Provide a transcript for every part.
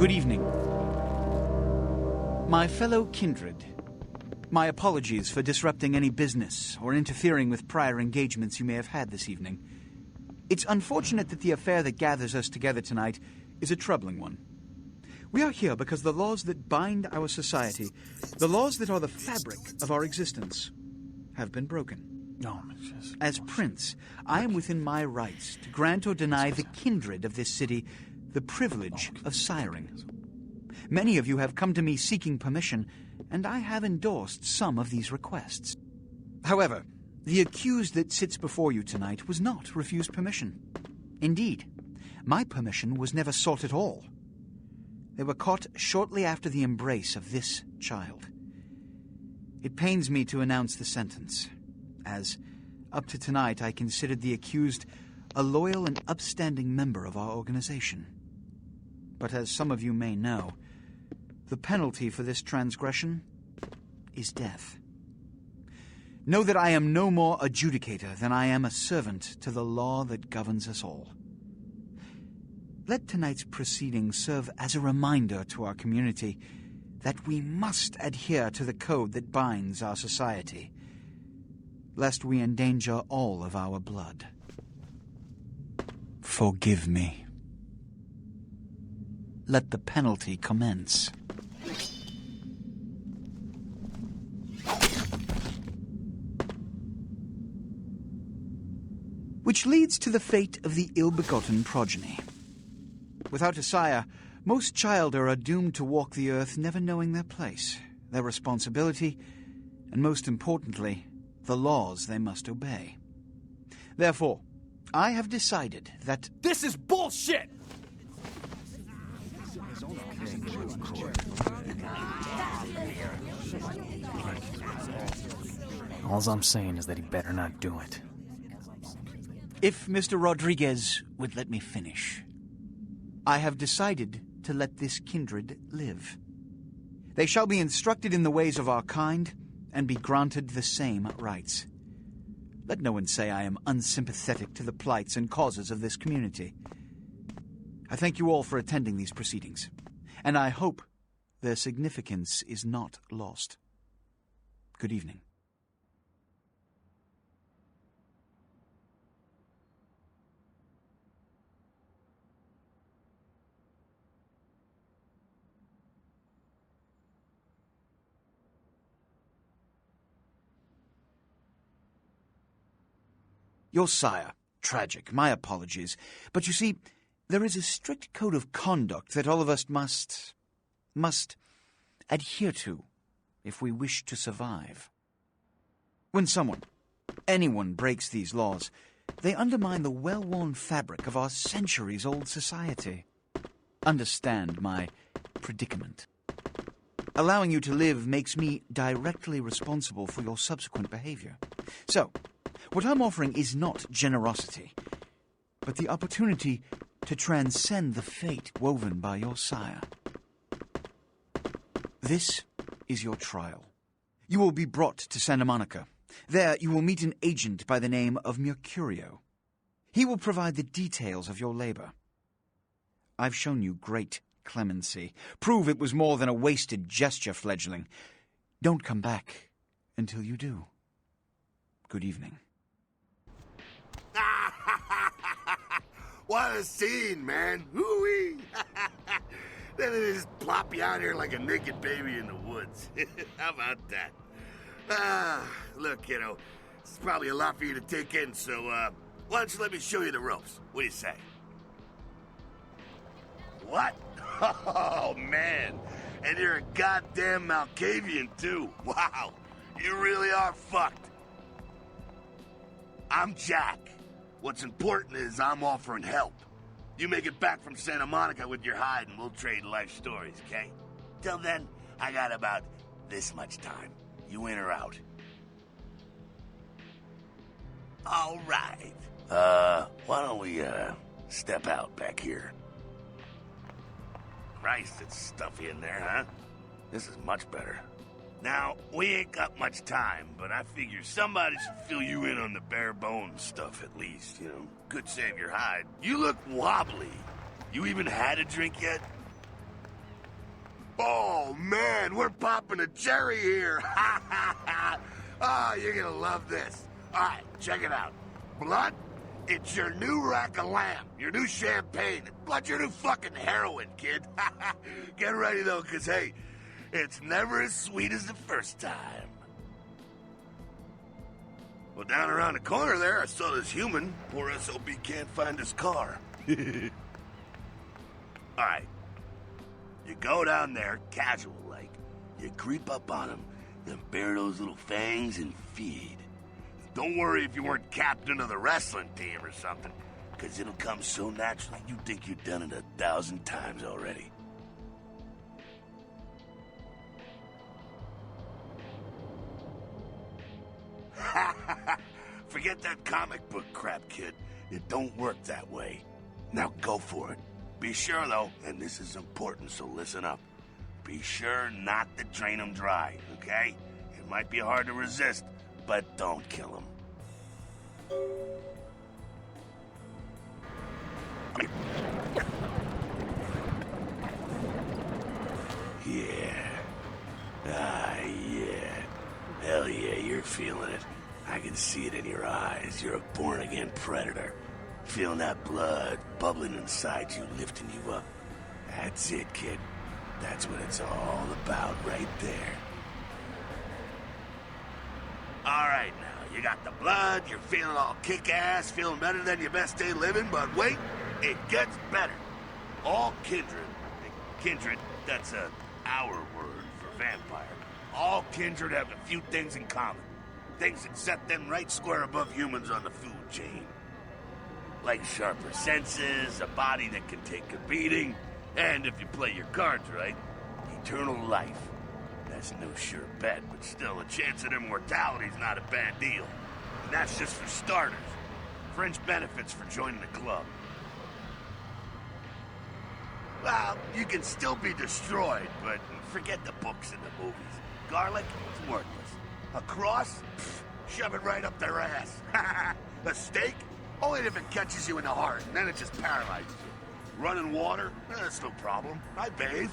Good evening. My fellow kindred, my apologies for disrupting any business or interfering with prior engagements you may have had this evening. It's unfortunate that the affair that gathers us together tonight is a troubling one. We are here because the laws that bind our society, the laws that are the fabric of our existence, have been broken. As prince, I am within my rights to grant or deny the kindred of this city the privilege of siring. Many of you have come to me seeking permission, and I have endorsed some of these requests. However, the accused that sits before you tonight was not refused permission. Indeed, my permission was never sought at all. They were caught shortly after the embrace of this child. It pains me to announce the sentence, as up to tonight I considered the accused a loyal and upstanding member of our organization. But as some of you may know, the penalty for this transgression is death. Know that I am no more adjudicator than I am a servant to the law that governs us all. Let tonight's proceedings serve as a reminder to our community that we must adhere to the code that binds our society, lest we endanger all of our blood. Forgive me. Let the penalty commence. Which leads to the fate of the ill-begotten progeny. Without a sire, most childer are doomed to walk the earth never knowing their place, their responsibility, and most importantly, the laws they must obey. Therefore, I have decided that... This is bullshit! All I'm saying is that he better not do it. If Mr. Rodriguez would let me finish. I have decided to let this kindred live. They shall be instructed in the ways of our kind and be granted the same rights. Let no one say I am unsympathetic to the plights and causes of this community. I thank you all for attending these proceedings, and I hope their significance is not lost. Good evening. Your sire, tragic, my apologies. But you see, there is a strict code of conduct that all of us must adhere to if we wish to survive. When anyone breaks these laws, they undermine the well-worn fabric of our centuries-old society. Understand my predicament. Allowing you to live makes me directly responsible for your subsequent behavior. So, what I'm offering is not generosity, but the opportunity to transcend the fate woven by your sire. This is your trial. You will be brought to Santa Monica. There you will meet an agent by the name of Mercurio. He will provide the details of your labor. I've shown you great clemency. Prove it was more than a wasted gesture, fledgling. Don't come back until you do. Good evening. What a scene, man. Hoo-wee. Then they just plop you out here like a naked baby in the woods. How about that? Look, kiddo, it's probably a lot for you to take in, so, why don't you let me show you the ropes? What do you say? What? Oh, man. And you're a goddamn Malkavian, too. Wow. You really are fucked. I'm Jack. What's important is I'm offering help. You make it back from Santa Monica with your hide and we'll trade life stories, okay? Till then, I got about this much time. You in or out? All right. Why don't we, step out back here? Christ, it's stuffy in there, huh? This is much better. Now, we ain't got much time, but I figure somebody should fill you in on the bare bones stuff at least, you know? Could save your hide. You look wobbly. You even had a drink yet? Oh, man, we're popping a cherry here. Oh, you're gonna love this. All right, check it out. Blood, it's your new rack of lamb, your new champagne. Blood's your new fucking heroin, kid. Get ready, though, because, hey, it's never as sweet as the first time. Well, down around the corner there, I saw this human. Poor SOB can't find his car. All right. You go down there, casual-like. You creep up on him, then bare those little fangs and feed. Don't worry if you weren't captain of the wrestling team or something, because it'll come so naturally you think you've done it 1,000 times already. Forget that comic book crap, kid. It don't work that way. Now go for it. Be sure, though, and this is important, so listen up. Be sure not to drain him dry, okay? It might be hard to resist, but don't kill him. Yeah. Ah, yeah. Hell yeah, you're feeling it. I can see it in your eyes. You're a born-again predator. Feeling that blood bubbling inside you, lifting you up. That's it, kid. That's what it's all about right there. All right, now, you got the blood, you're feeling all kick-ass, feeling better than your best day living, but wait, it gets better. All kindred, that's our word for vampire. All kindred have a few things in common. Things that set them right square above humans on the food chain. Like sharper senses, a body that can take a beating, and if you play your cards right, eternal life. That's no sure bet, but still, a chance at immortality's not a bad deal. And that's just for starters. Fringe benefits for joining the club. Well, you can still be destroyed, but forget the books and the movies. Garlic, it's worthless. A cross? Pfft, shove it right up their ass. A stake? Only if it catches you in the heart, and then it just paralyzes you. Running water? That's no problem. I bathe.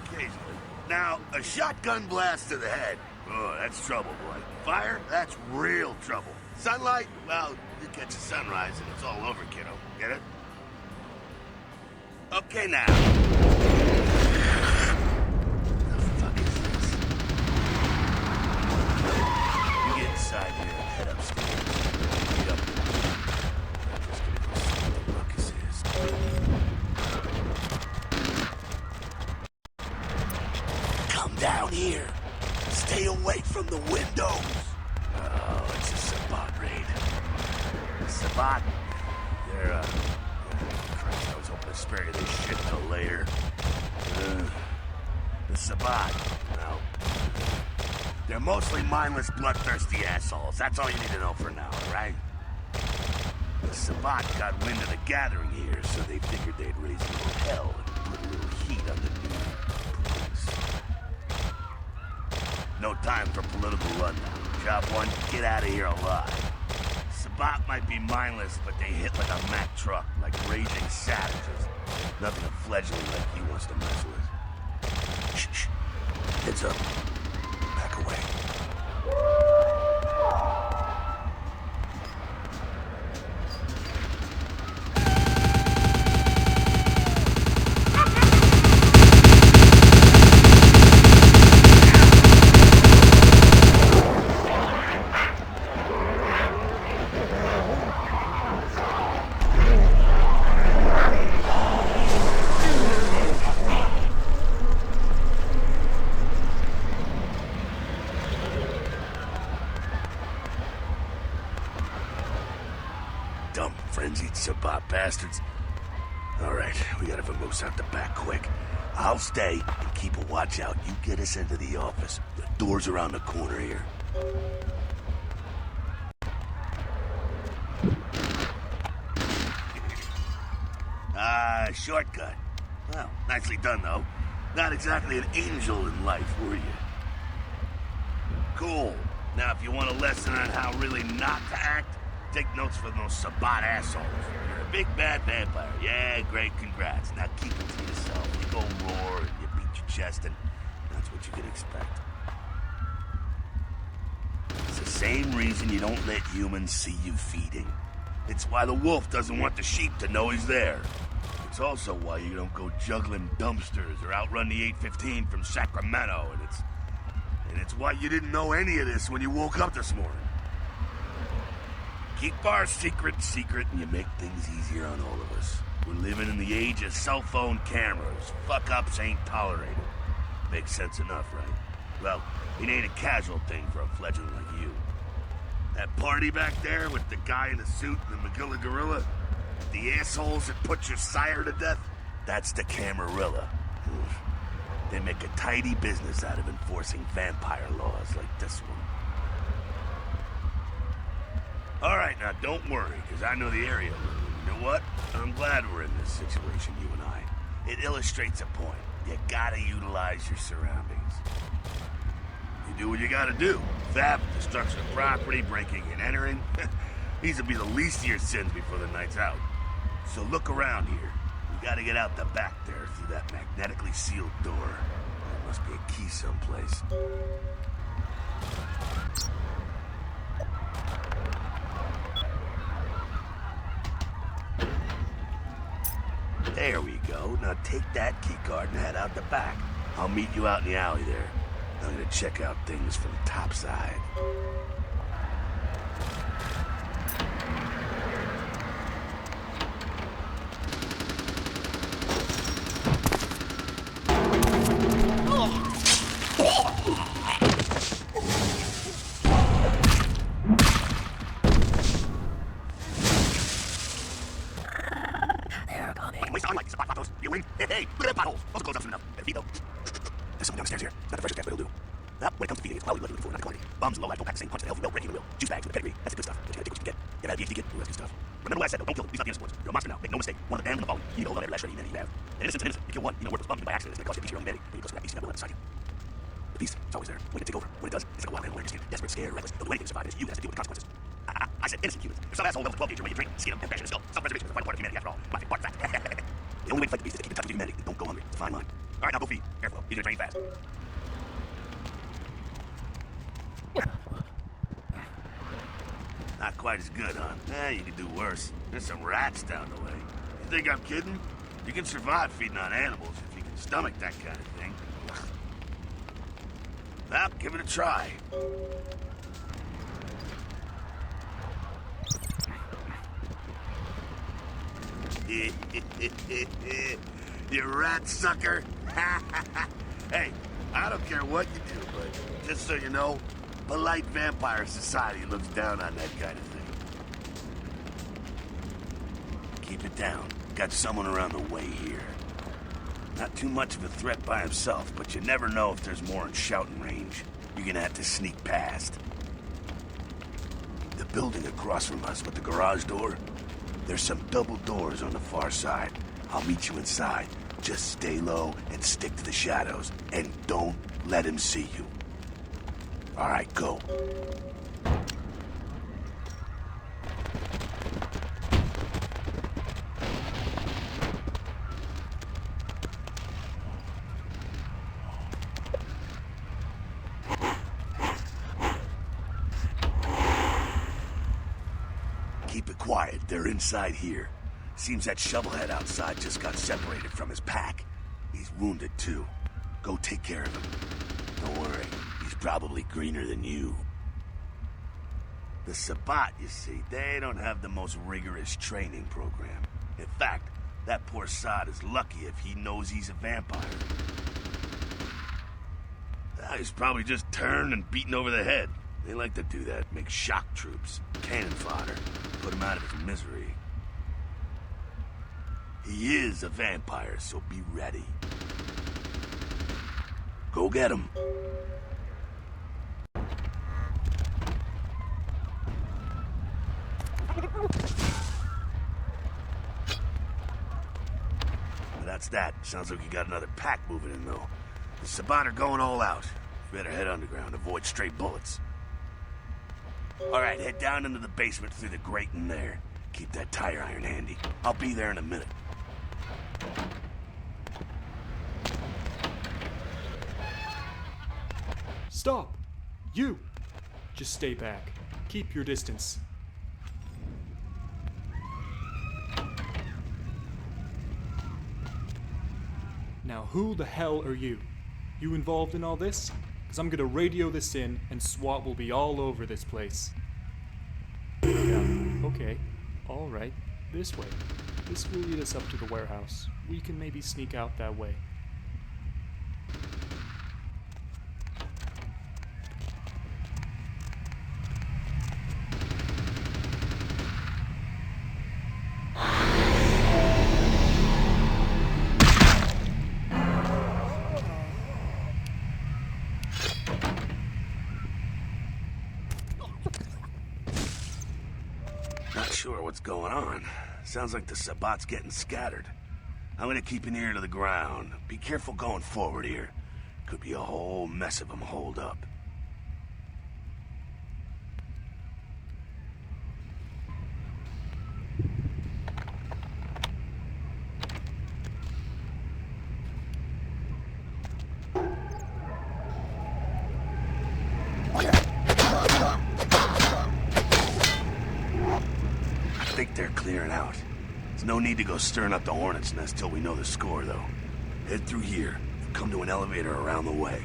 Occasionally. Now, a shotgun blast to the head. Oh, that's trouble, boy. Fire? That's real trouble. Sunlight? Well, you catch a sunrise and it's all over, kiddo. Get it? Okay, now. The fuck is this? You get inside here and head upstairs. Meet up. I'm just gonna go see what the ruckus is. Come down here. Stay away from the windows. Oh, it's a Sabbat raid. Sabbat? They're, Christ, I was hoping to spare you this shit till later. The Sabbat, well, they're mostly mindless, bloodthirsty assholes. That's all you need to know for now, right? The Sabbat got wind of the gathering here, so they figured they'd raise a little hell and put a little heat on the new police. No time for political rundown. Job one, get out of here alive. Sabbat might be mindless, but they hit like a Mack truck, like raging savages. Nothing a fledgling like he wants to mess with. Shh, shh. Heads up. Back away. Dumb, frenzied Sabbat bastards. All right, we gotta vamoose out the back quick. I'll stay and keep a watch out. You get us into the office. The door's around the corner here. Shortcut. Well, nicely done, though. Not exactly an angel in life, were you? Cool. Now, if you want a lesson on how really not to act, take notes from those Sabbat assholes. You're a big bad vampire. Yeah, great, congrats. Now keep it to yourself. You go roar and you beat your chest, and that's what you can expect. It's the same reason you don't let humans see you feeding. It's why the wolf doesn't want the sheep to know he's there. It's also why you don't go juggling dumpsters or outrun the 815 from Sacramento, and it's why you didn't know any of this when you woke up this morning. Keep our secret secret, and you make things easier on all of us. We're living in the age of cell phone cameras. Fuck-ups ain't tolerated. Makes sense enough, right? Well, it ain't a casual thing for a fledgling like you. That party back there with the guy in the suit and the Magilla gorilla? The assholes that put your sire to death? That's the Camarilla. They make a tidy business out of enforcing vampire laws like this one. All right, now don't worry, because I know the area. You know what? I'm glad we're in this situation, you and I. It illustrates a point. You gotta utilize your surroundings. You do what you gotta do. Theft, destruction of property, breaking and entering. These will be the least of your sins before the night's out. So look around here. We gotta get out the back there through that magnetically sealed door. There must be a key someplace. There we go. Now take that key card and head out the back. I'll meet you out in the alley there. I'm gonna check out things from topside. Hey, look at that potholes. Those will close up soon enough. Better feed, though. There's someone downstairs here. Not the freshest cafe will do. When it comes to feeding, it's probably what you're looking for, not the quantity. Bums and lowlife don't pack the same punch that helps with breaking the will. Juice bags with a pedigree. That's the good stuff. But you gotta take what you can get. You have a PhD kid. Ooh, that's good stuff. Remember what I said, though. Don't kill him. He's not the sports. You're a monster now. Make no mistake. One of the damned in the fallen. You need to hold on every last shred of humanity you have. And innocent's an innocent. You kill one, you know worthless bum, you by accident. It's gonna cost you a piece of your own humanity. When you go to that beast, you got one beside you. The beast, it's always there. When it take over. When it does, it's like a wild animal in your skin. Desperate, scared, reckless. They'll do anything to survive. It's you that has to deal with the consequences. I said innocent humans. If some asshole levels 12 gauge your way, you drink, skin them, and passion and skull. Self-preservation is a vital part of humanity after all. My favorite part of that. The only way to fight the beast is to keep in touch with humanity. Don't go hungry. It's a fine line. All right, now go feed. Careful. He's gonna train fast. Not quite as good, huh? You could do worse. There's some rats down the way. You think I'm kidding? You can survive feeding on animals if you can stomach that kind of thing. Well, give it a try. You rat sucker. Hey, I don't care what you do, but just so you know, polite vampire society looks down on that kind of thing. Keep it down. Got someone around the way here. Not too much of a threat by himself, but you never know if there's more in shouting range. You're gonna have to sneak past. The building across from us with the garage door, there's some double doors on the far side. I'll meet you inside. Just stay low and stick to the shadows, and don't let him see you. All right, go. Keep it quiet. They're inside here. Seems that shovelhead outside just got separated from his pack. He's wounded, too. Go take care of him. Don't worry. He's probably greener than you. The Sabbat, you see, they don't have the most rigorous training program. In fact, that poor sod is lucky if he knows he's a vampire. He's probably just turned and beaten over the head. They like to do that. Make shock troops. Cannon fodder. Put him out of his misery. He is a vampire, so be ready. Go get him. That's that. Sounds like you got another pack moving in, though. The Sabbat are going all out. You better head underground, avoid stray bullets. All right, head down into the basement through the grate in there. Keep that tire iron handy. I'll be there in a minute. Stop! You! Just stay back. Keep your distance. Now who the hell are you? You involved in all this? Because I'm gonna radio this in and SWAT will be all over this place. Yeah, okay. Alright, this way. This will lead us up to the warehouse. We can maybe sneak out that way. Not sure what's going on. Sounds like the Sabbat's getting scattered. I'm gonna keep an ear to the ground. Be careful going forward here. Could be a whole mess of them holed up. I think they're clearing out. There's no need to go stirring up the hornet's nest till we know the score, though. Head through here. Come to an elevator around the way.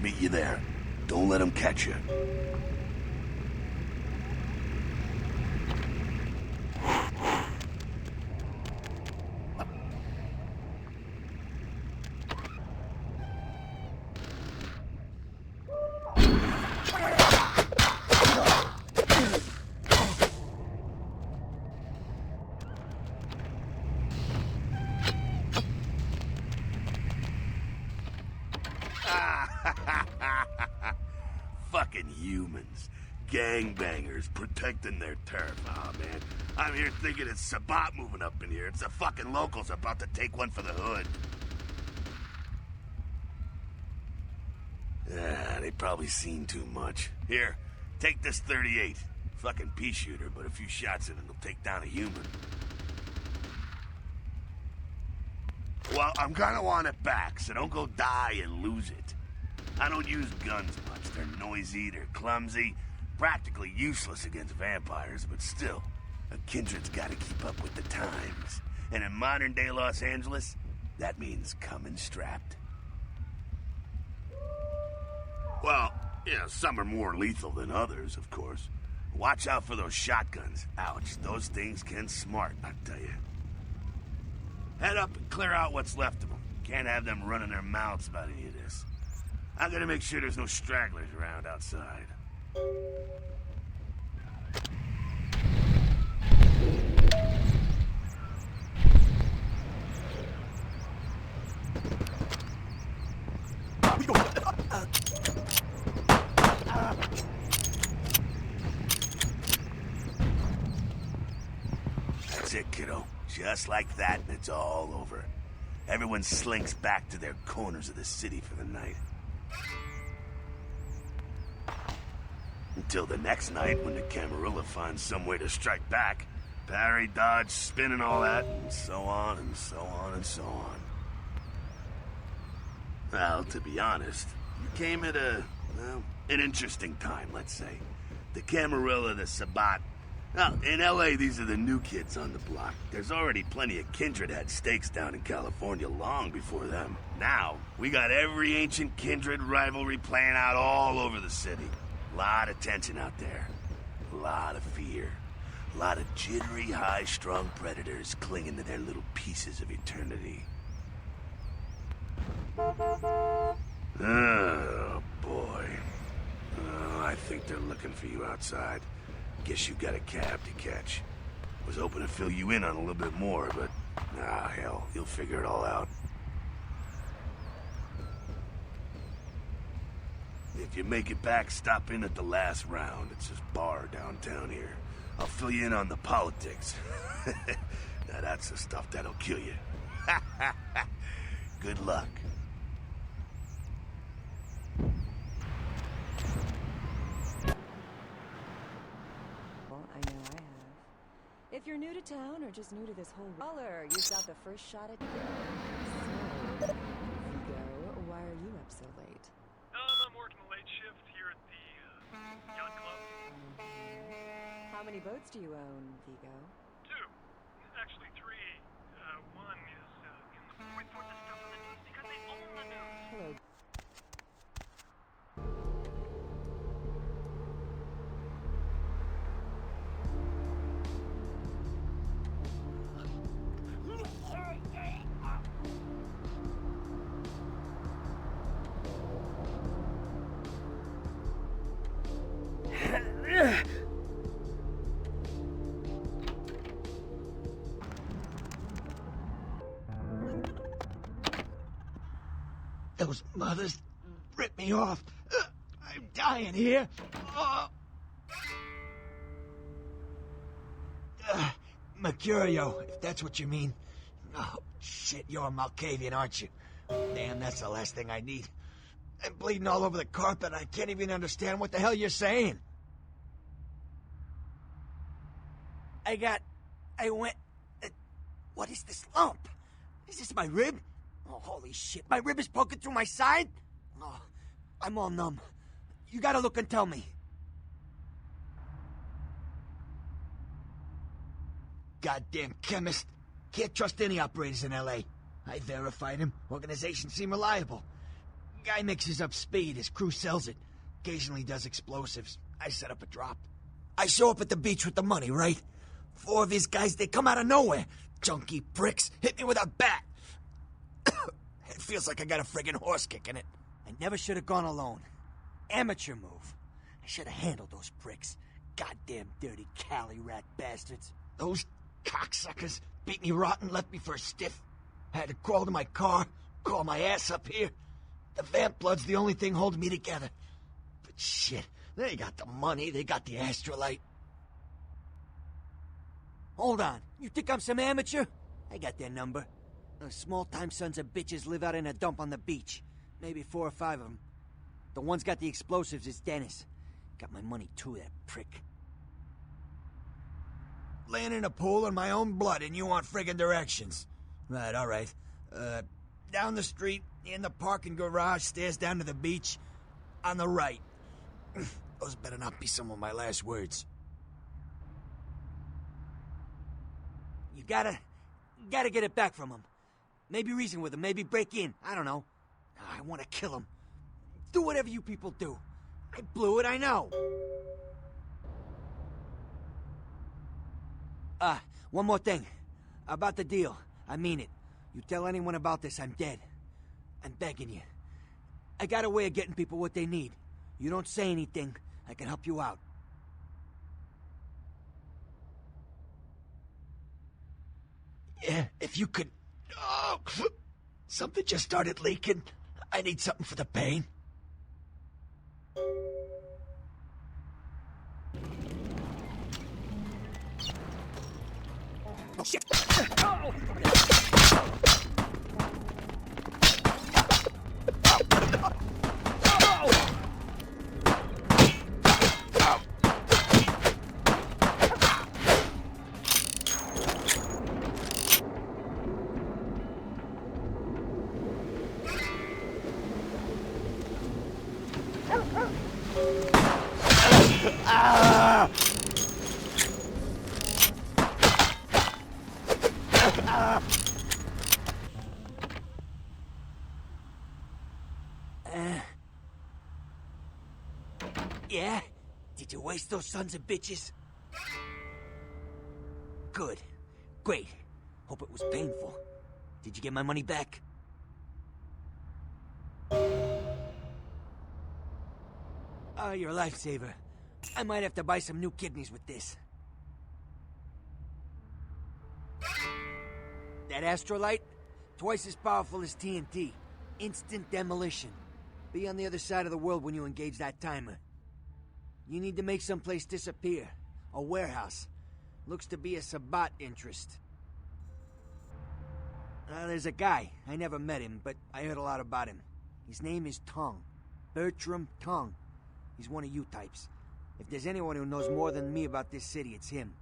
Meet you there. Don't let them catch you. Fucking humans. Gangbangers protecting their turf. Aw, man. I'm here thinking it's Sabbat moving up in here. It's the fucking locals about to take one for the hood. Yeah, they probably seen too much. Here, take this 38. Fucking pea shooter, but a few shots in it will take down a human. Well, I'm gonna want it back, so don't go die and lose it. I don't use guns much. They're noisy, they're clumsy, practically useless against vampires, but still, a kindred's gotta keep up with the times. And in modern-day Los Angeles, that means coming strapped. Well, yeah, some are more lethal than others, of course. Watch out for those shotguns. Ouch, those things can smart, I tell you. Head up and clear out what's left of them. Can't have them running their mouths about any of this. I'm gonna make sure there's no stragglers around outside. That's it, kiddo. Just like that, and it's all over. Everyone slinks back to their corners of the city for the night. Until the next night, when the Camarilla finds some way to strike back. Parry, dodge, spin and all that, and so on and so on and so on. Well, to be honest, you came at an interesting time, let's say. The Camarilla, the Sabbat. Well, in LA, these are the new kids on the block. There's already plenty of kindred had stakes down in California long before them. Now, we got every ancient kindred rivalry playing out all over the city. A lot of tension out there. A lot of fear. A lot of jittery, high-strung predators clinging to their little pieces of eternity. Oh, boy. Oh, I think they're looking for you outside. Guess you got a cab to catch. Was hoping to fill you in on a little bit more, but... ah, hell, you'll figure it all out. If you make it back, stop in at the last round. It's this bar downtown here. I'll fill you in on the politics. Now that's the stuff that'll kill you. Good luck. If you're new to town or just new to this whole caller, you've got the first shot at... So, you go. are you up so late? I'm working a late shift here at the yacht club. How many boats do you own, Vigo? 2. Actually 3. One is report the stuff in the news because they own the news. Hello. Those mothers ripped me off. I'm dying here. Mercurio, if that's what you mean. Oh, shit, you're a Malkavian, aren't you? Damn, that's the last thing I need. I'm bleeding all over the carpet. I can't even understand what the hell you're saying. What is this lump? Is this my rib? Oh, holy shit, my rib is poking through my side? Oh, I'm all numb. You gotta look and tell me. Goddamn chemist. Can't trust any operators in L.A. I verified him. Organizations seem reliable. Guy mixes up speed. His crew sells it. Occasionally does explosives. I set up a drop. I show up at the beach with the money, right? 4 of his guys, they come out of nowhere. Junky pricks hit me with a bat. It feels like I got a friggin' horse kick in it. I never should have gone alone. Amateur move. I should have handled those pricks. Goddamn dirty Cali rat bastards. Those cocksuckers beat me rotten, left me for a stiff. I had to crawl to my car, crawl my ass up here. The vamp blood's the only thing holding me together. But shit, they got the money, they got the astrolite. Hold on, you think I'm some amateur? I got their number. Those small-time sons of bitches live out in a dump on the beach. Maybe 4 or 5 of them. The one's got the explosives is Dennis. Got my money too, that prick. Laying in a pool in my own blood and you want friggin' directions. Right, all right. Down the street, in the parking garage, stairs down to the beach. On the right. Those better not be some of my last words. You gotta get it back from him. Maybe reason with him, maybe break in. I don't know. I want to kill him. Do whatever you people do. I blew it, I know. One more thing. About the deal. I mean it. You tell anyone about this, I'm dead. I'm begging you. I got a way of getting people what they need. You don't say anything, I can help you out. Yeah, if you could... Oh, something just started leaking. I need something for the pain. Oh, shit! Oh. Yeah? Did you waste those sons of bitches? Good. Great. Hope it was painful. Did you get my money back? Oh, you're a lifesaver. I might have to buy some new kidneys with this. That astrolite? Twice as powerful as TNT. Instant demolition. Be on the other side of the world when you engage that timer. You need to make someplace disappear. A warehouse. Looks to be a Sabbat interest. There's a guy. I never met him, but I heard a lot about him. His name is Tongue. Bertram Tongue. He's one of you types. If there's anyone who knows more than me about this city, it's him.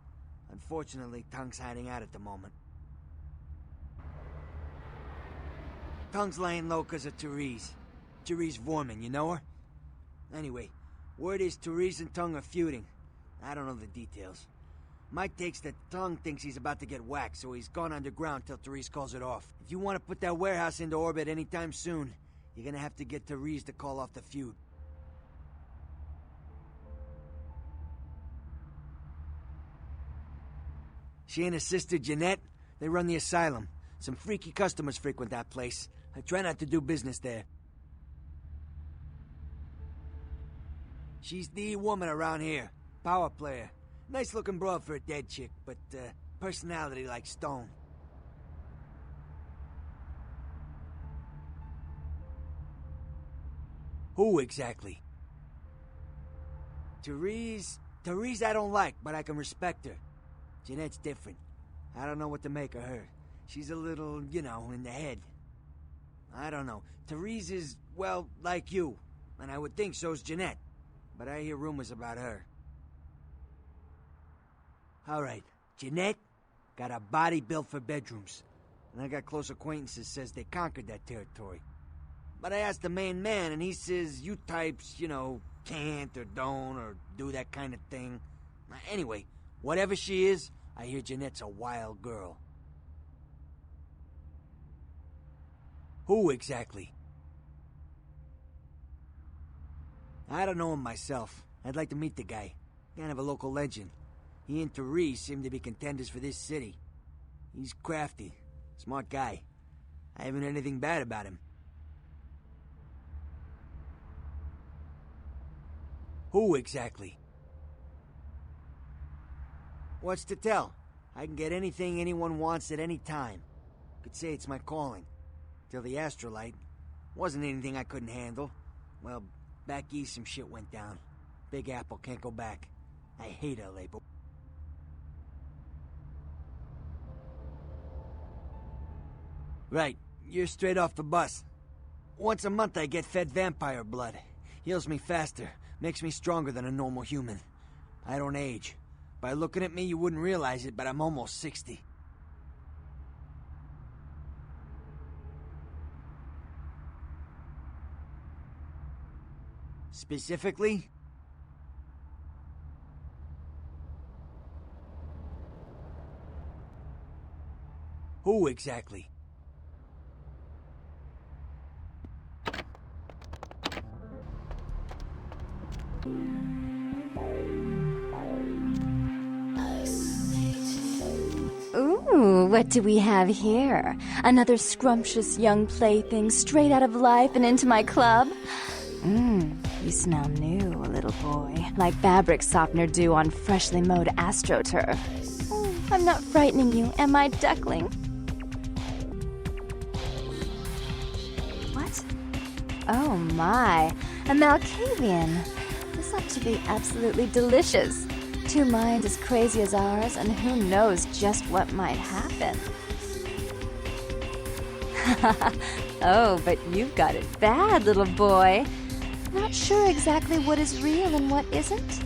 Unfortunately, Tongue's hiding out at the moment. Tongue's laying low because of Therese. Therese Vorman, you know her? Anyway, word is Therese and Tung are feuding. I don't know the details. Mike takes that Tung thinks he's about to get whacked, so he's gone underground till Therese calls it off. If you want to put that warehouse into orbit anytime soon, you're gonna have to get Therese to call off the feud. She and her sister Jeanette, they run the asylum. Some freaky customers frequent that place. I try not to do business there. She's the woman around here. Power player. Nice looking broad for a dead chick, but personality like stone. Who exactly? Therese I don't like, but I can respect her. Jeanette's different. I don't know what to make of her. She's a little, you know, in the head. I don't know. Therese is, well, like you. And I would think so's Jeanette. But I hear rumors about her. Alright, Jeanette got a body built for bedrooms. And I got close acquaintances says they conquered that territory. But I asked the main man and he says you types, you know, can't or don't or do that kind of thing. Anyway, whatever she is, I hear Jeanette's a wild girl. Who exactly? I don't know him myself. I'd like to meet the guy. Kind of a local legend. He and Therese seem to be contenders for this city. He's crafty. Smart guy. I haven't heard anything bad about him. Who exactly? What's to tell? I can get anything anyone wants at any time. Could say it's my calling. Till the astrolite. Wasn't anything I couldn't handle. Well, back east some shit went down. Big Apple can't go back. I hate LA, but... Right, you're straight off the bus. Once a month I get fed vampire blood. Heals me faster, makes me stronger than a normal human. I don't age. By looking at me, you wouldn't realize it, but I'm almost 60. Specifically? Who exactly? Ooh, what do we have here? Another scrumptious young plaything straight out of life and into my club? You smell new, little boy, like fabric softener dew on freshly mowed astroturf. I'm not frightening you, am I, duckling? What? Oh my, a Malkavian. This ought to be absolutely delicious. Two minds as crazy as ours, and who knows just what might happen. Oh, but you've got it bad, little boy. Not sure exactly what is real and what isn't?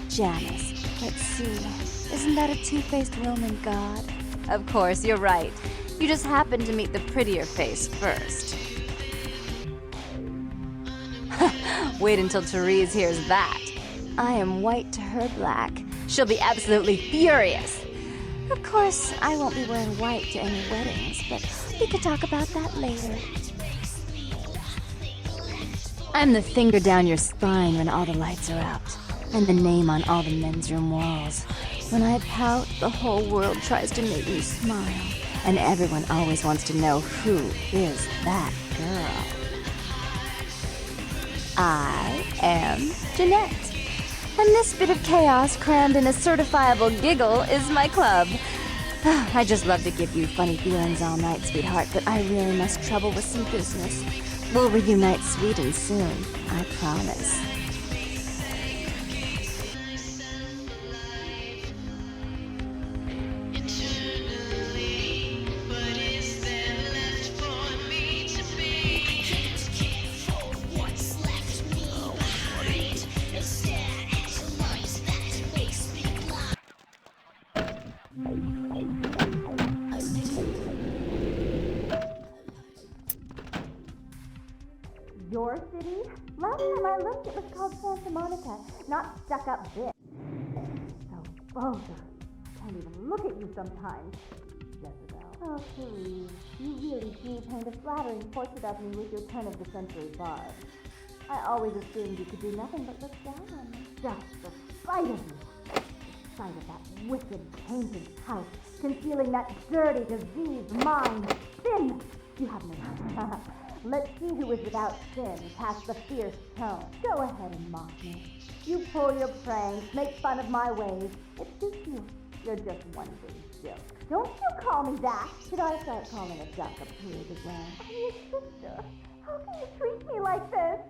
Janus, let's see. Isn't that a two-faced Roman god? Of course, you're right. You just happened to meet the prettier face first. Wait until Therese hears that. I am white to her black. She'll be absolutely furious. Of course, I won't be wearing white to any weddings, but we could talk about that later. I'm the finger down your spine when all the lights are out, and the name on all the men's room walls. When I pout, the whole world tries to make me smile, and everyone always wants to know who is that girl. I am Jeanette, and this bit of chaos crammed in a certifiable giggle is my club. I just love to give you funny feelings all night, sweetheart, but I really must trouble with some business. We'll reunite sweet and soon, I promise. Your city? Last time I looked, it was called Santa Monica, not stuck-up bitch. So vulgar. I can't even look at you sometimes. Jezebel. Oh, Therese, you really do paint a flattering portrait of me with your turn-of-the-century barb. I always assumed you could do nothing but look down on me. Just the sight of you. The sight of that wicked, painted house, concealing that dirty, diseased mind. Sin! You have no... Let's see who is without sin, past the fierce tone. Go ahead and mock me. You pull your pranks, make fun of my ways. It suits you. You're just one big joke. Don't you call me that. Should I start calling a duck a pig again? I'm your sister. How can you treat me like this?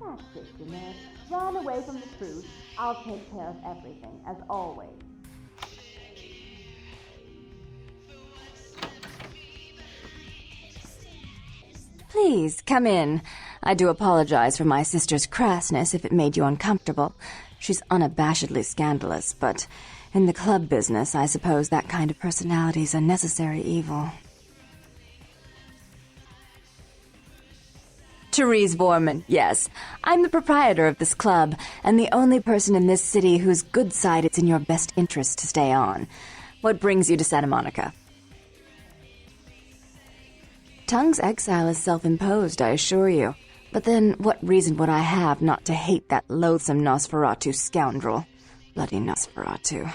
That's it, Jeanette. Run away from the truth. I'll take care of everything, as always. Please, come in. I do apologize for my sister's crassness if it made you uncomfortable. She's unabashedly scandalous, but in the club business, I suppose that kind of personality's a necessary evil. Therese Vorman, yes. I'm the proprietor of this club, and the only person in this city whose good side it's in your best interest to stay on. What brings you to Santa Monica? Tongue's exile is self-imposed, I assure you. But then, what reason would I have not to hate that loathsome Nosferatu scoundrel? Bloody Nosferatu.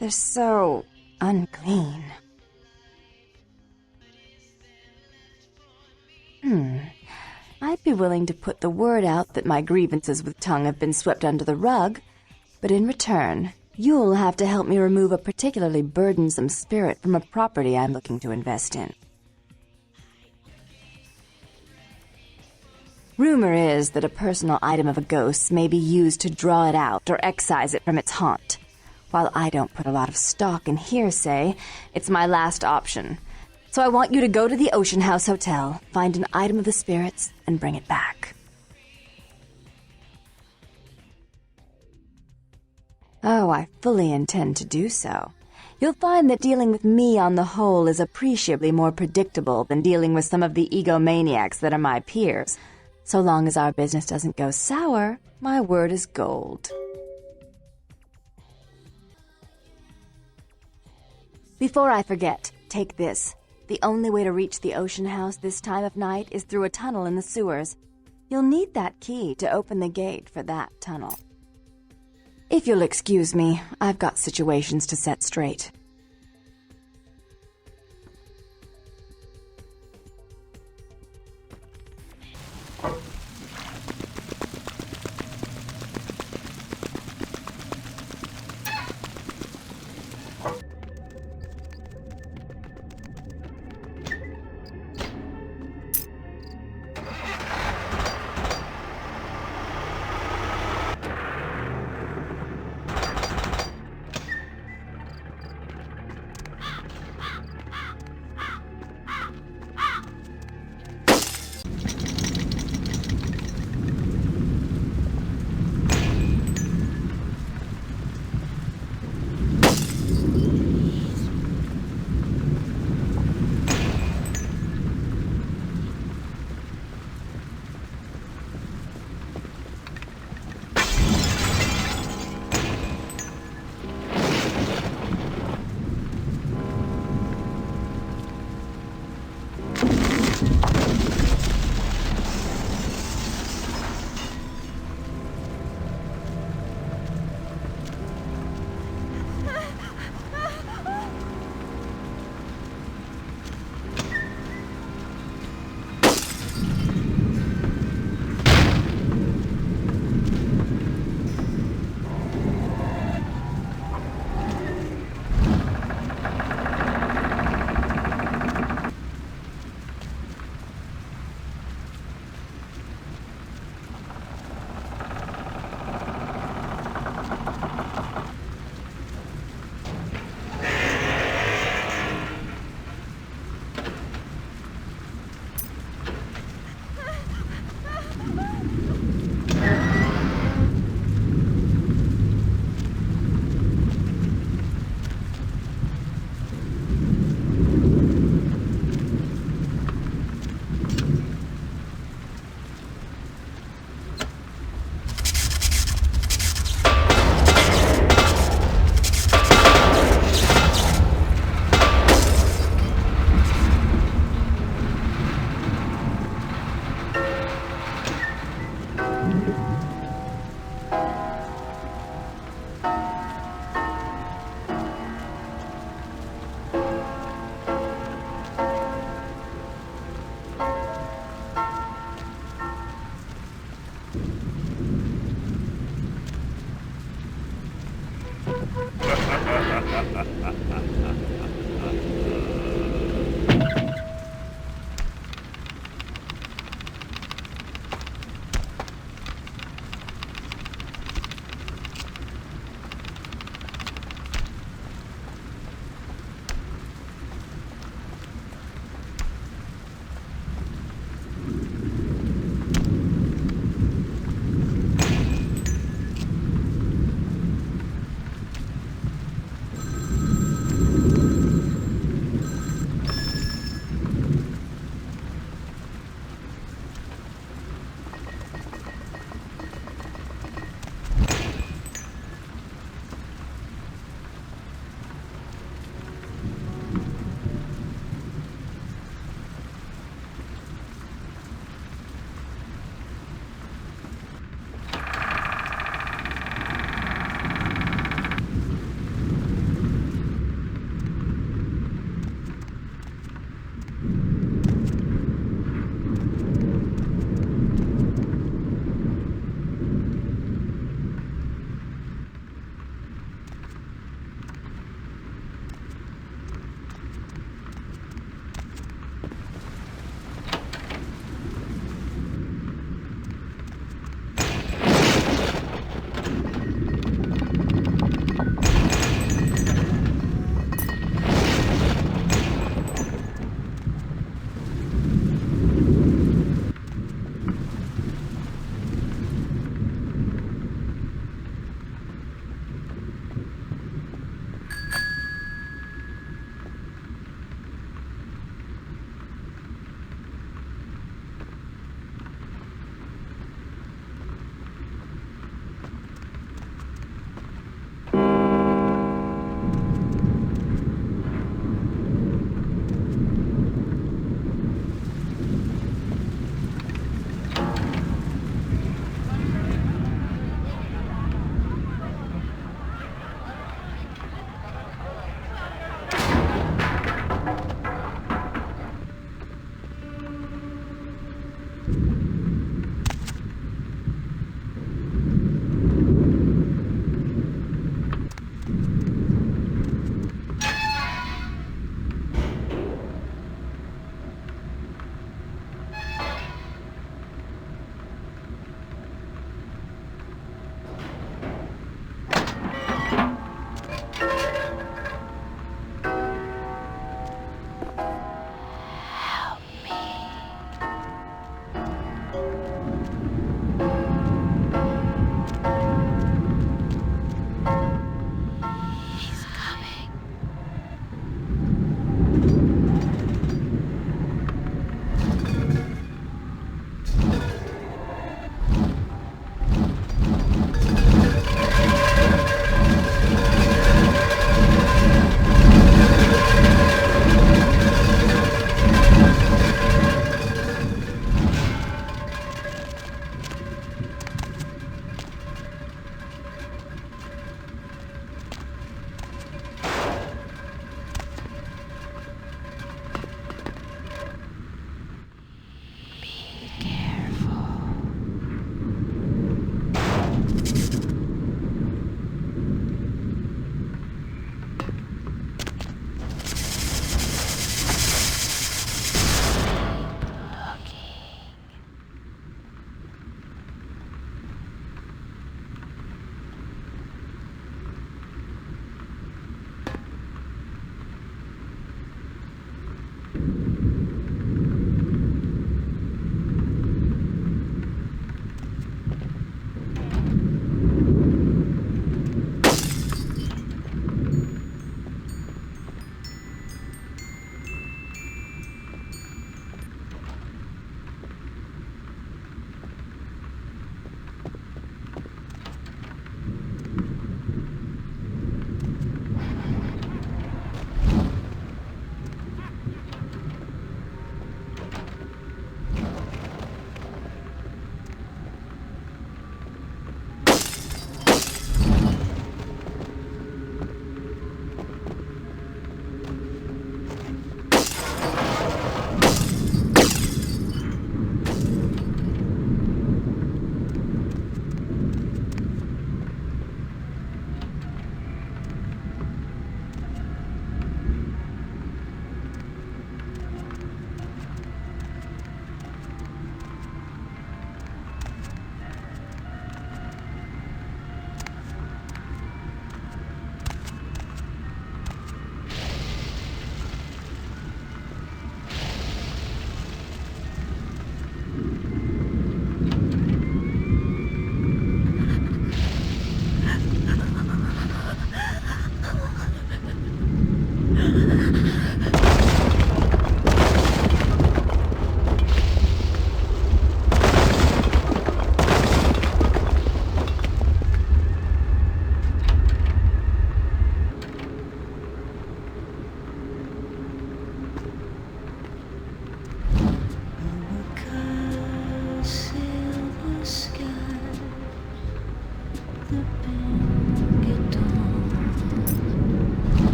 They're so... unclean. I'd be willing to put the word out that my grievances with Tongue have been swept under the rug, but in return, you'll have to help me remove a particularly burdensome spirit from a property I'm looking to invest in. Rumor is that a personal item of a ghost may be used to draw it out or excise it from its haunt. While I don't put a lot of stock in hearsay, it's my last option. So I want you to go to the Ocean House Hotel, find an item of the spirits, and bring it back. Oh, I fully intend to do so. You'll find that dealing with me on the whole is appreciably more predictable than dealing with some of the egomaniacs that are my peers. So long as our business doesn't go sour, my word is gold. Before I forget, take this. The only way to reach the Ocean House this time of night is through a tunnel in the sewers. You'll need that key to open the gate for that tunnel. If you'll excuse me, I've got situations to set straight.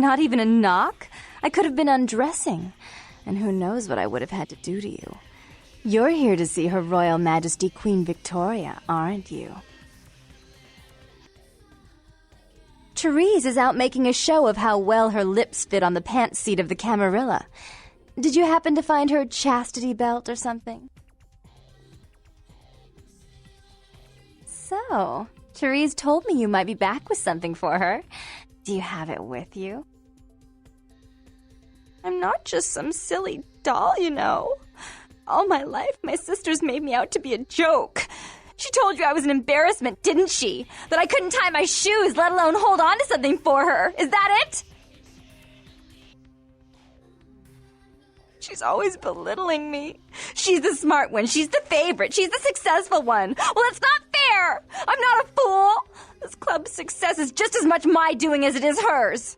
Not even a knock? I could have been undressing. And who knows what I would have had to do to you. You're here to see Her Royal Majesty Queen Victoria, aren't you? Therese is out making a show of how well her lips fit on the pants seat of the Camarilla. Did you happen to find her chastity belt or something? So, Therese told me you might be back with something for her. Do you have it with you? I'm not just some silly doll, you know. All my life, my sisters made me out to be a joke. She told you I was an embarrassment, didn't she? That I couldn't tie my shoes, let alone hold on to something for her. Is that it? She's always belittling me. She's the smart one. She's the favorite. She's the successful one. Well, it's not fair. I'm not a fool. This club's success is just as much my doing as it is hers.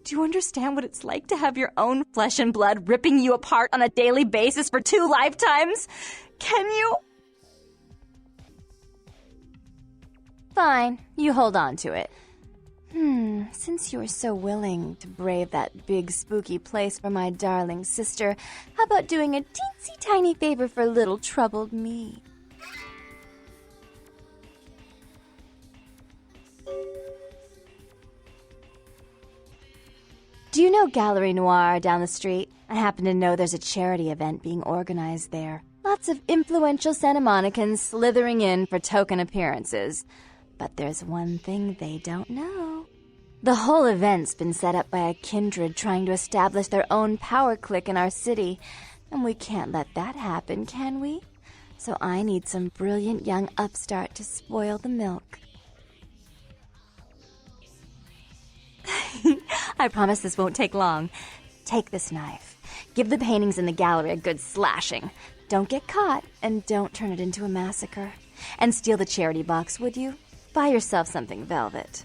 Do you understand what it's like to have your own flesh and blood ripping you apart on a daily basis for 2 lifetimes? Can you? Fine, you hold on to it. Since you are so willing to brave that big spooky place for my darling sister, how about doing a teensy tiny favor for little troubled me? Do you know Gallery Noir down the street? I happen to know there's a charity event being organized there. Lots of influential Santa Monicans slithering in for token appearances. But there's one thing they don't know. The whole event's been set up by a kindred trying to establish their own power clique in our city. And we can't let that happen, can we? So I need some brilliant young upstart to spoil the milk. I promise this won't take long. Take this knife. Give the paintings in the gallery a good slashing. Don't get caught, and don't turn it into a massacre. And steal the charity box, would you? Buy yourself something velvet.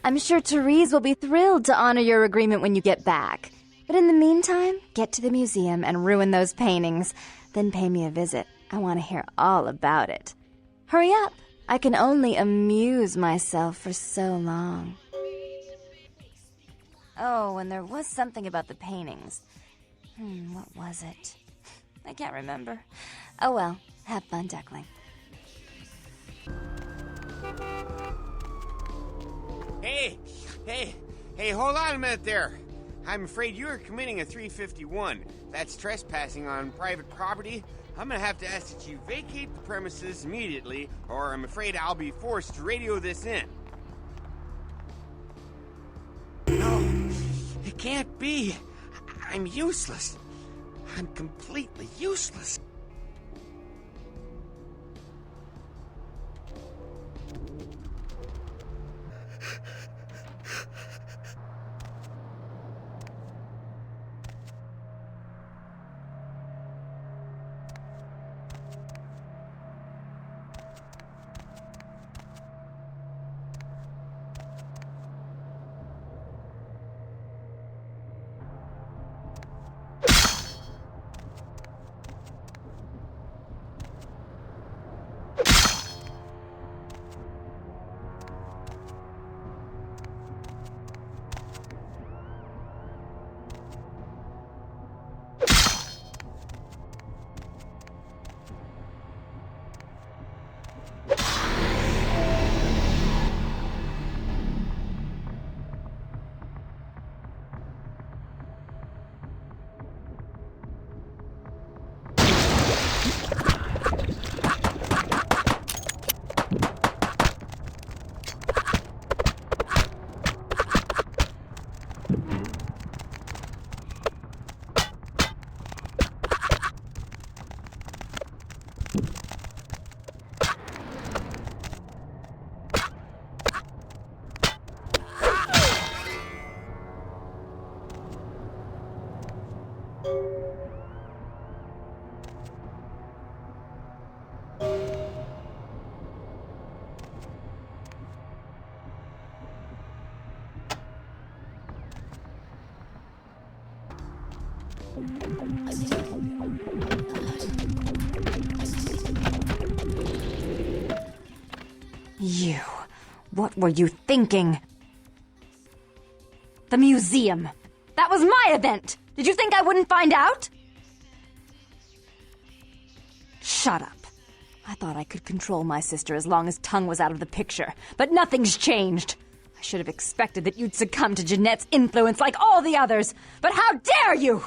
I'm sure Therese will be thrilled to honor your agreement when you get back. But in the meantime, get to the museum and ruin those paintings. Then pay me a visit. I want to hear all about it. Hurry up. I can only amuse myself for so long. Oh, and there was something about the paintings. What was it? I can't remember. Oh well, have fun, Duckling. Hey, hold on a minute there. I'm afraid you are committing a 351. That's trespassing on private property. I'm gonna have to ask that you vacate the premises immediately, or I'm afraid I'll be forced to radio this in. No, it can't be. I'm useless. I'm completely useless. You. What were you thinking? The museum. That was my event! Did you think I wouldn't find out? Shut up. I thought I could control my sister as long as Tongue was out of the picture, but nothing's changed. I should have expected that you'd succumb to Jeanette's influence like all the others, but how dare you!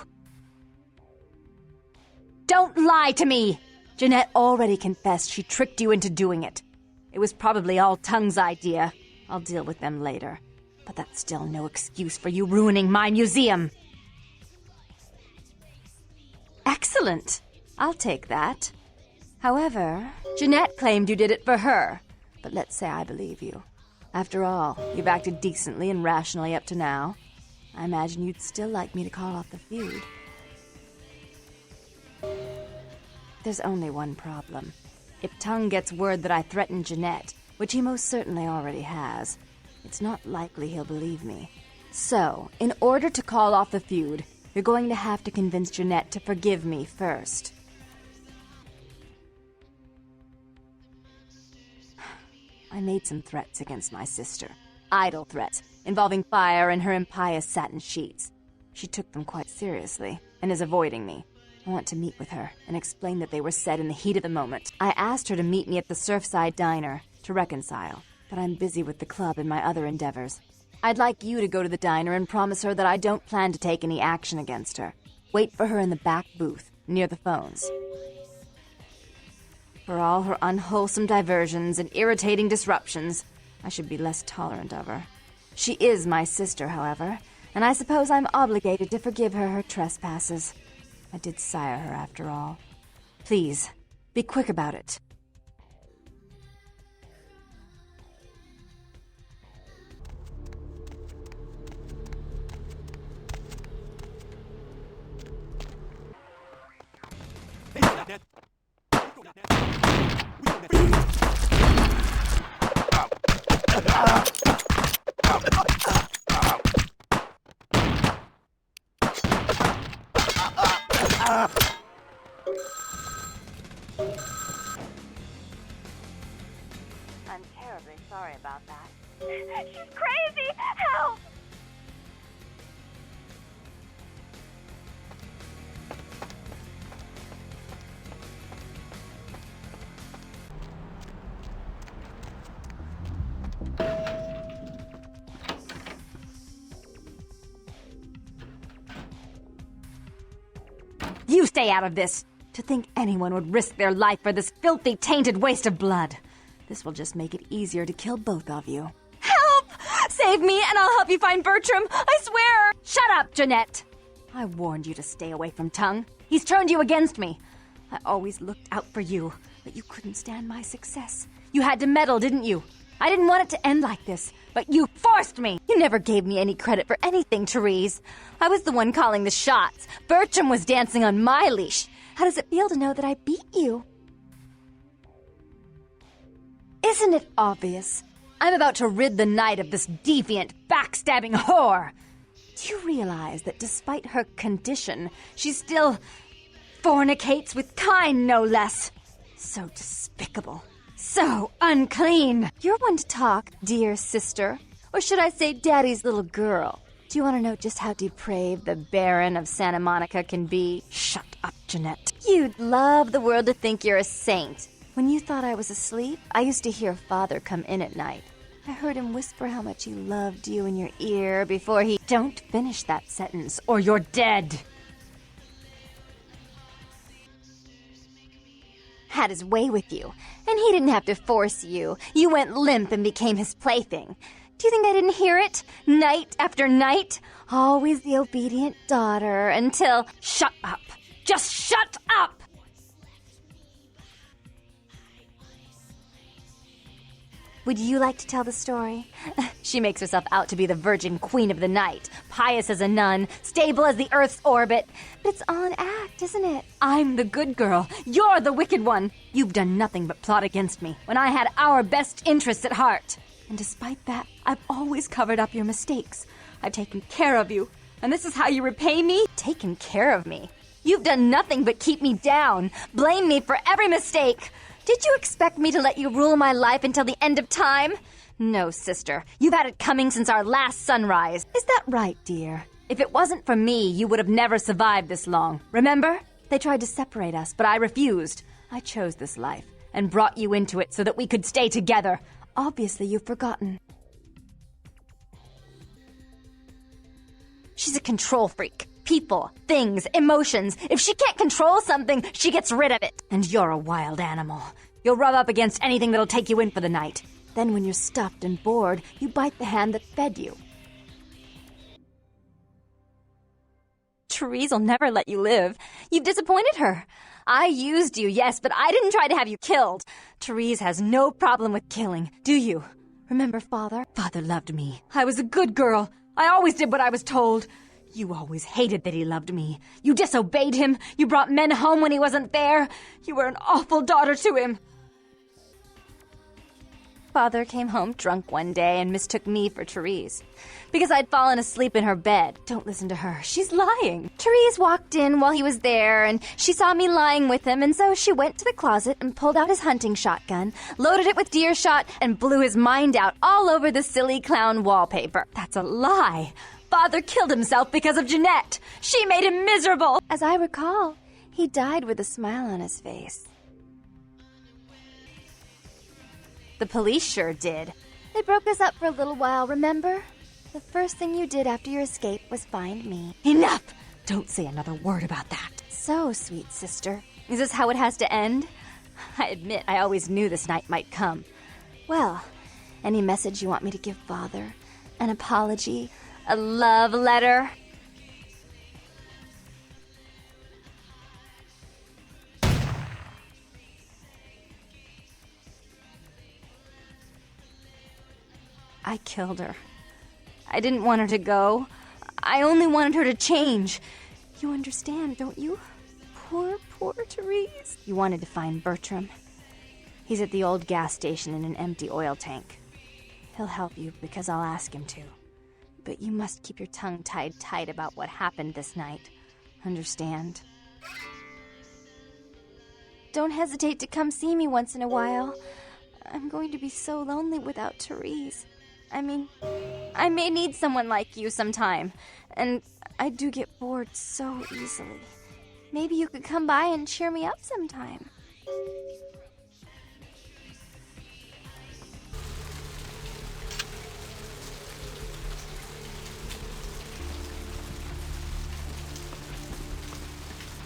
Don't lie to me! Jeanette already confessed she tricked you into doing it. It was probably all Tongue's idea. I'll deal with them later. But that's still no excuse for you ruining my museum. Excellent. I'll take that. However, Jeanette claimed you did it for her. But let's say I believe you. After all, you've acted decently and rationally up to now. I imagine you'd still like me to call off the feud. There's only one problem. If Tongue gets word that I threatened Jeanette, which he most certainly already has, it's not likely he'll believe me. So, in order to call off the feud, you're going to have to convince Jeanette to forgive me first. I made some threats against my sister. Idle threats, involving fire and her impious satin sheets. She took them quite seriously, and is avoiding me. I want to meet with her, and explain that they were said in the heat of the moment. I asked her to meet me at the Surfside Diner, to reconcile, but I'm busy with the club and my other endeavors. I'd like you to go to the diner and promise her that I don't plan to take any action against her. Wait for her in the back booth, near the phones. For all her unwholesome diversions and irritating disruptions, I should be less tolerant of her. She is my sister, however, and I suppose I'm obligated to forgive her her trespasses. I did sire her, after all. Please, be quick about it. I'm terribly sorry about that. She's crazy! Help! You stay out of this! To think anyone would risk their life for this filthy, tainted waste of blood. This will just make it easier to kill both of you. Help! Save me and I'll help you find Bertram! I swear! Shut up, Jeanette! I warned you to stay away from Tongue. He's turned you against me. I always looked out for you, but you couldn't stand my success. You had to meddle, didn't you? I didn't want it to end like this, but you forced me! You never gave me any credit for anything, Therese. I was the one calling the shots. Bertram was dancing on my leash. How does it feel to know that I beat you? Isn't it obvious? I'm about to rid the night of this deviant, backstabbing whore. Do you realize that despite her condition, she still fornicates with kind, no less? So despicable. So unclean. You're one to talk, dear sister. Or should I say daddy's little girl? Do you want to know just how depraved the Baron of Santa Monica can be? Shut up, Jeanette. You'd love the world to think you're a saint. When you thought I was asleep, I used to hear Father come in at night. I heard him whisper how much he loved you in your ear before he... Don't finish that sentence, or you're dead! Had his way with you, and he didn't have to force you. You went limp and became his plaything. Do you think I didn't hear it? Night after night? Always the obedient daughter until... Shut up! Just shut up! Would you like to tell the story? She makes herself out to be the virgin queen of the night, pious as a nun, stable as the Earth's orbit. But it's all an act, isn't it? I'm the good girl. You're the wicked one. You've done nothing but plot against me when I had our best interests at heart. And despite that, I've always covered up your mistakes. I've taken care of you. And this is how you repay me? Taken care of me? You've done nothing but keep me down, blame me for every mistake. Did you expect me to let you rule my life until the end of time? No, sister. You've had it coming since our last sunrise. Is that right, dear? If it wasn't for me, you would have never survived this long. Remember? They tried to separate us, but I refused. I chose this life and brought you into it so that we could stay together. Obviously, you've forgotten. She's a control freak. People, things, emotions. If she can't control something, she gets rid of it. And you're a wild animal. You'll rub up against anything that'll take you in for the night. Then when you're stuffed and bored, you bite the hand that fed you. Therese'll never let you live. You've disappointed her. I used you, yes, but I didn't try to have you killed. Therese has no problem with killing, do you? Remember Father? Father loved me. I was a good girl. I always did what I was told. You always hated that he loved me. You disobeyed him. You brought men home when he wasn't there. You were an awful daughter to him. Father came home drunk one day and mistook me for Therese. Because I'd fallen asleep in her bed. Don't listen to her. She's lying. Therese walked in while he was there, and she saw me lying with him, and so she went to the closet and pulled out his hunting shotgun, loaded it with deer shot, and blew his mind out all over the silly clown wallpaper. That's a lie. Father killed himself because of Jeanette. She made him miserable. As I recall, he died with a smile on his face. The police sure did. They broke us up for a little while, remember? The first thing you did after your escape was find me. Enough! Don't say another word about that. So, sweet sister, is this how it has to end? I admit I always knew this night might come. Well, any message you want me to give Father? An apology? A love letter? I killed her. I didn't want her to go. I only wanted her to change. You understand, don't you? Poor, poor Therese. You wanted to find Bertram. He's at the old gas station in an empty oil tank. He'll help you because I'll ask him to. But you must keep your tongue tied tight about what happened this night. Understand? Don't hesitate to come see me once in a while. I'm going to be so lonely without Therese. I mean, I may need someone like you sometime, and I do get bored so easily. Maybe you could come by and cheer me up sometime.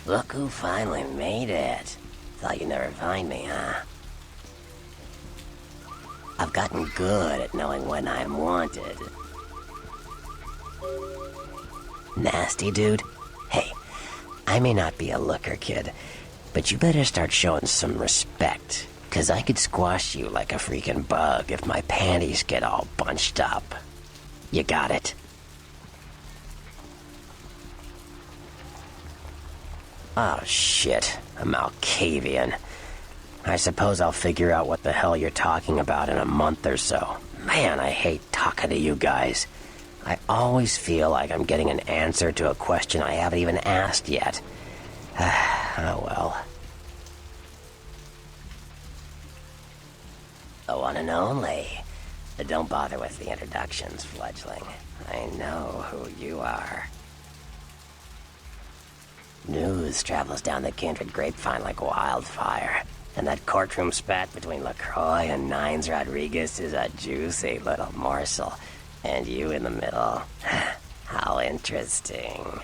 Look who finally made it. Thought you'd never find me, huh? I've gotten good at knowing when I'm wanted. Nasty dude? Hey, I may not be a looker, kid, but you better start showing some respect, 'cause I could squash you like a freaking bug if my panties get all bunched up. You got it? Oh shit, a Malkavian. I suppose I'll figure out what the hell you're talking about in a month or so. Man, I hate talking to you guys. I always feel like I'm getting an answer to a question I haven't even asked yet. Oh well. The one and only. Don't bother with the introductions, fledgling. I know who you are. News travels down the kindred grapevine like wildfire. And that courtroom spat between LaCroix and Nines Rodriguez is a juicy little morsel. And you in the middle. How interesting.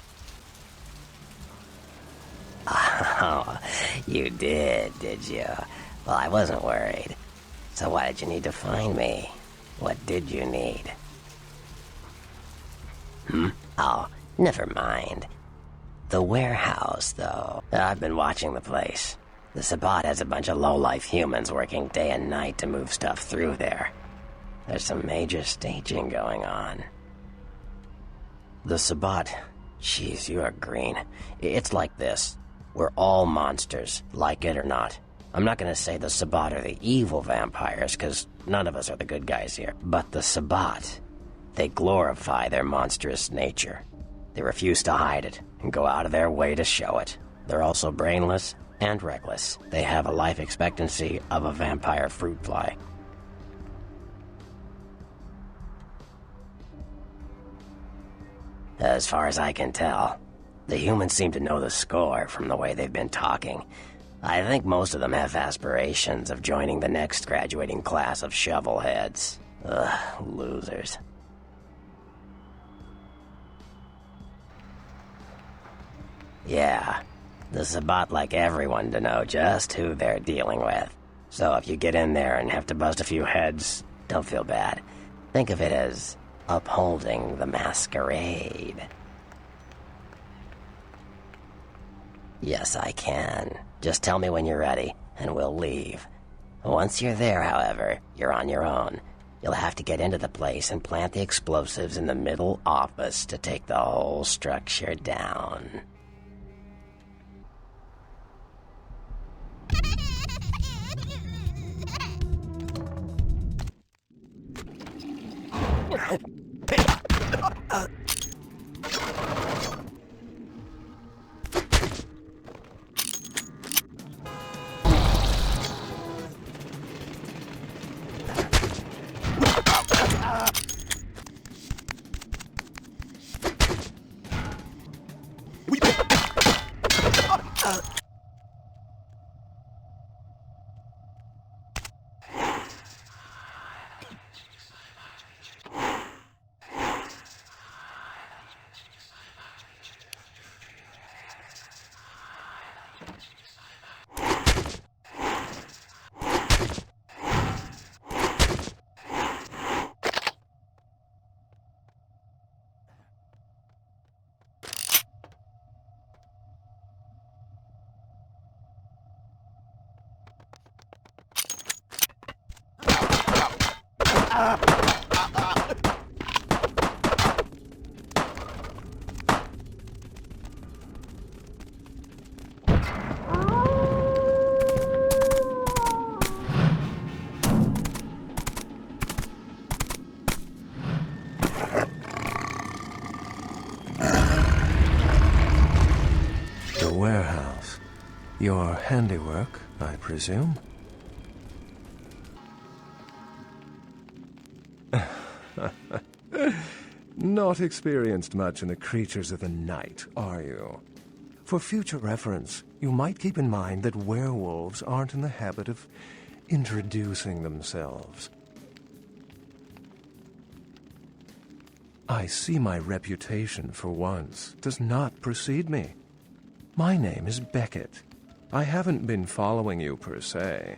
Oh, you did you? Well, I wasn't worried. So why did you need to find me? What did you need? Oh, never mind. The warehouse, though. I've been watching the place. The Sabbat has a bunch of low-life humans working day and night to move stuff through there. There's some major staging going on. The Sabbat? Jeez, you are green. It's like this. We're all monsters, like it or not. I'm not gonna say the Sabbat are the evil vampires, because none of us are the good guys here. But the Sabbat, they glorify their monstrous nature. They refuse to hide it, and go out of their way to show it. They're also brainless and reckless. They have a life expectancy of a vampire fruit fly. As far as I can tell, the humans seem to know the score from the way they've been talking. I think most of them have aspirations of joining the next graduating class of shovelheads. Ugh, losers. Yeah, the Sabbat like everyone to know just who they're dealing with. So if you get in there and have to bust a few heads, don't feel bad. Think of it as upholding the masquerade. Yes, I can. Just tell me when you're ready, and we'll leave. Once you're there, however, you're on your own. You'll have to get into the place and plant the explosives in the middle office to take the whole structure down. Warehouse. Your handiwork, I presume? Not experienced much in the creatures of the night, are you? For future reference, you might keep in mind that werewolves aren't in the habit of introducing themselves. I see my reputation, for once, does not precede me. My name is Beckett. I haven't been following you per se.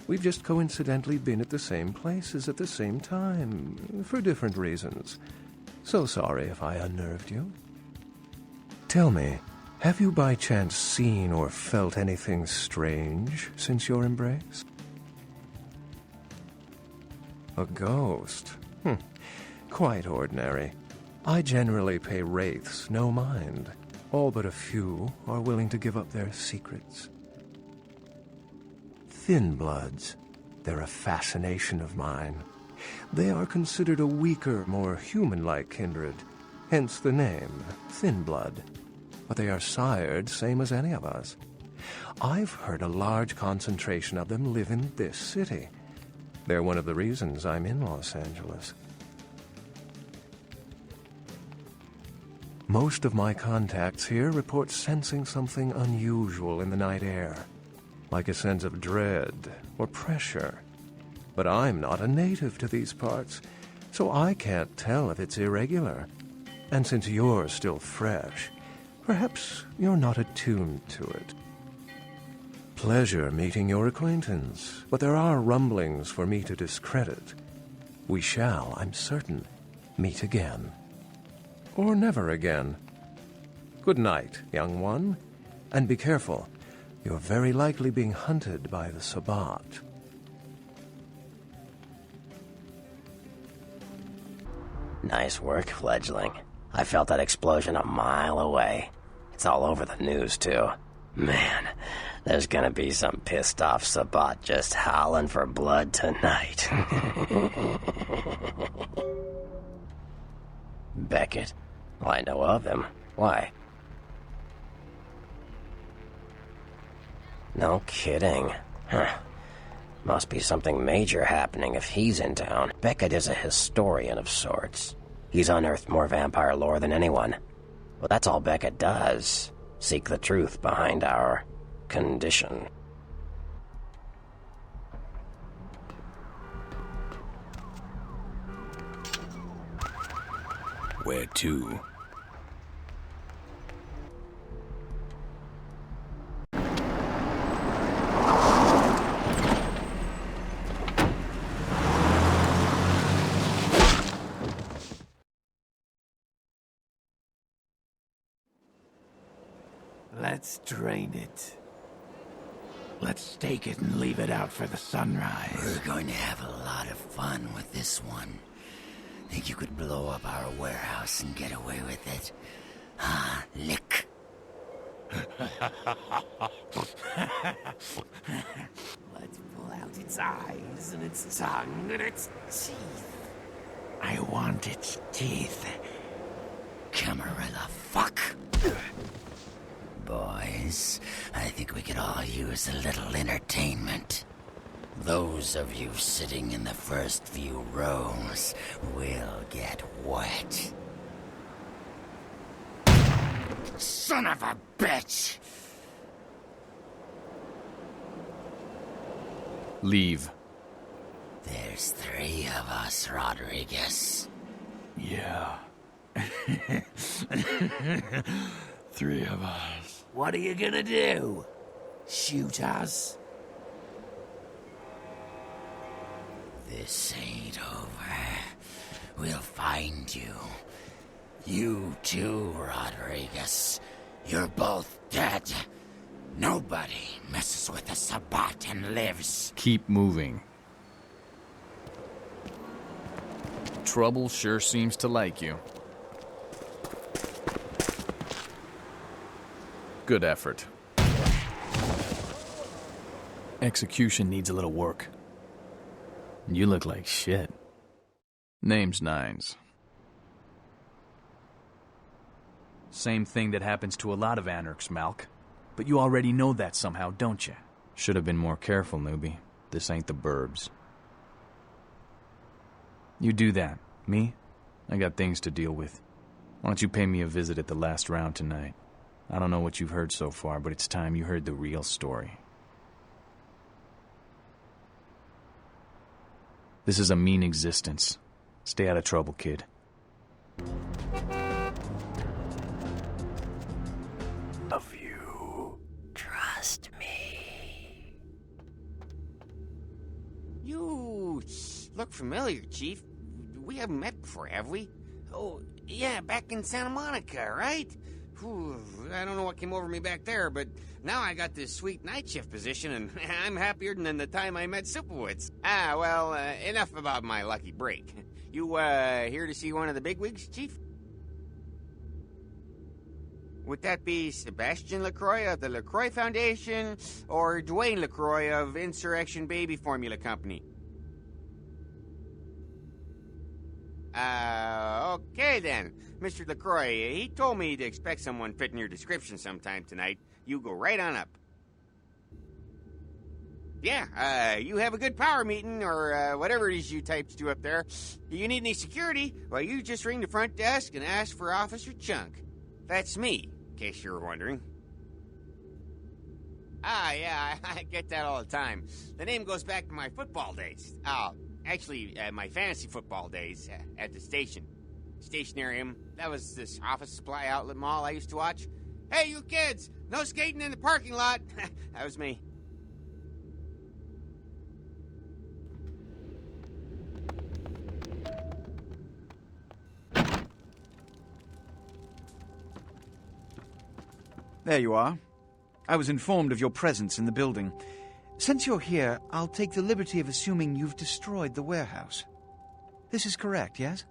We've just coincidentally been at the same places at the same time, for different reasons. So sorry if I unnerved you. Tell me, have you by chance seen or felt anything strange since your embrace? A ghost? Quite ordinary. I generally pay wraiths no mind. All but a few are willing to give up their secrets. Thin bloods. They're a fascination of mine. They are considered a weaker, more human-like kindred, hence the name, Thin Blood. But they are sired same as any of us. I've heard a large concentration of them live in this city. They're one of the reasons I'm in Los Angeles. Most of my contacts here report sensing something unusual in the night air, like a sense of dread or pressure. But I'm not a native to these parts, so I can't tell if it's irregular. And since you're still fresh, perhaps you're not attuned to it. Pleasure meeting your acquaintance, but there are rumblings for me to discredit. We shall, I'm certain, meet again. Or never again. Good night, young one. And be careful. You're very likely being hunted by the Sabbat. Nice work, fledgling. I felt that explosion a mile away. It's all over the news, too. Man, there's gonna be some pissed-off Sabbat just howling for blood tonight. Beckett? Well, I know of him. Why? No kidding. Huh. Must be something major happening if he's in town. Beckett is a historian of sorts. He's unearthed more vampire lore than anyone. Well, that's all Beckett does. Seek the truth behind our condition. Where to? Let's drain it. Let's stake it and leave it out for the sunrise. We're going to have a lot of fun with this one. Think you could blow up our warehouse and get away with it? Ah, lick. Let's pull out its eyes and its tongue and its teeth. I want its teeth. Camarilla fuck. Boys, I think we could all use a little entertainment. Those of you sitting in the first few rows will get wet. Son of a bitch! Leave. There's 3 of us, Rodriguez. Yeah. 3 of us. What are you gonna do? Shoot us? This ain't over. We'll find you. You too, Rodriguez. You're both dead. Nobody messes with a Sabbat and lives. Keep moving. Trouble sure seems to like you. Good effort. Execution needs a little work. You look like shit. Name's Nines. Same thing that happens to a lot of anarchs, Malk. But you already know that somehow, don't you? Should have been more careful, newbie. This ain't the burbs. You do that. Me? I got things to deal with. Why don't you pay me a visit at the last round tonight? I don't know what you've heard so far, but it's time you heard the real story. This is a mean existence. Stay out of trouble, kid. Love you. Trust me. You look familiar, Chief. We haven't met before, have we? Oh, yeah, back in Santa Monica, right? Whew, I don't know what came over me back there, but now I got this sweet night shift position, and I'm happier than the time I met Supowitz. Well, enough about my lucky break. You, here to see one of the bigwigs, Chief? Would that be Sebastian LaCroix of the LaCroix Foundation, or Dwayne LaCroix of Insurrection Baby Formula Company? Okay then. Mr. LaCroix, he told me to expect someone fitting your description sometime tonight. You go right on up. Yeah, you have a good power meeting, or whatever it is you types do up there. You need any security? Well, you just ring the front desk and ask for Officer Chunk. That's me, in case you were wondering. Yeah, I get that all the time. The name goes back to my football days. Actually, my fantasy football days at the station. Stationarium. That was this office supply outlet mall I used to watch. Hey, you kids! No skating in the parking lot! That was me. There you are. I was informed of your presence in the building. Since you're here, I'll take the liberty of assuming you've destroyed the warehouse. This is correct, yes?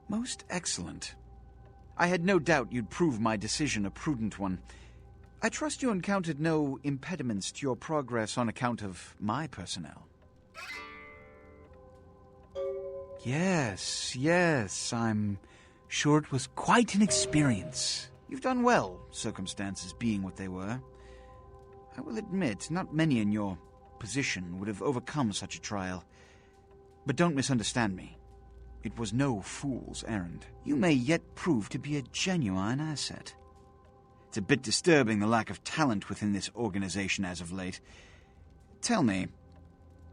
Most excellent. I had no doubt you'd prove my decision a prudent one. I trust you encountered no impediments to your progress on account of my personnel. Yes, I'm sure it was quite an experience. You've done well, circumstances being what they were. I will admit, not many in your position would have overcome such a trial. But don't misunderstand me. It was no fool's errand. You may yet prove to be a genuine asset. It's a bit disturbing, the lack of talent within this organization as of late. Tell me,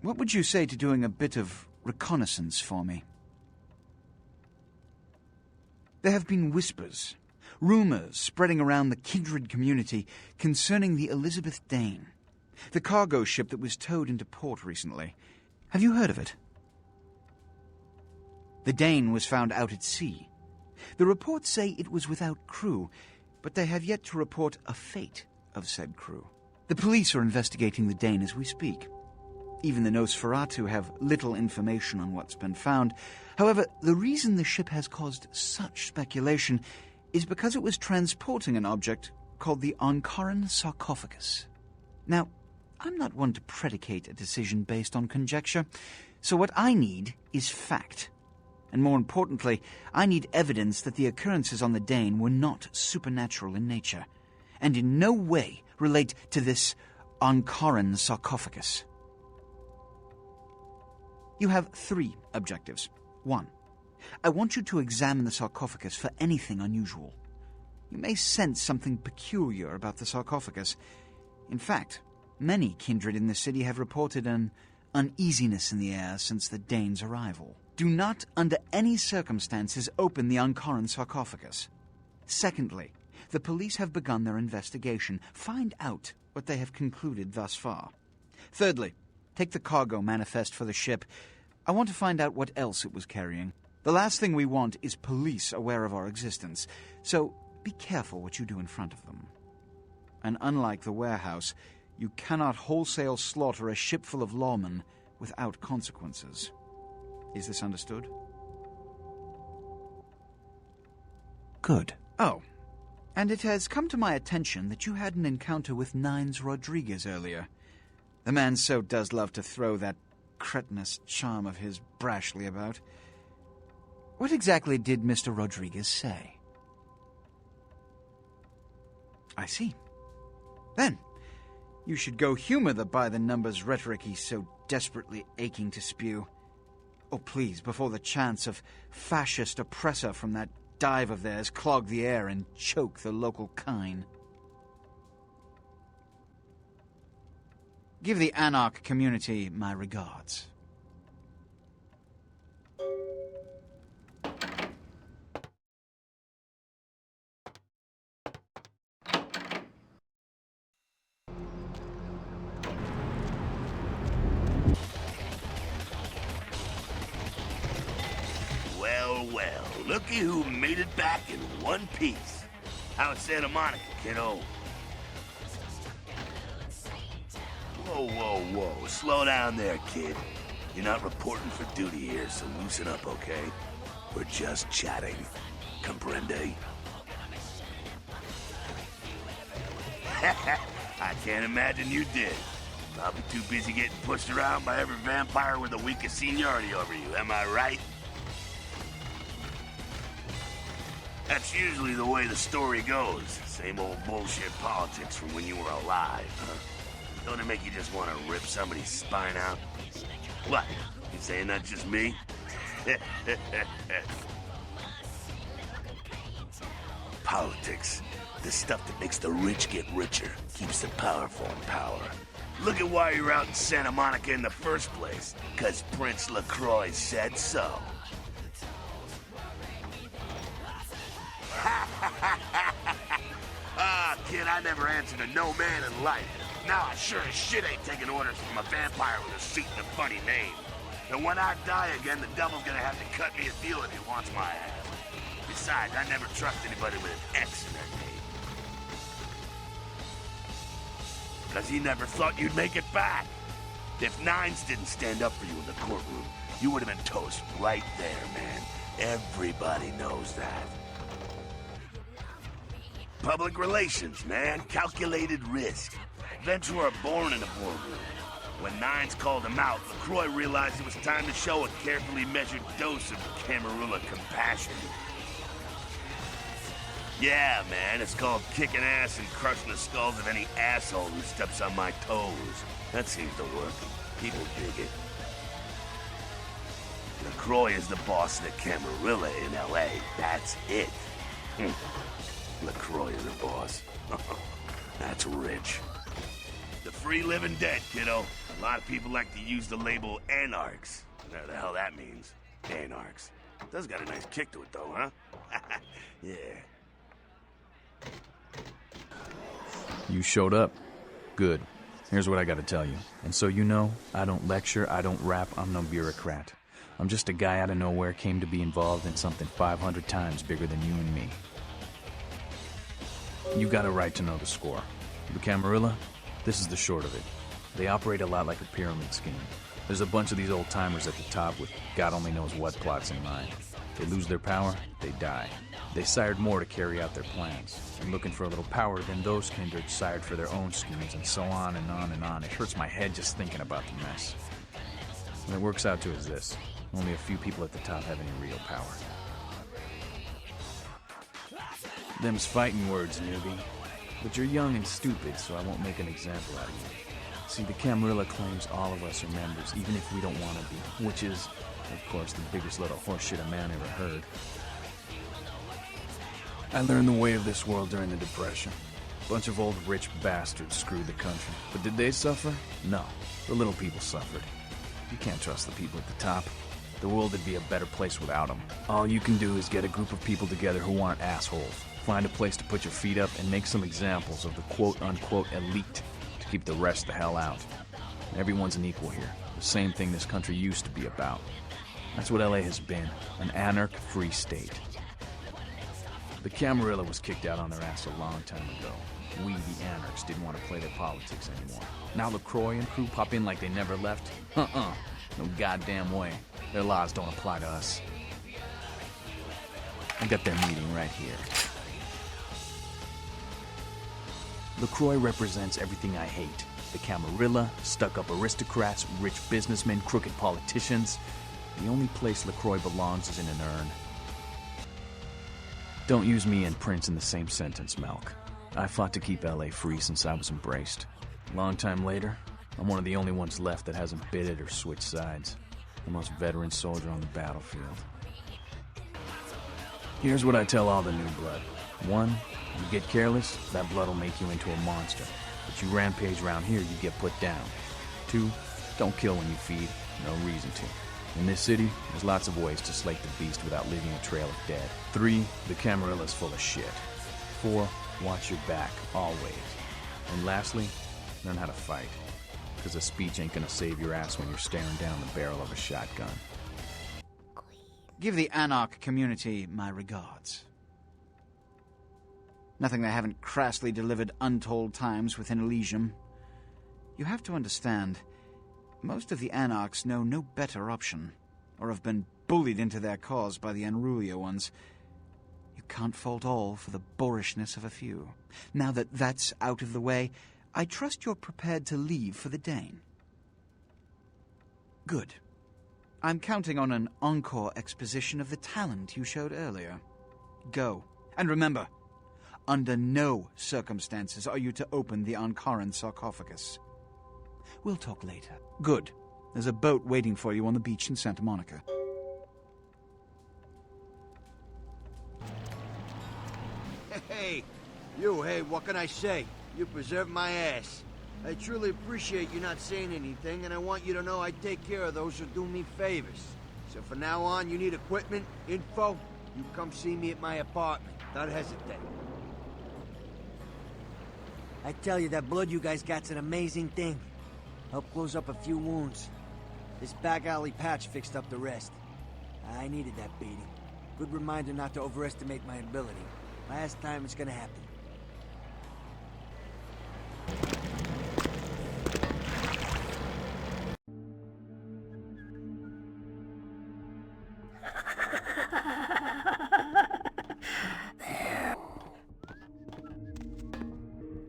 what would you say to doing a bit of reconnaissance for me? There have been whispers, rumors spreading around the kindred community concerning the Elizabeth Dane, the cargo ship that was towed into port recently. Have you heard of it? The Dane was found out at sea. The reports say it was without crew, but they have yet to report a fate of said crew. The police are investigating the Dane as we speak. Even the Nosferatu have little information on what's been found. However, the reason the ship has caused such speculation is because it was transporting an object called the Ankaran sarcophagus. Now, I'm not one to predicate a decision based on conjecture, so what I need is fact. And more importantly, I need evidence that the occurrences on the Dane were not supernatural in nature, and in no way relate to this Ankaran sarcophagus. You have 3 objectives. 1. I want you to examine the sarcophagus for anything unusual. You may sense something peculiar about the sarcophagus. In fact, many kindred in the city have reported an uneasiness in the air since the Dane's arrival. Do not, under any circumstances, open the Ankaran sarcophagus. Secondly, the police have begun their investigation. Find out what they have concluded thus far. Thirdly, take the cargo manifest for the ship. I want to find out what else it was carrying. The last thing we want is police aware of our existence, so be careful what you do in front of them. And unlike the warehouse, you cannot wholesale slaughter a ship full of lawmen without consequences. Is this understood? Good. Oh, and it has come to my attention that you had an encounter with Nines Rodriguez earlier. The man so does love to throw that cretinous charm of his brashly about. What exactly did Mr. Rodriguez say? I see. Then, you should go humor the by-the-numbers rhetoric he's so desperately aching to spew. Oh, please, before the chance of fascist oppressor from that dive of theirs clog the air and choke the local kine. Give the anarch community my regards. Well, looky who made it back in one piece. How's Santa Monica, kiddo? Whoa. Slow down there, kid. You're not reporting for duty here, so loosen up, okay? We're just chatting. Comprende? I can't imagine you did. Probably too busy getting pushed around by every vampire with the weakest seniority over you, am I right? That's usually the way the story goes. Same old bullshit politics from when you were alive, huh? Don't it make you just want to rip somebody's spine out? What? You saying that's just me? Politics. The stuff that makes the rich get richer, keeps the powerful in power. Look at why you're out in Santa Monica in the first place. 'Cause Prince LaCroix said so. Kid, I never answered to no man in life. Now I sure as shit ain't taking orders from a vampire with a seat and a funny name. And when I die again, the devil's gonna have to cut me a deal if he wants my ass. Besides, I never trust anybody with an X in their name. 'Cause he never thought you'd make it back. If Nines didn't stand up for you in the courtroom, you would have been toast right there, man. Everybody knows that. Public relations, man. Calculated risk. Venturer born in a boardroom. When Nines called him out, LaCroix realized it was time to show a carefully measured dose of Camarilla compassion. Yeah, man, it's called kicking ass and crushing the skulls of any asshole who steps on my toes. That seems to work. People dig it. LaCroix is the boss of the Camarilla in L.A. That's it. LaCroix is the boss. That's rich. The free living dead, kiddo. A lot of people like to use the label anarchs. Whatever the hell that means. Anarchs. Does got a nice kick to it, though, huh? Yeah. You showed up. Good. Here's what I gotta tell you. And so you know, I don't lecture, I don't rap, I'm no bureaucrat. I'm just a guy out of nowhere came to be involved in something 500 times bigger than you and me. You got a right to know the score. The Camarilla, this is the short of it. They operate a lot like a pyramid scheme. There's a bunch of these old-timers at the top with God only knows what plots in mind. They lose their power, they die. They sired more to carry out their plans. And looking for a little power, then those kindred sired for their own schemes, and so on and on and on. It hurts my head just thinking about the mess. What it works out to is this. Only a few people at the top have any real power. Them's fighting words, newbie. But you're young and stupid, so I won't make an example out of you. See, the Camarilla claims all of us are members, even if we don't want to be, which is, of course, the biggest load of horseshit a man ever heard. I learned the way of this world during the Depression. A bunch of old rich bastards screwed the country. But did they suffer? No. The little people suffered. You can't trust the people at the top. The world would be a better place without them. All you can do is get a group of people together who aren't assholes. Find a place to put your feet up and make some examples of the quote-unquote elite to keep the rest the hell out. Everyone's an equal here. The same thing this country used to be about. That's what LA has been, an anarch-free state. The Camarilla was kicked out on their ass a long time ago. We, the anarchs, didn't want to play their politics anymore. Now LaCroix and crew pop in like they never left? No goddamn way. Their laws don't apply to us. I got their meeting right here. LaCroix represents everything I hate. The Camarilla, stuck-up aristocrats, rich businessmen, crooked politicians. The only place LaCroix belongs is in an urn. Don't use me and Prince in the same sentence, Malk. I fought to keep LA free since I was embraced. Long time later, I'm one of the only ones left that hasn't bid it or switched sides. The most veteran soldier on the battlefield. Here's what I tell all the new blood. 1, you get careless, that blood will make you into a monster. But you rampage around here, you get put down. 2, don't kill when you feed, no reason to. In this city, there's lots of ways to slake the beast without leaving a trail of dead. 3, the Camarilla's full of shit. 4, watch your back, always. And lastly, learn how to fight. Because a speech ain't gonna save your ass when you're staring down the barrel of a shotgun. Give the anarch community my regards. Nothing they haven't crassly delivered untold times within Elysium. You have to understand, most of the anarchs know no better option, or have been bullied into their cause by the unrulier ones. You can't fault all for the boorishness of a few. Now that that's out of the way, I trust you're prepared to leave for the Dane. Good. I'm counting on an encore exposition of the talent you showed earlier. Go. And remember, under no circumstances are you to open the Ankaran sarcophagus. We'll talk later. Good. There's a boat waiting for you on the beach in Santa Monica. Hey, what can I say? You preserved my ass. I truly appreciate you not saying anything, and I want you to know I take care of those who do me favors. So from now on, you need equipment, info, you come see me at my apartment. Don't hesitate. I tell you, that blood you guys got's an amazing thing. Helped close up a few wounds. This back alley patch fixed up the rest. I needed that beating. Good reminder not to overestimate my ability. Last time it's gonna happen.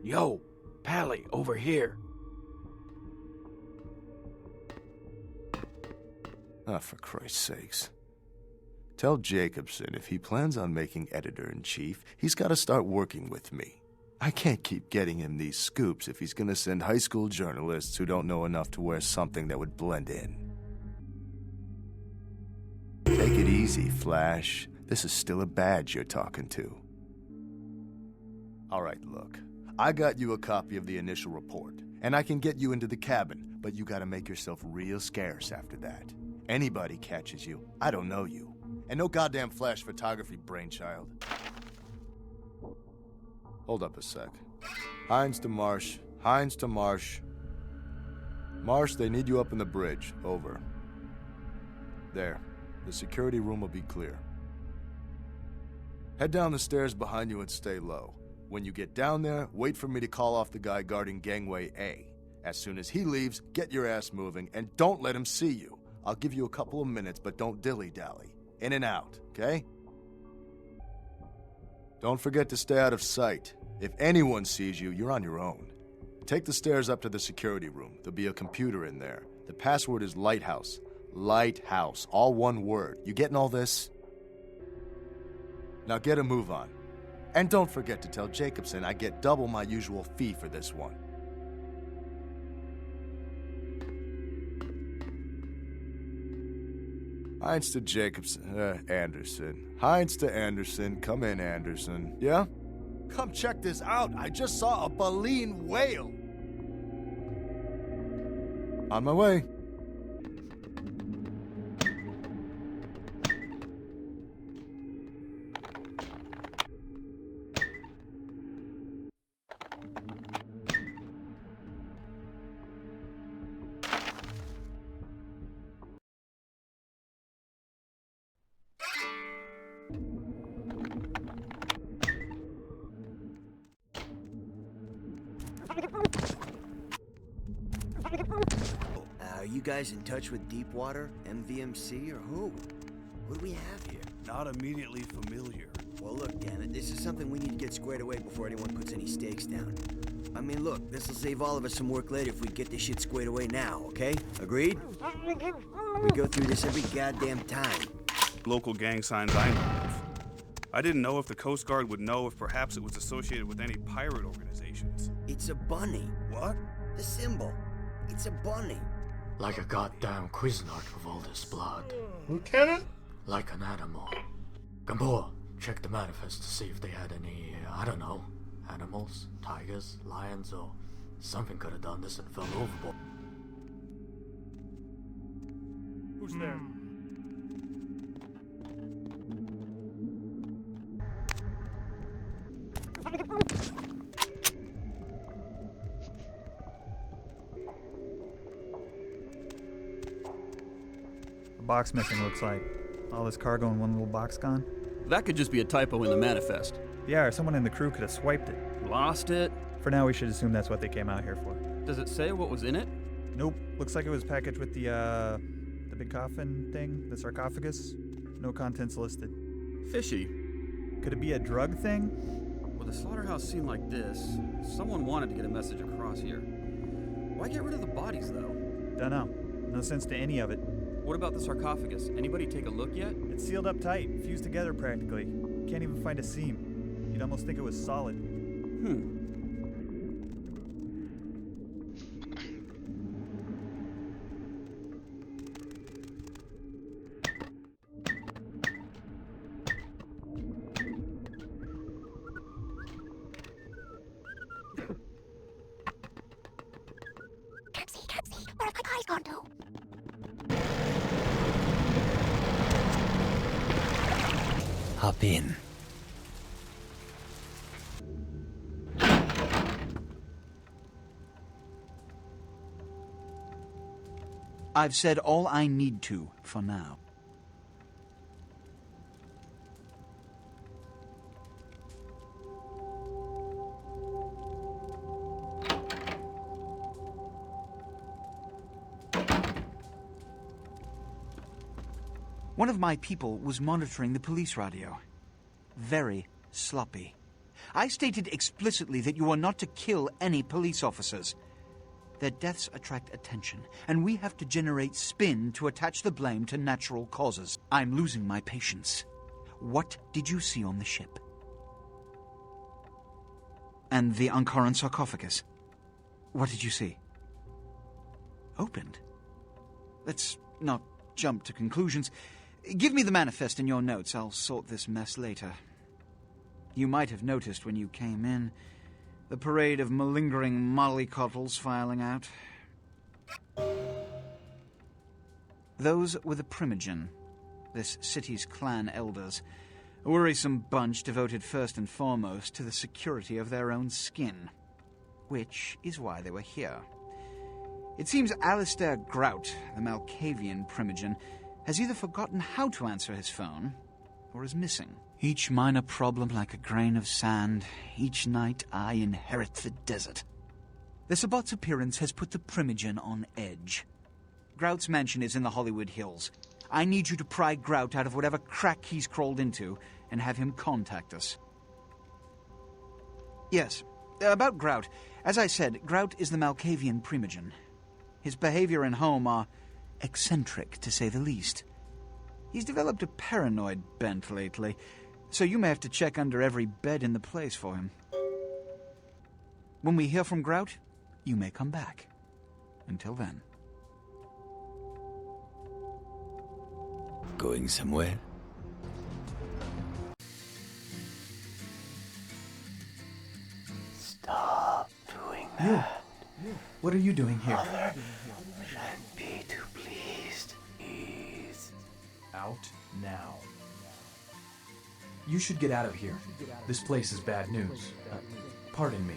Yo, Pally, over here. Ah, for Christ's sakes. Tell Jacobson if he plans on making editor-in-chief, he's got to start working with me. I can't keep getting him these scoops if he's going to send high school journalists who don't know enough to wear something that would blend in. Take it easy, Flash. This is still a badge you're talking to. All right, look. I got you a copy of the initial report, and I can get you into the cabin, but you gotta make yourself real scarce after that. Anybody catches you, I don't know you. And no goddamn flash photography, brainchild. Hold up a sec. Hines to Marsh. Hines to Marsh. Marsh, they need you up in the bridge. Over. There. The security room will be clear. Head down the stairs behind you and stay low. When you get down there, wait for me to call off the guy guarding gangway A. As soon as he leaves, get your ass moving, and don't let him see you. I'll give you a couple of minutes, but don't dilly-dally. In and out, okay? Don't forget to stay out of sight. If anyone sees you, you're on your own. Take the stairs up to the security room. There'll be a computer in there. The password is Lighthouse. Lighthouse. All one word. You getting all this? Now get a move on. And don't forget to tell Jacobson I get double my usual fee for this one. Hines to Jacobson, Anderson. Hines to Anderson. Come in, Anderson. Yeah? Come check this out. I just saw a baleen whale. On my way. Are you guys in touch with Deepwater, MVMC, or who? What do we have here? Not immediately familiar. Well, look, damn it, this is something we need to get squared away before anyone puts any stakes down. I mean, look, this'll save all of us some work later if we get this shit squared away now, okay? Agreed? We go through this every goddamn time. Local gang signs I know of. I didn't know if the Coast Guard would know if perhaps it was associated with any pirate organizations. It's a bunny. What? The symbol. It's a bunny. Like a goddamn Cuisinart with all this blood. Lieutenant? Like an animal. Gamboa, check the manifest to see if they had any, I don't know, animals, tigers, lions, or something could have done this and fell overboard. Who's there? Box missing, looks like. All this cargo in one little box gone? That could just be a typo in the manifest. Yeah, or someone in the crew could have swiped it. Lost it? For now, we should assume that's what they came out here for. Does it say what was in it? Nope. Looks like it was packaged with the big coffin thing, the sarcophagus. No contents listed. Fishy. Could it be a drug thing? With a slaughterhouse scene like this, someone wanted to get a message across here. Why get rid of the bodies, though? Dunno. No sense to any of it. What about the sarcophagus? Anybody take a look yet? It's sealed up tight, fused together practically. Can't even find a seam. You'd almost think it was solid. Can't see. Where have my eyes gone to? Hop in. I've said all I need to for now. One of my people was monitoring the police radio. Very sloppy. I stated explicitly that you are not to kill any police officers. Their deaths attract attention, and we have to generate spin to attach the blame to natural causes. I'm losing my patience. What did you see on the ship? And the Ankaran sarcophagus? What did you see? Opened? Let's not jump to conclusions. Give me the manifest in your notes. I'll sort this mess later. You might have noticed when you came in the parade of malingering mollycoddles filing out. Those were the Primogen, this city's clan elders, a worrisome bunch devoted first and foremost to the security of their own skin, which is why they were here. It seems Alistair Grout, the Malkavian Primogen, has either forgotten how to answer his phone or is missing. Each minor problem like a grain of sand. Each night I inherit the desert. The Sabbat's appearance has put the Primogen on edge. Grout's mansion is in the Hollywood Hills. I need you to pry Grout out of whatever crack he's crawled into and have him contact us. Yes, about Grout. As I said, Grout is the Malkavian Primogen. His behavior and home are eccentric, to say the least. He's developed a paranoid bent lately, so you may have to check under every bed in the place for him. When we hear from Grout, you may come back. Until then. Going somewhere? Stop doing that. What are you doing here? Mother, I'd be too pleased. Please. Out now. You should get out of here. This place is bad news. Pardon me.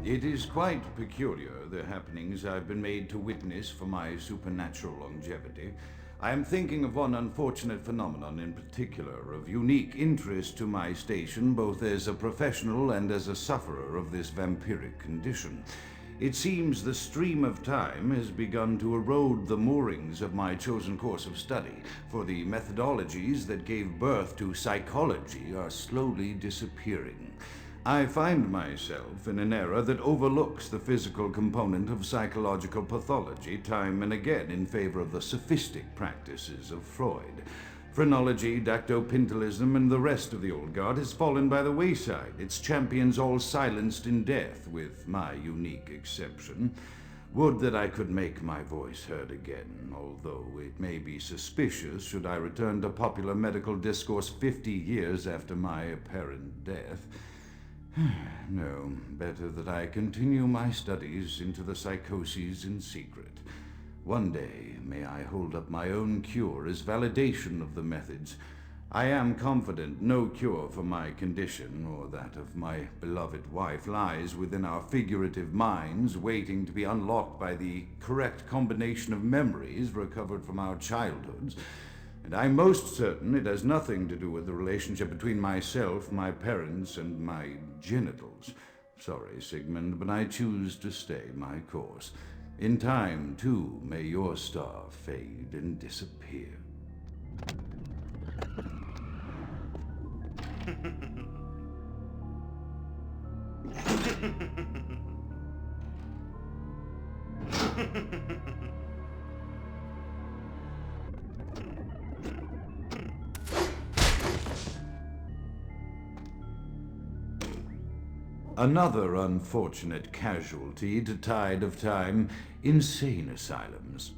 It is quite peculiar, the happenings I've been made to witness for my supernatural longevity. I am thinking of one unfortunate phenomenon in particular, of unique interest to my station, both as a professional and as a sufferer of this vampiric condition. It seems the stream of time has begun to erode the moorings of my chosen course of study, for the methodologies that gave birth to psychology are slowly disappearing. I find myself in an era that overlooks the physical component of psychological pathology time and again in favor of the sophistic practices of Freud. Phrenology, dactopintilism, and the rest of the old guard has fallen by the wayside, its champions all silenced in death, with my unique exception. Would that I could make my voice heard again, although it may be suspicious should I return to popular medical discourse 50 years after my apparent death. No, better that I continue my studies into the psychoses in secret. One day, may I hold up my own cure as validation of the methods. I am confident no cure for my condition, or that of my beloved wife, lies within our figurative minds, waiting to be unlocked by the correct combination of memories recovered from our childhoods. And I'm most certain it has nothing to do with the relationship between myself, my parents, and my genitals. Sorry, Sigmund, but I choose to stay my course. In time, too, may your star fade and disappear. Another unfortunate casualty to tide of time, insane asylums.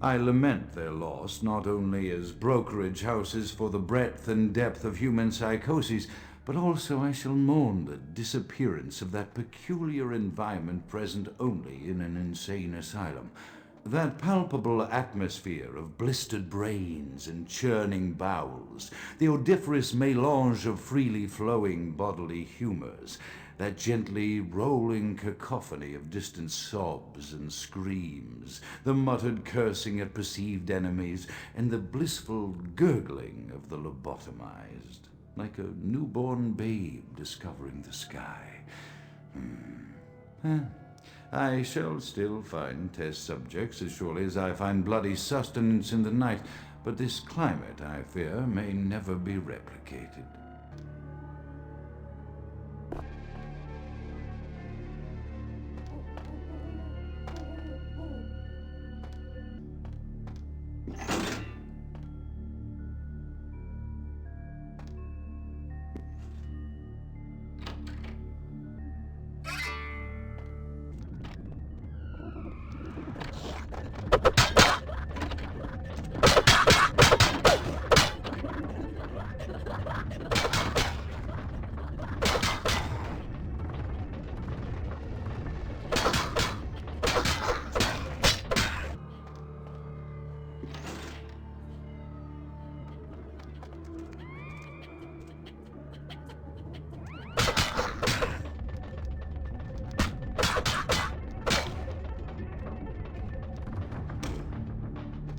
I lament their loss not only as brokerage houses for the breadth and depth of human psychoses, but also I shall mourn the disappearance of that peculiar environment present only in an insane asylum, That palpable atmosphere of blistered brains and churning bowels, the odoriferous mélange of freely flowing bodily humours, that gently rolling cacophony of distant sobs and screams, the muttered cursing at perceived enemies, and the blissful gurgling of the lobotomized, like a newborn babe discovering the sky. I shall still find test subjects as surely as I find bloody sustenance in the night, but this climate, I fear, may never be replicated.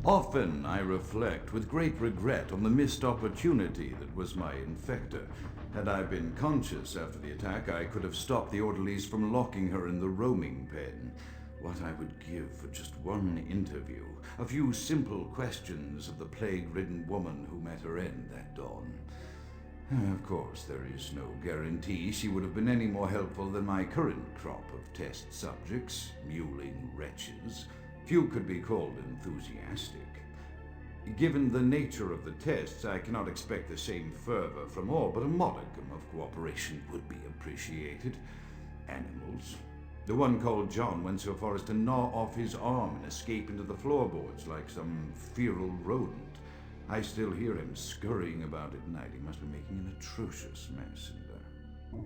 Often I reflect with great regret on the missed opportunity that was my infector. Had I been conscious after the attack, I could have stopped the orderlies from locking her in the roaming pen. What I would give for just one interview, a few simple questions of the plague-ridden woman who met her end that dawn. Of course, there is no guarantee she would have been any more helpful than my current crop of test subjects, mewling wretches. Few could be called enthusiastic. Given the nature of the tests, I cannot expect the same fervor from all, but a modicum of cooperation would be appreciated. Animals. The one called John went so far as to gnaw off his arm and escape into the floorboards like some feral rodent. I still hear him scurrying about at night. He must be making an atrocious mess in there.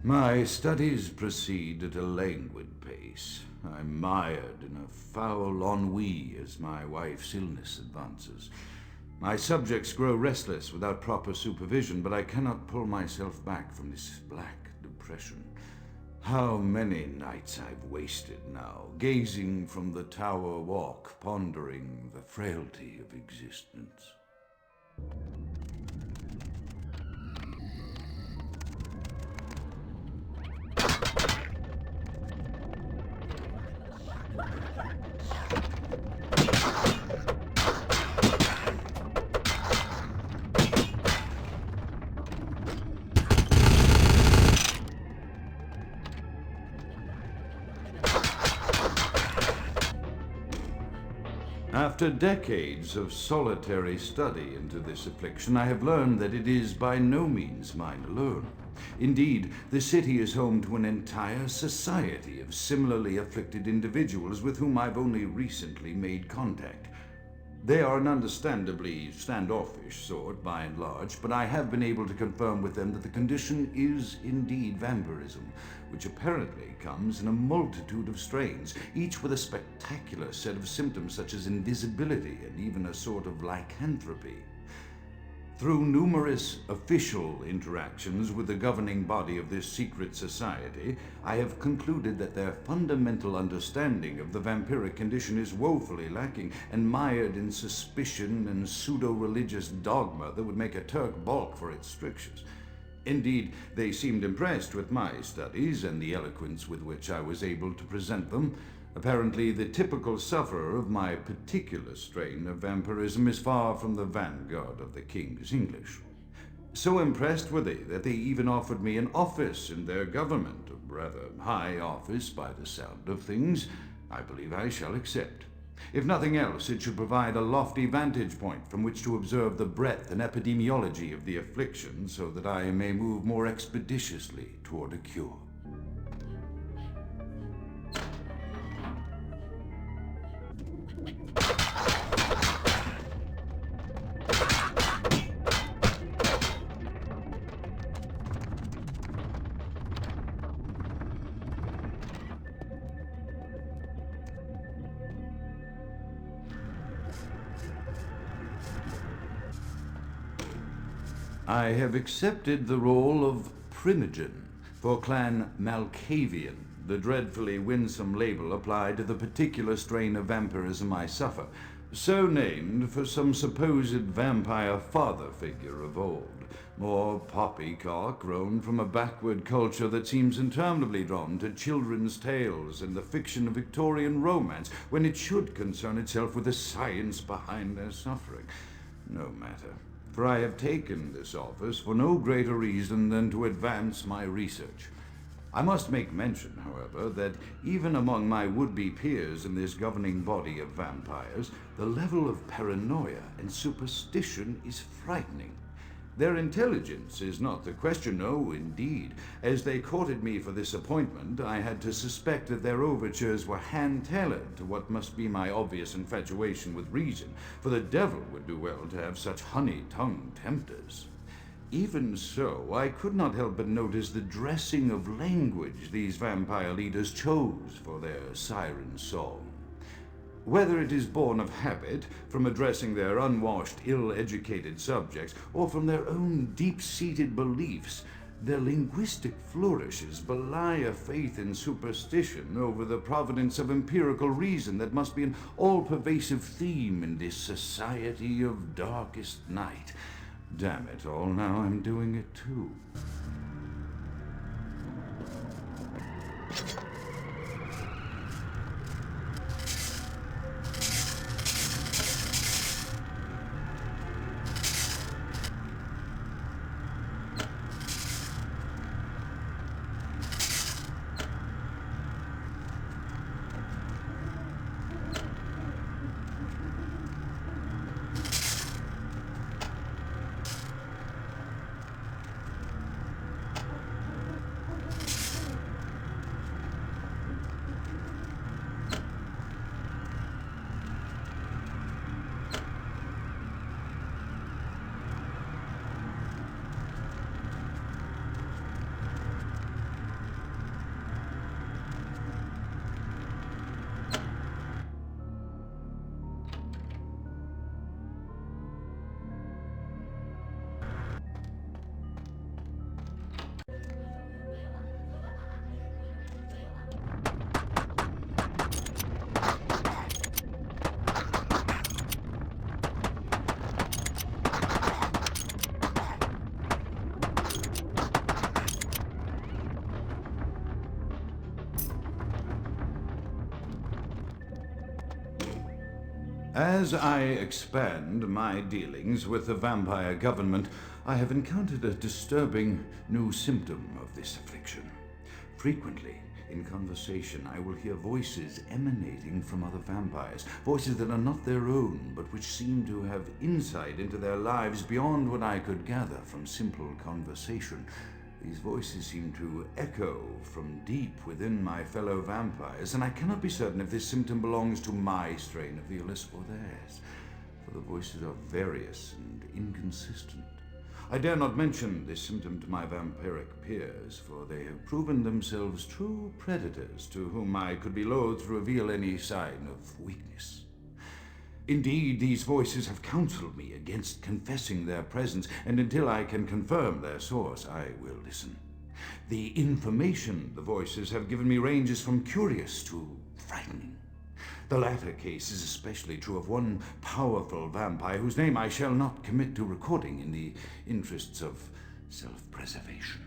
My studies proceed at a languid pace. I'm mired in a foul ennui as my wife's illness advances. My subjects grow restless without proper supervision, but I cannot pull myself back from this black depression. How many nights I've wasted now, gazing from the tower walk, pondering the frailty of existence. After decades of solitary study into this affliction, I have learned that it is by no means mine alone. Indeed, the city is home to an entire society of similarly afflicted individuals with whom I've only recently made contact. They are an understandably standoffish sort, by and large, but I have been able to confirm with them that the condition is indeed vampirism, which apparently comes in a multitude of strains, each with a spectacular set of symptoms such as invisibility and even a sort of lycanthropy. Through numerous official interactions with the governing body of this secret society, I have concluded that their fundamental understanding of the vampiric condition is woefully lacking and mired in suspicion and pseudo-religious dogma that would make a Turk balk for its strictures. Indeed, they seemed impressed with my studies and the eloquence with which I was able to present them. Apparently, the typical sufferer of my particular strain of vampirism is far from the vanguard of the King's English. So impressed were they that they even offered me an office in their government, a rather high office by the sound of things. I believe I shall accept. If nothing else, it should provide a lofty vantage point from which to observe the breadth and epidemiology of the affliction so that I may move more expeditiously toward a cure. I have accepted the role of Primogen for Clan Malkavian, the dreadfully winsome label applied to the particular strain of vampirism I suffer, so named for some supposed vampire father figure of old, more poppycock grown from a backward culture that seems interminably drawn to children's tales and the fiction of Victorian romance, when it should concern itself with the science behind their suffering. No matter, for I have taken this office for no greater reason than to advance my research. I must make mention, however, that even among my would-be peers in this governing body of vampires, the level of paranoia and superstition is frightening. Their intelligence is not the question, no, indeed. As they courted me for this appointment, I had to suspect that their overtures were hand-tailored to what must be my obvious infatuation with reason, for the devil would do well to have such honey-tongued tempters. Even so, I could not help but notice the dressing of language these vampire leaders chose for their siren song. Whether it is born of habit, from addressing their unwashed, ill-educated subjects, or from their own deep-seated beliefs, their linguistic flourishes belie a faith in superstition over the providence of empirical reason that must be an all-pervasive theme in this society of darkest night. Damn it all, now I'm doing it too. As I expand my dealings with the vampire government, I have encountered a disturbing new symptom of this affliction. Frequently, in conversation, I will hear voices emanating from other vampires, voices that are not their own, but which seem to have insight into their lives beyond what I could gather from simple conversation. These voices seem to echo from deep within my fellow vampires, and I cannot be certain if this symptom belongs to my strain of illness or theirs, for the voices are various and inconsistent. I dare not mention this symptom to my vampiric peers, for they have proven themselves true predators to whom I could be loath to reveal any sign of weakness. Indeed, these voices have counseled me against confessing their presence, and until I can confirm their source, I will listen. The information the voices have given me ranges from curious to frightening. The latter case is especially true of one powerful vampire whose name I shall not commit to recording in the interests of self-preservation.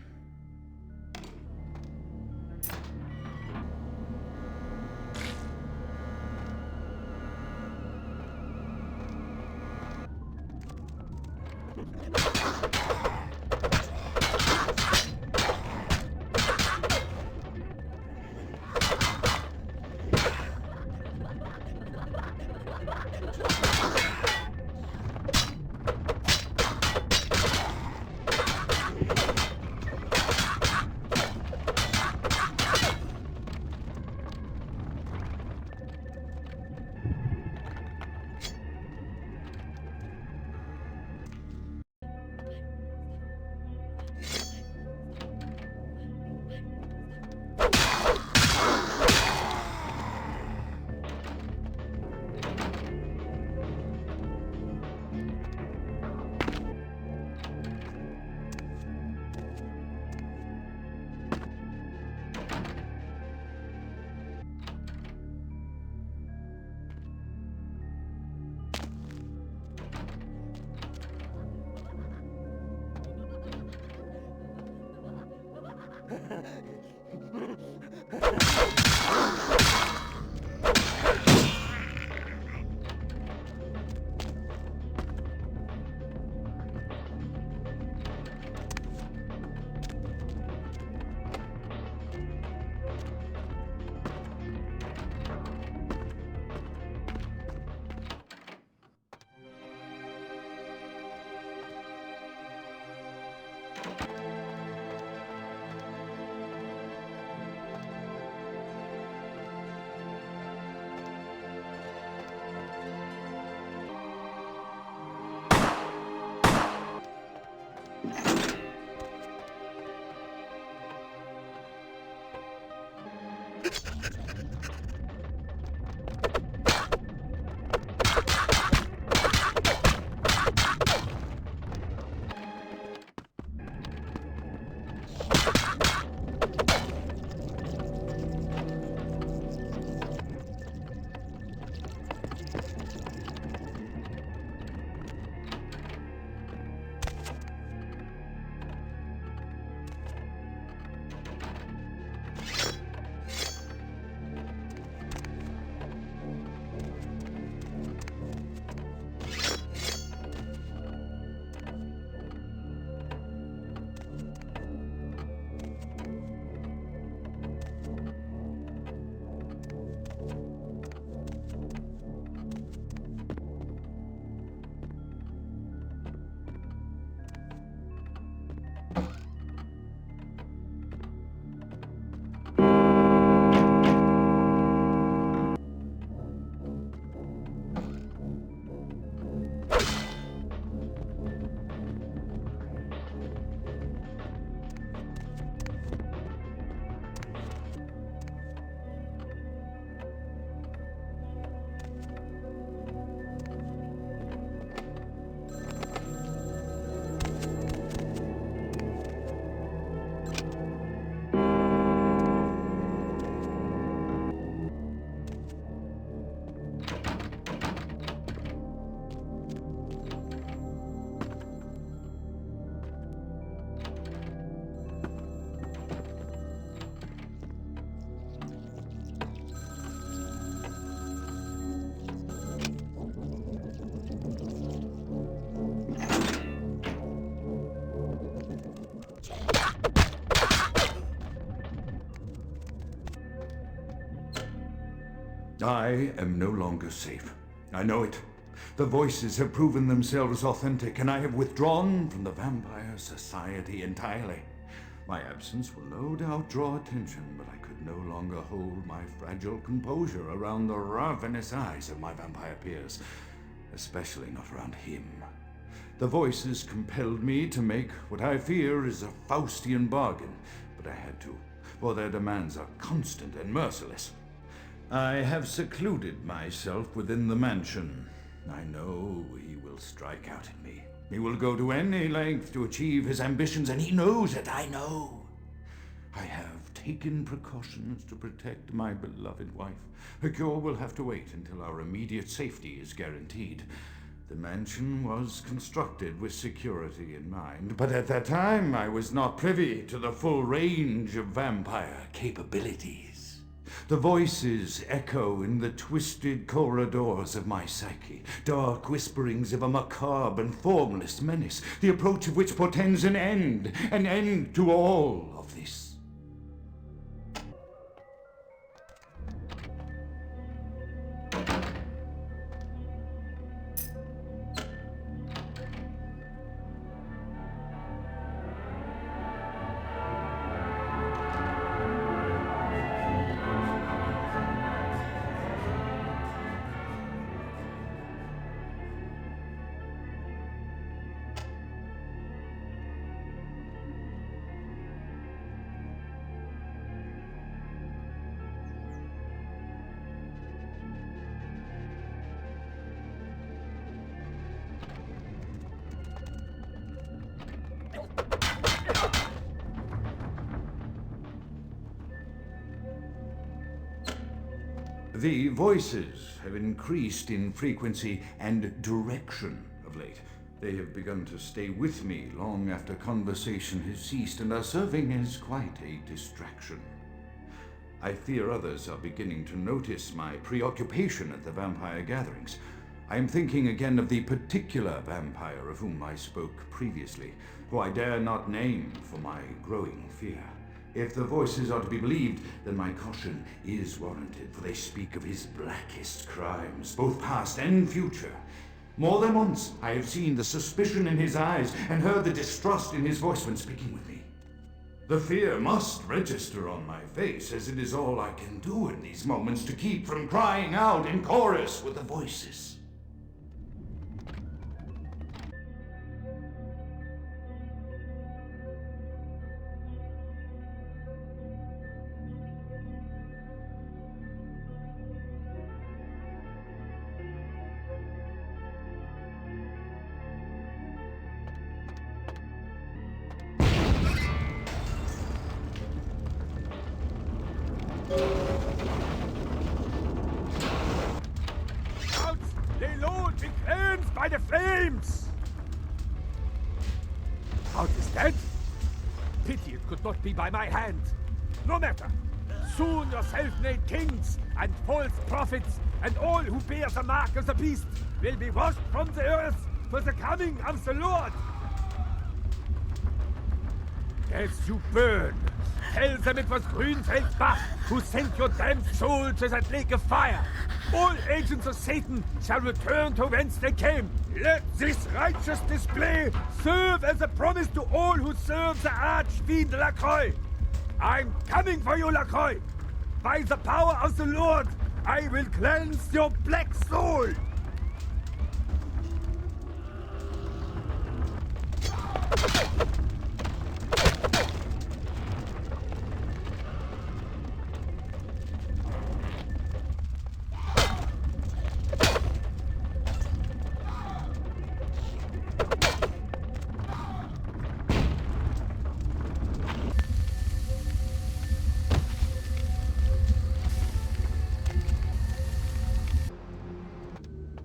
I am no longer safe. I know it. The voices have proven themselves authentic, and I have withdrawn from the Vampire Society entirely. My absence will no doubt draw attention, but I could no longer hold my fragile composure around the ravenous eyes of my vampire peers, especially not around him. The voices compelled me to make what I fear is a Faustian bargain, but I had to, for their demands are constant and merciless. I have secluded myself within the mansion. I know he will strike out at me. He will go to any length to achieve his ambitions, and he knows it, I know. I have taken precautions to protect my beloved wife. Her cure will have to wait until our immediate safety is guaranteed. The mansion was constructed with security in mind, but at that time I was not privy to the full range of vampire capabilities. The voices echo in the twisted corridors of my psyche, dark whisperings of a macabre and formless menace, the approach of which portends an end to all of this. The voices have increased in frequency and direction of late. They have begun to stay with me long after conversation has ceased and are serving as quite a distraction. I fear others are beginning to notice my preoccupation at the vampire gatherings. I am thinking again of the particular vampire of whom I spoke previously, who I dare not name for my growing fear. If the voices are to be believed, then my caution is warranted, for they speak of his blackest crimes, both past and future. More than once, I have seen the suspicion in his eyes and heard the distrust in his voice when speaking with me. The fear must register on my face, as it is all I can do in these moments to keep from crying out in chorus with the voices. Lay low, be cleansed by the flames! Out is dead? Pity it could not be by my hand. No matter. Soon your self-made kings and false prophets and all who bear the mark of the beast will be washed from the earth for the coming of the Lord. As you burn, tell them it was Grünfeld's Bach who sent your damned soul to that lake of fire. All agents of Satan shall return to whence they came. Let this righteous display serve as a promise to all who serve the archfiend Lacroix. I'm coming for you, Lacroix. By the power of the Lord, I will cleanse your black soul.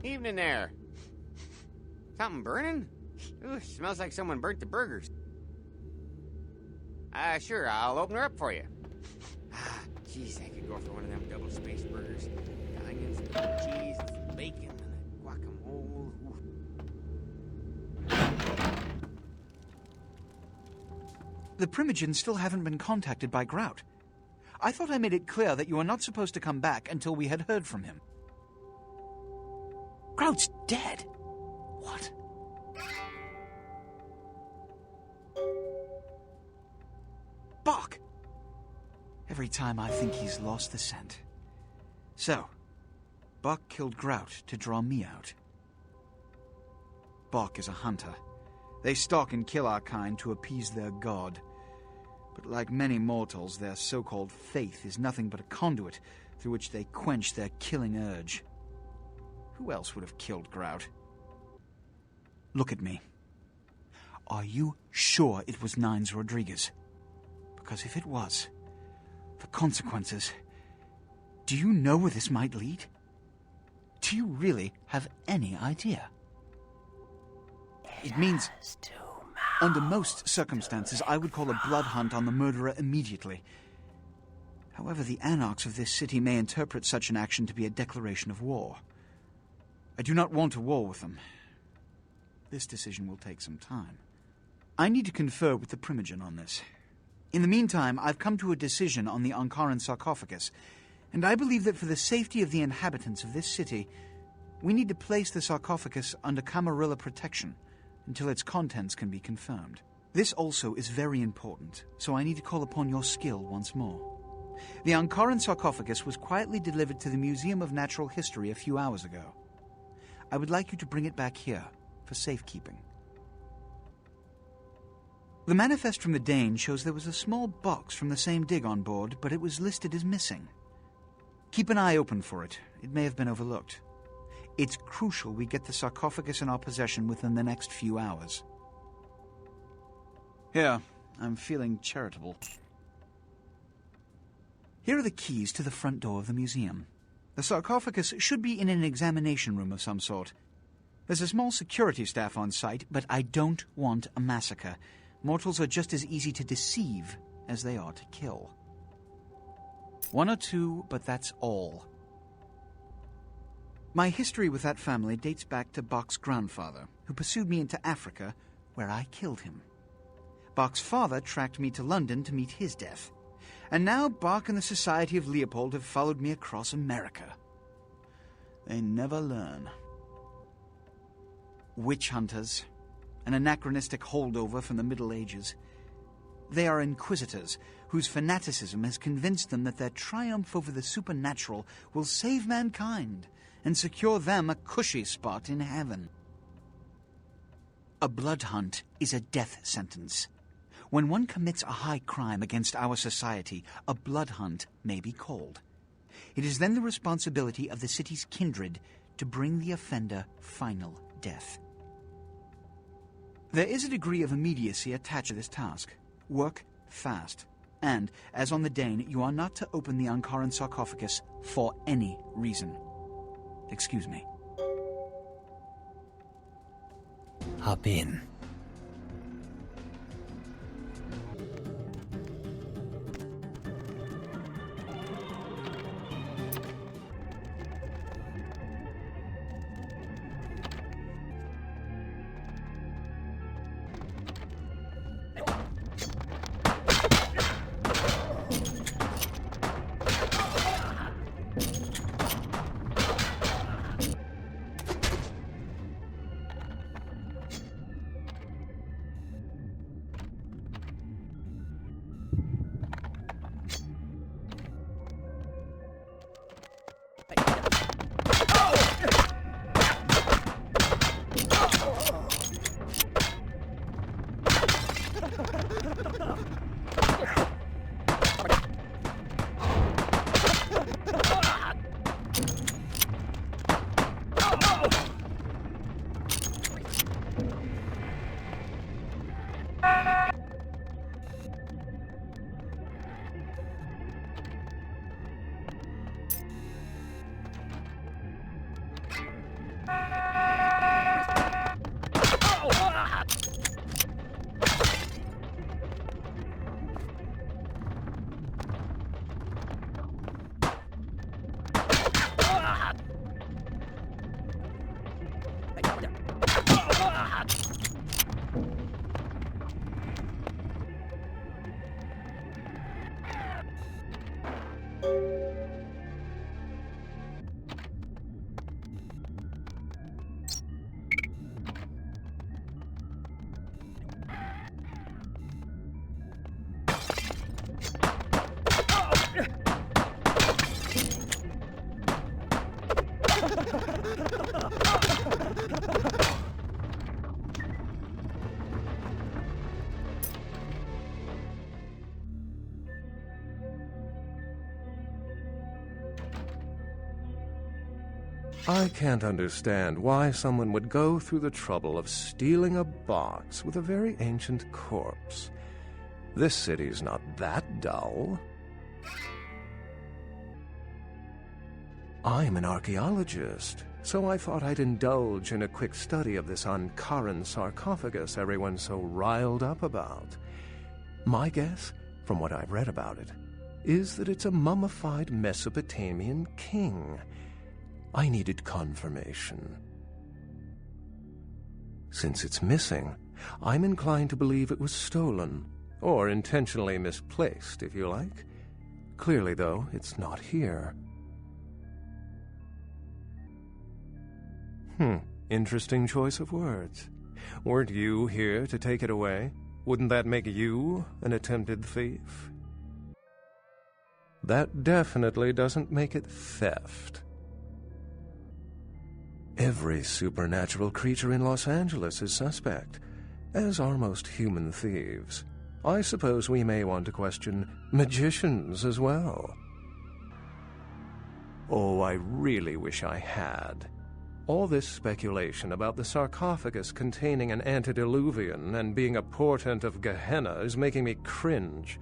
Evening there. Something burning? Ooh, smells like someone burnt the burgers. Sure, I'll open her up for you. Jeez, I could go for one of them double-spaced burgers. The onions, the cheese, the bacon, and the guacamole. Ooh. The Primogens still haven't been contacted by Grout. I thought I made it clear that you were not supposed to come back until we had heard from him. Grout's dead. What? Bach! Every time I think he's lost the scent. So, Bach killed Grout to draw me out. Bach is a hunter. They stalk and kill our kind to appease their god. But like many mortals, their so-called faith is nothing but a conduit through which they quench their killing urge. Who else would have killed Grout? Look at me. Are you sure it was Nines Rodriguez? Because if it was, the consequences... Do you know where this might lead? Do you really have any idea? It means... Under most circumstances, I would call a blood hunt on the murderer immediately. However, the anarchs of this city may interpret such an action to be a declaration of war. I do not want a war with them. This decision will take some time. I need to confer with the Primogen on this. In the meantime, I've come to a decision on the Ankaran sarcophagus, and I believe that for the safety of the inhabitants of this city, we need to place the sarcophagus under Camarilla protection until its contents can be confirmed. This also is very important, so I need to call upon your skill once more. The Ankaran sarcophagus was quietly delivered to the Museum of Natural History a few hours ago. I would like you to bring it back here for safekeeping. The manifest from the Dane shows there was a small box from the same dig on board, but it was listed as missing. Keep an eye open for it. It may have been overlooked. It's crucial we get the sarcophagus in our possession within the next few hours. Here, I'm feeling charitable. Here are the keys to the front door of the museum. The sarcophagus should be in an examination room of some sort. There's a small security staff on site, but I don't want a massacre. Mortals are just as easy to deceive as they are to kill. 1 or 2, but that's all. My history with that family dates back to Bach's grandfather, who pursued me into Africa, where I killed him. Bach's father tracked me to London to meet his death. And now Bach and the Society of Leopold have followed me across America. They never learn. Witch hunters, an anachronistic holdover from the Middle Ages. They are inquisitors whose fanaticism has convinced them that their triumph over the supernatural will save mankind and secure them a cushy spot in heaven. A blood hunt is a death sentence. When one commits a high crime against our society, a blood hunt may be called. It is then the responsibility of the city's kindred to bring the offender final death. There is a degree of immediacy attached to this task. Work fast. And, as on the Dane, you are not to open the Ankaran sarcophagus for any reason. Excuse me. Hop in. I can't understand why someone would go through the trouble of stealing a box with a very ancient corpse. This city's not that dull. I'm an archaeologist, so I thought I'd indulge in a quick study of this Ankaran sarcophagus everyone's so riled up about. My guess, from what I've read about it, is that it's a mummified Mesopotamian king. I needed confirmation. Since it's missing, I'm inclined to believe it was stolen, or intentionally misplaced, if you like. Clearly, though, it's not here. Interesting choice of words. Weren't you here to take it away? Wouldn't that make you an attempted thief? That definitely doesn't make it theft. Every supernatural creature in Los Angeles is suspect, as are most human thieves. I suppose we may want to question magicians as well. Oh, I really wish I had. All this speculation about the sarcophagus containing an antediluvian and being a portent of Gehenna is making me cringe.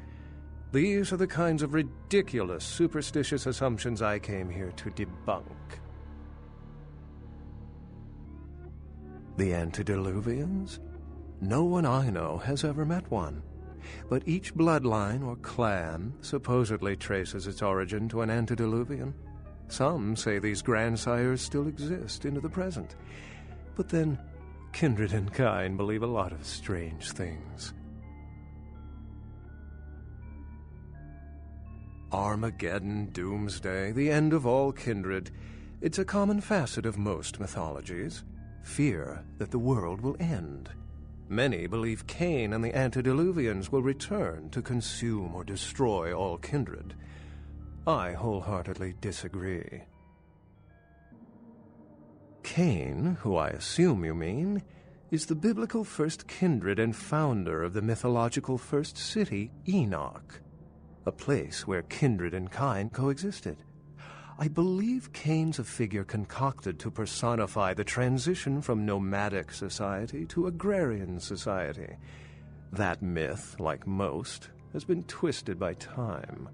These are the kinds of ridiculous, superstitious assumptions I came here to debunk. The antediluvians? No one I know has ever met one. But each bloodline or clan supposedly traces its origin to an antediluvian. Some say these grandsires still exist into the present. But then, kindred and kind believe a lot of strange things. Armageddon, doomsday, the end of all kindred. It's a common facet of most mythologies. Fear that the world will end. Many believe Cain and the antediluvians will return to consume or destroy all kindred. I wholeheartedly disagree. Cain, who I assume you mean, is the biblical first kindred and founder of the mythological first city, Enoch, a place where kindred and kind coexisted. I believe Cain's a figure concocted to personify the transition from nomadic society to agrarian society. That myth, like most, has been twisted by time.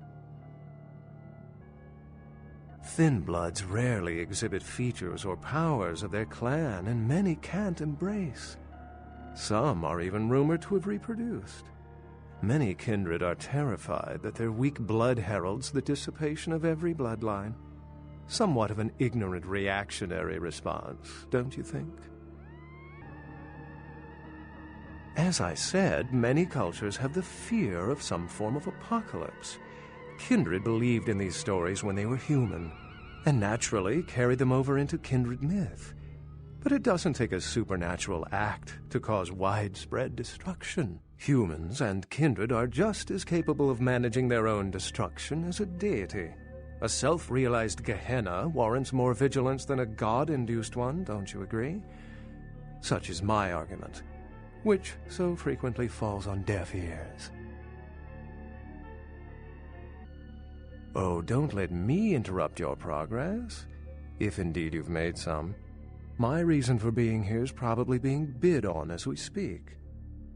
Thin bloods rarely exhibit features or powers of their clan, and many can't embrace. Some are even rumored to have reproduced. Many kindred are terrified that their weak blood heralds the dissipation of every bloodline. Somewhat of an ignorant reactionary response, don't you think? As I said, many cultures have the fear of some form of apocalypse. Kindred believed in these stories when they were human, and naturally carried them over into kindred myth. But it doesn't take a supernatural act to cause widespread destruction. Humans and kindred are just as capable of managing their own destruction as a deity. A self-realized Gehenna warrants more vigilance than a god-induced one, don't you agree? Such is my argument, which so frequently falls on deaf ears. Oh, don't let me interrupt your progress, if indeed you've made some. My reason for being here is probably being bid on as we speak.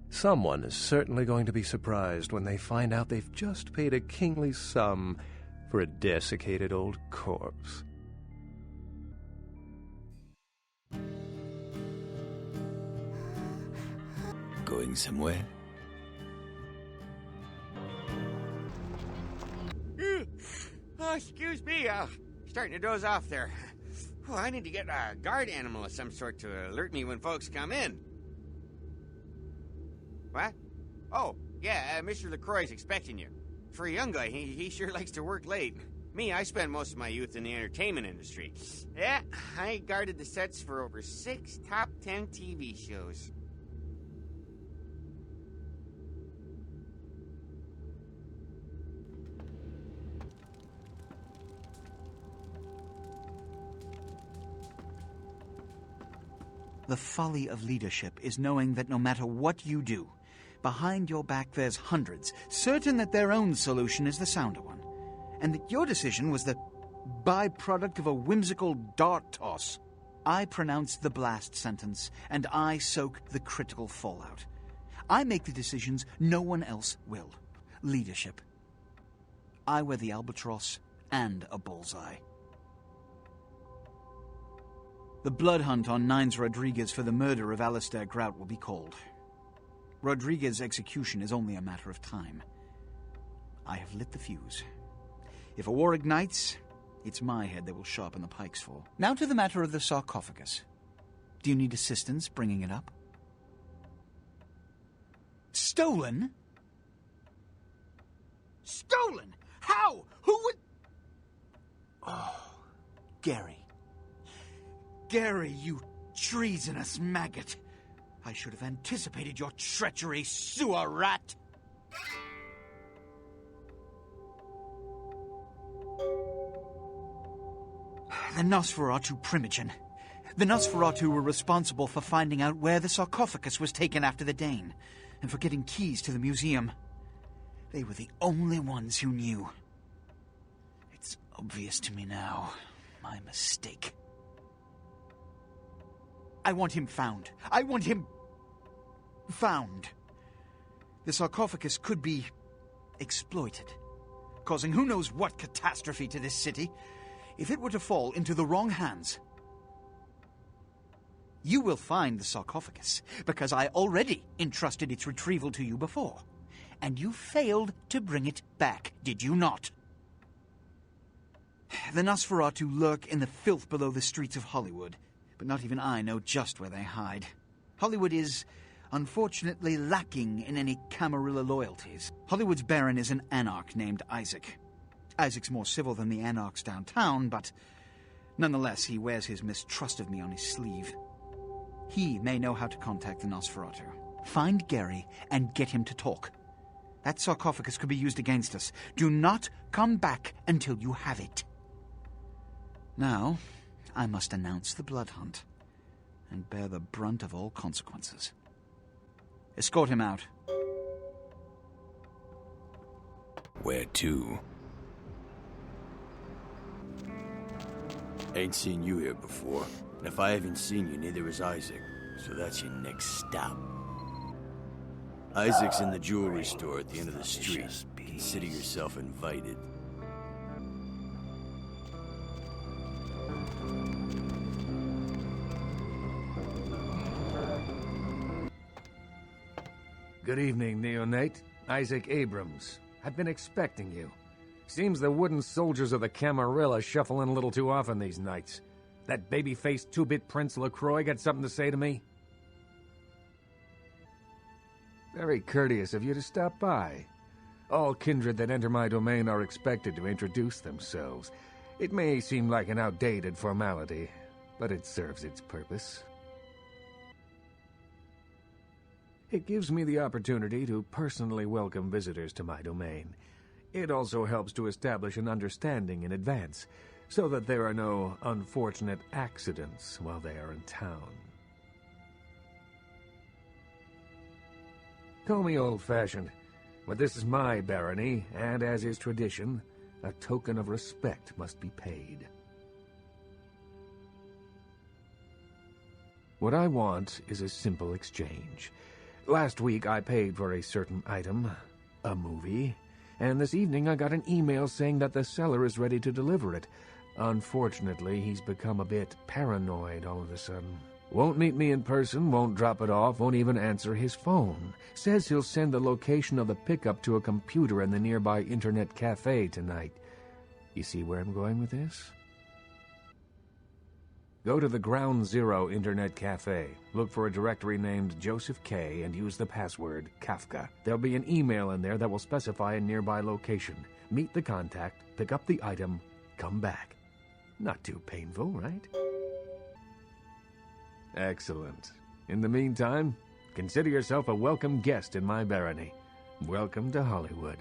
Someone is certainly going to be surprised when they find out they've just paid a kingly sum for a desiccated old corpse. Going somewhere? Oh, excuse me, starting to doze off there. Oh, I need to get a guard animal of some sort to alert me when folks come in. What? Oh, yeah, Mr. LaCroix's expecting you. For a young guy, he sure likes to work late. Me, I spent most of my youth in the entertainment industry. Yeah, I guarded the sets for over 6 top 10 TV shows. The folly of leadership is knowing that no matter what you do, behind your back there's hundreds, certain that their own solution is the sounder one, and that your decision was the byproduct of a whimsical dart toss. I pronounce the blast sentence, and I soak the critical fallout. I make the decisions no one else will. Leadership. I wear the albatross and a bullseye. The blood hunt on Nines Rodriguez for the murder of Alistair Grout will be called. Rodriguez's execution is only a matter of time. I have lit the fuse. If a war ignites, it's my head they will sharpen the pikes for. Now to the matter of the sarcophagus. Do you need assistance bringing it up? Stolen? Stolen? How? Who would... Oh, Gary. Gary, you treasonous maggot. I should have anticipated your treachery, sewer rat. The Nosferatu Primogen. The Nosferatu were responsible for finding out where the sarcophagus was taken after the Dane, and for getting keys to the museum. They were the only ones who knew. It's obvious to me now. My mistake. I want him found. I want him found. The sarcophagus could be exploited, causing who knows what catastrophe to this city. If it were to fall into the wrong hands, You will find the sarcophagus, because I already entrusted its retrieval to you before. And you failed to bring it back, did you not? The Nosferatu lurk in the filth below the streets of Hollywood, but not even I know just where they hide. Hollywood is, unfortunately, lacking in any Camarilla loyalties. Hollywood's Baron is an anarch named Isaac. Isaac's more civil than the anarchs downtown, but nonetheless, he wears his mistrust of me on his sleeve. He may know how to contact the Nosferatu. Find Gary and get him to talk. That sarcophagus could be used against us. Do not come back until you have it. Now, I must announce the blood hunt and bear the brunt of all consequences. Escort him out. Where to? Ain't seen you here before. And if I haven't seen you, neither has Isaac. So that's your next stop. Isaac's in the jewelry store at the end of the street. Consider yourself invited. Good evening, neonate. Isaac Abrams. I've been expecting you. Seems the wooden soldiers of the Camarilla shuffle in a little too often these nights. That baby-faced two-bit Prince LaCroix got something to say to me? Very courteous of you to stop by. All kindred that enter my domain are expected to introduce themselves. It may seem like an outdated formality, but it serves its purpose. It gives me the opportunity to personally welcome visitors to my domain. It also helps to establish an understanding in advance, so that there are no unfortunate accidents while they are in town. Call me old-fashioned, but this is my barony, and as is tradition, a token of respect must be paid. What I want is a simple exchange. Last week I paid for a certain item, a movie, and this evening I got an email saying that the seller is ready to deliver it. Unfortunately, he's become a bit paranoid all of a sudden. Won't meet me in person, won't drop it off, won't even answer his phone. Says he'll send the location of the pickup to a computer in the nearby internet cafe tonight. You see where I'm going with this? Go to the Ground Zero Internet Cafe, look for a directory named Joseph K, and use the password Kafka. There'll be an email in there that will specify a nearby location. Meet the contact, pick up the item, come back. Not too painful, right? Excellent. In the meantime, consider yourself a welcome guest in my barony. Welcome to Hollywood.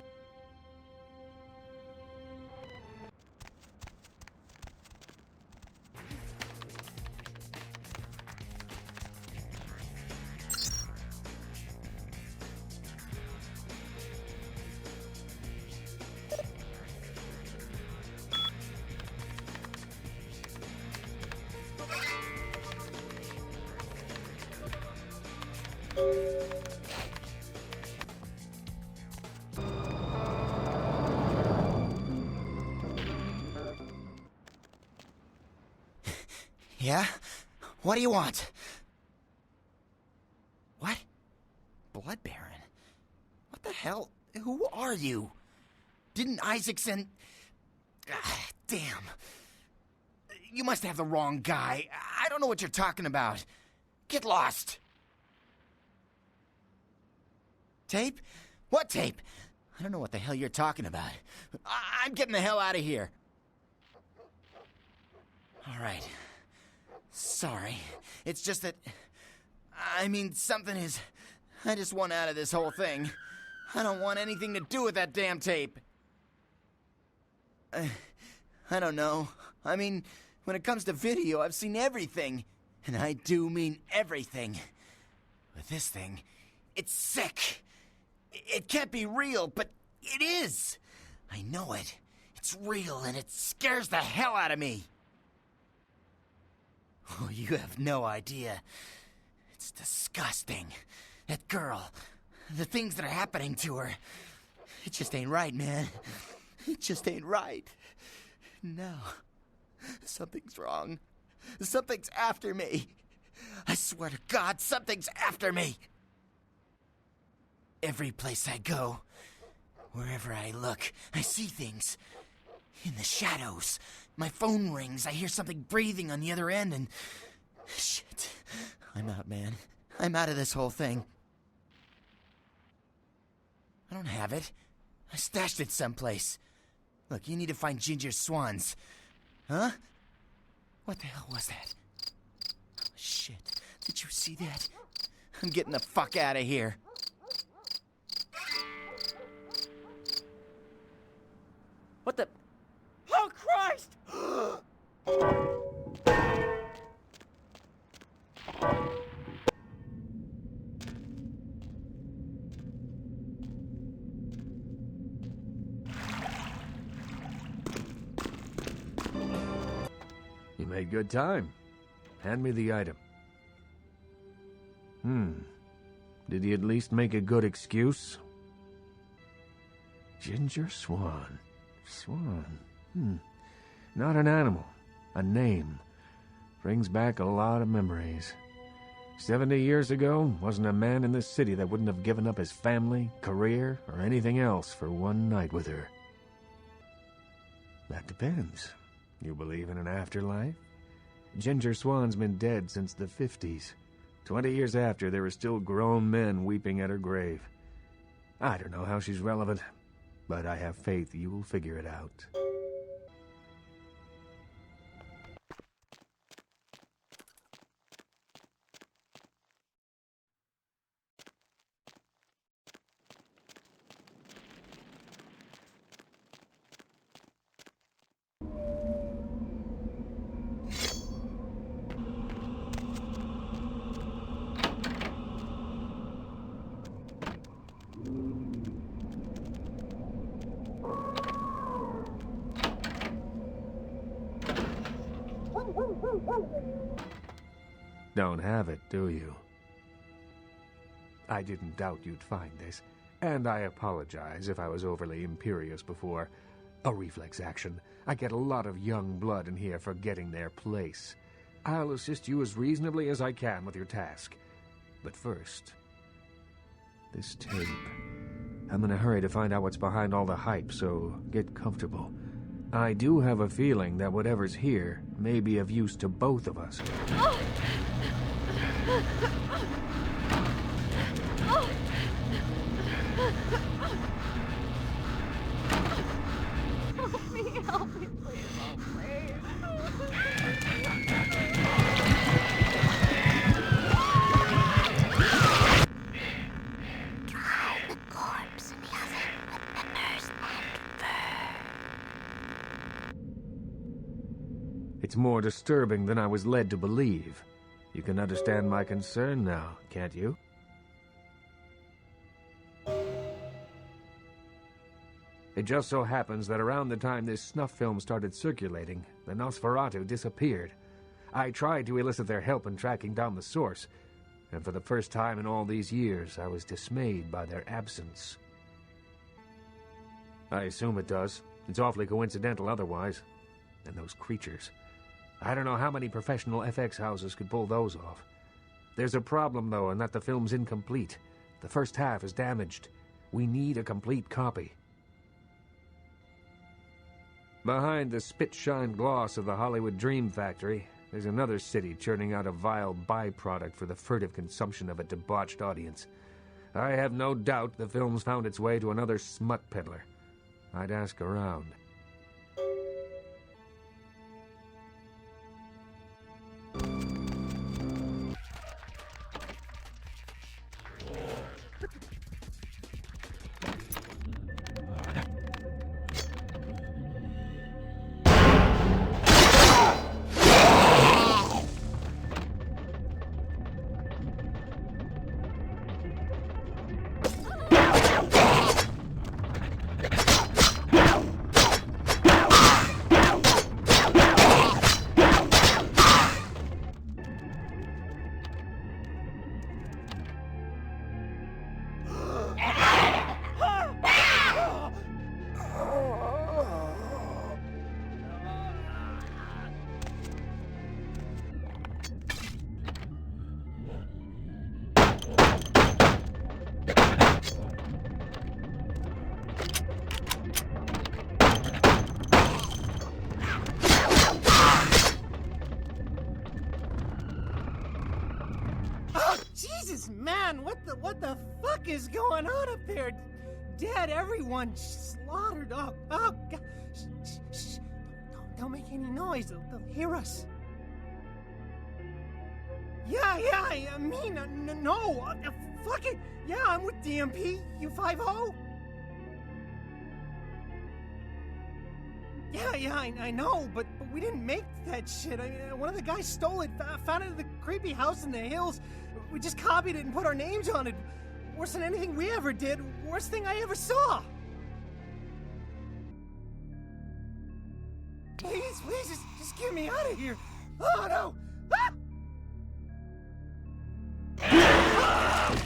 Yeah? What do you want? What? Blood Baron? What the hell? Who are you? Didn't Isaac send... damn. You must have the wrong guy. I don't know what you're talking about. Get lost. Tape? What tape? I don't know what the hell you're talking about. I'm getting the hell out of here. All right. Sorry. It's just that... I mean, something is... I just want out of this whole thing. I don't want anything to do with that damn tape. I don't know. I mean, when it comes to video, I've seen everything. And I do mean everything. But this thing, it's sick. It can't be real, but it is. I know it. It's real, and it scares the hell out of me. Oh, you have no idea. It's disgusting. That girl, the things that are happening to her. It just ain't right, man. It just ain't right. No. Something's wrong. Something's after me. I swear to God, something's after me. Every place I go, wherever I look, I see things. In the shadows. My phone rings, I hear something breathing on the other end, and... Shit. I'm out, man. I'm out of this whole thing. I don't have it. I stashed it someplace. Look, you need to find Ginger's swans. Huh? What the hell was that? Oh, shit. Did you see that? I'm getting the fuck out of here. What the... Oh, Christ! You made good time. Hand me the item. Did he at least make a good excuse? Ginger Swan. Swan. Not an animal. A name. Brings back a lot of memories. 70 years ago, wasn't a man in this city that wouldn't have given up his family, career, or anything else for one night with her. That depends. You believe in an afterlife? Ginger Swan's been dead since the 50s. 20 years after, there are still grown men weeping at her grave. I don't know how she's relevant, but I have faith you'll figure it out. Don't have it, do you? I didn't doubt you'd find this, and I apologize if I was overly imperious before. A reflex action. I get a lot of young blood in here forgetting their place. I'll assist you as reasonably as I can with your task. But first, this tape. I'm in a hurry to find out what's behind all the hype, so get comfortable. I do have a feeling that whatever's here may be of use to both of us. Oh! Help me, please. Oh, please. Dry the corpse in the oven with peppers and fur. It's more disturbing than I was led to believe. You can understand my concern now, can't you? It just so happens that around the time this snuff film started circulating, the Nosferatu disappeared. I tried to elicit their help in tracking down the source, and for the first time in all these years, I was dismayed by their absence. I assume it does. It's awfully coincidental otherwise. And those creatures. I don't know how many professional FX houses could pull those off. There's a problem, though, in that the film's incomplete. The first half is damaged. We need a complete copy. Behind the spit-shine gloss of the Hollywood Dream Factory, there's another city churning out a vile byproduct for the furtive consumption of a debauched audience. I have no doubt the film's found its way to another smut peddler. I'd ask around. What the fuck is going on up there? Dead, everyone slaughtered. Oh, God. Shh. Don't make any noise. They'll hear us. Yeah, I mean, no. Fuck it. Yeah, I'm with DMP. You 5-0? Yeah, I know, but we didn't make that shit. I mean, one of the guys stole it, found it at the creepy house in the hills. We just copied it and put our names on it. Worse than anything we ever did. Worst thing I ever saw. Please, just get me out of here. Oh, no. Ah!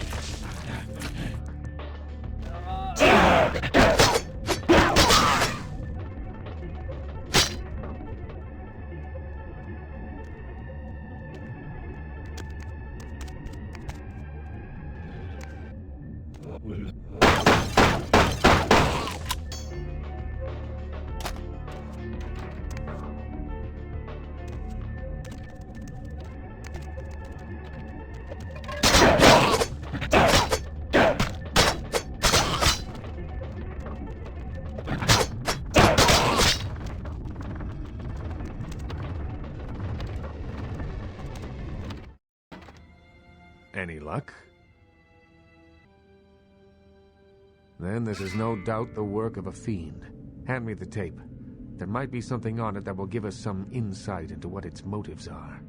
Any luck? Then this is no doubt the work of a fiend. Hand me the tape. There might be something on it that will give us some insight into what its motives are.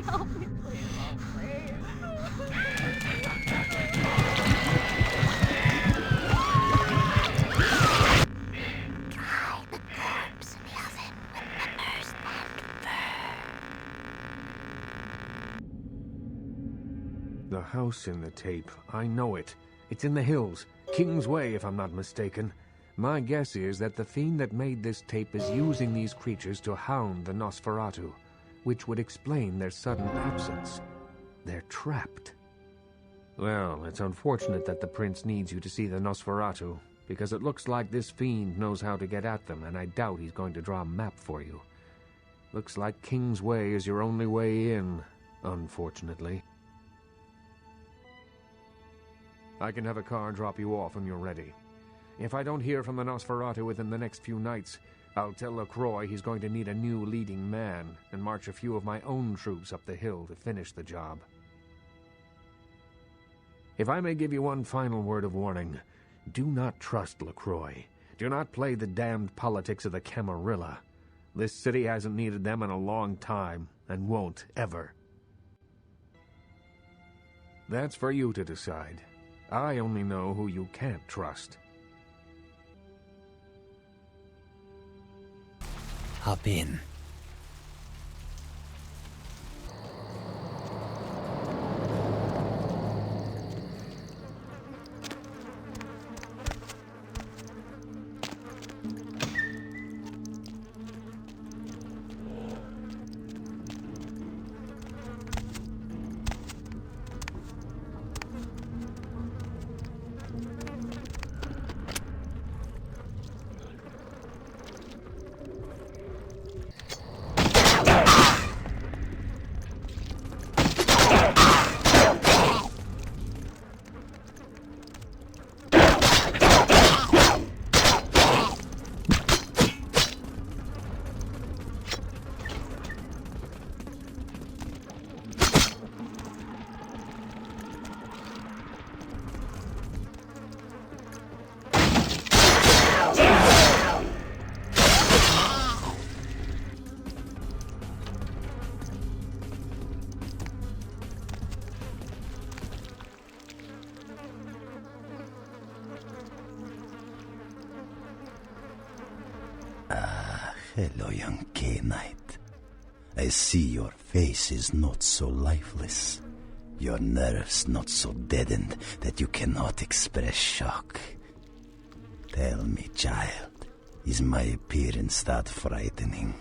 Help me, please. The house in the tape. I know it. It's in the hills. King's Way, if I'm not mistaken. My guess is that the fiend that made this tape is using these creatures to hound the Nosferatu, which would explain their sudden absence. They're trapped. Well, it's unfortunate that the prince needs you to see the Nosferatu, because it looks like this fiend knows how to get at them, and I doubt he's going to draw a map for you. Looks like King's Way is your only way in, unfortunately. I can have a car drop you off when you're ready. If I don't hear from the Nosferatu within the next few nights, I'll tell LaCroix he's going to need a new leading man and march a few of my own troops up the hill to finish the job. If I may give you one final word of warning, do not trust LaCroix. Do not play the damned politics of the Camarilla. This city hasn't needed them in a long time, and won't ever. That's for you to decide. I only know who you can't trust. Hop in. Hello, young K-Knight. I see your face is not so lifeless. Your nerves not so deadened that you cannot express shock. Tell me, child, is my appearance that frightening?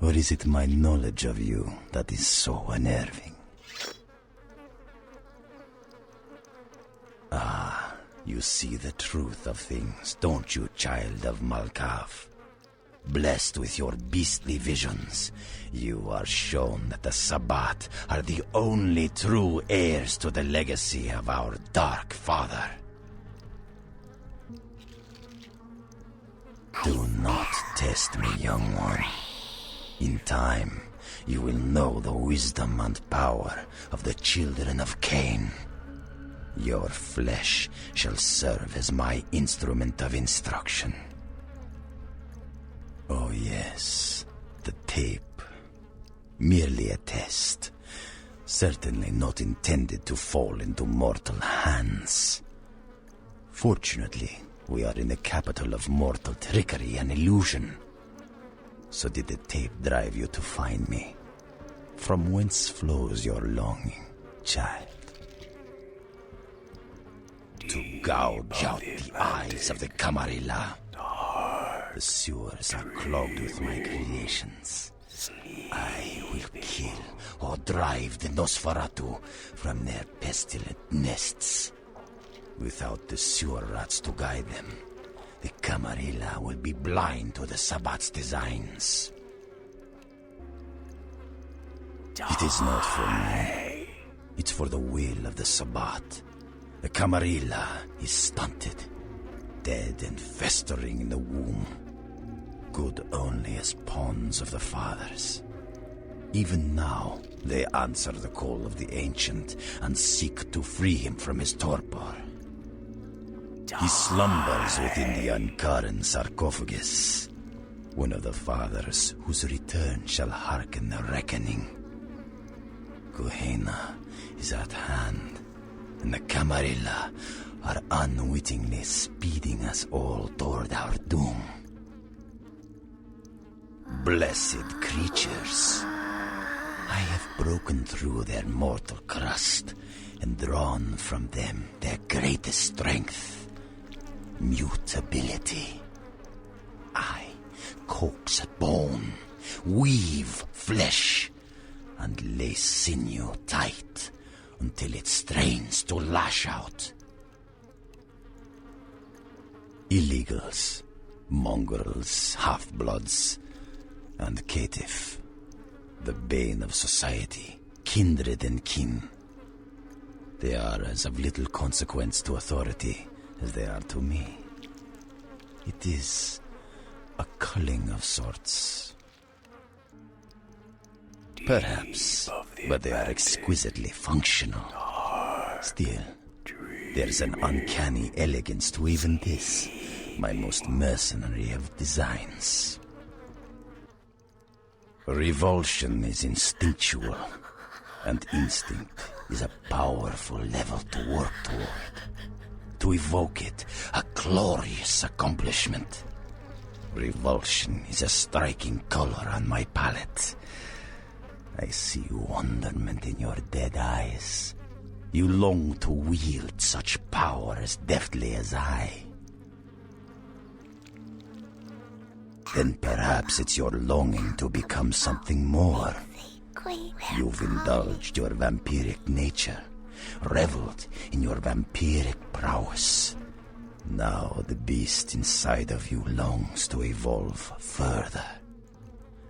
Or is it my knowledge of you that is so unnerving? Ah, you see the truth of things, don't you, child of Malkav? Blessed with your beastly visions, you are shown that the Sabbat are the only true heirs to the legacy of our Dark Father. Do not test me, young one. In time, you will know the wisdom and power of the children of Cain. Your flesh shall serve as my instrument of instruction. Oh yes, the tape. Merely a test. Certainly not intended to fall into mortal hands. Fortunately, we are in the capital of mortal trickery and illusion. So did the tape drive you to find me? From whence flows your longing, child? To gouge out the eyes of the Camarilla. The sewers are clogged with my creations. I will kill or drive the Nosferatu from their pestilent nests. Without the sewer rats to guide them, the Camarilla will be blind to the Sabbat's designs. It is not for me. It's for the will of the Sabbat. The Camarilla is stunted, dead and festering in the womb. Good only as pawns of the fathers. Even now, they answer the call of the Ancient and seek to free him from his torpor. He slumbers within the Ankaran sarcophagus, one of the fathers whose return shall hearken the reckoning. Gehenna is at hand, and the Camarilla are unwittingly speeding us all toward our doom. Blessed creatures, I have broken through their mortal crust and drawn from them their greatest strength, mutability. I coax bone, weave flesh, and lay sinew tight until it strains to lash out. Illegals, mongrels, half-bloods, and caitiff, the bane of society, kindred and kin. They are as of little consequence to authority as they are to me. It is a culling of sorts. Perhaps, but they are exquisitely functional. Still, there's an uncanny elegance to even this, my most mercenary of designs. Revulsion is instinctual, and instinct is a powerful level to work toward. To evoke it, a glorious accomplishment. Revulsion is a striking color on my palette. I see wonderment in your dead eyes. You long to wield such power as deftly as I. Then perhaps it's your longing to become something more. You've indulged your vampiric nature, reveled in your vampiric prowess. Now the beast inside of you longs to evolve further.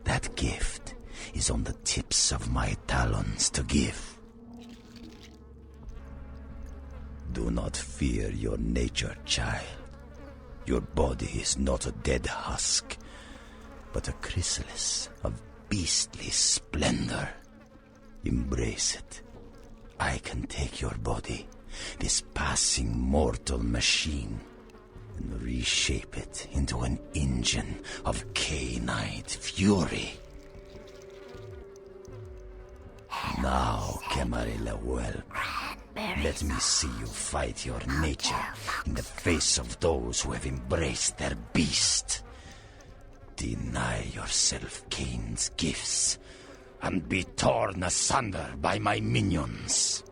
That gift is on the tips of my talons to give. Do not fear your nature, child. Your body is not a dead husk, but a chrysalis of beastly splendor. Embrace it. I can take your body, this passing mortal machine, and reshape it into an engine of canine fury. Now, Camarilla whelp, let me see you fight your nature in the face of those who have embraced their beast. Deny yourself Cain's gifts and be torn asunder by my minions.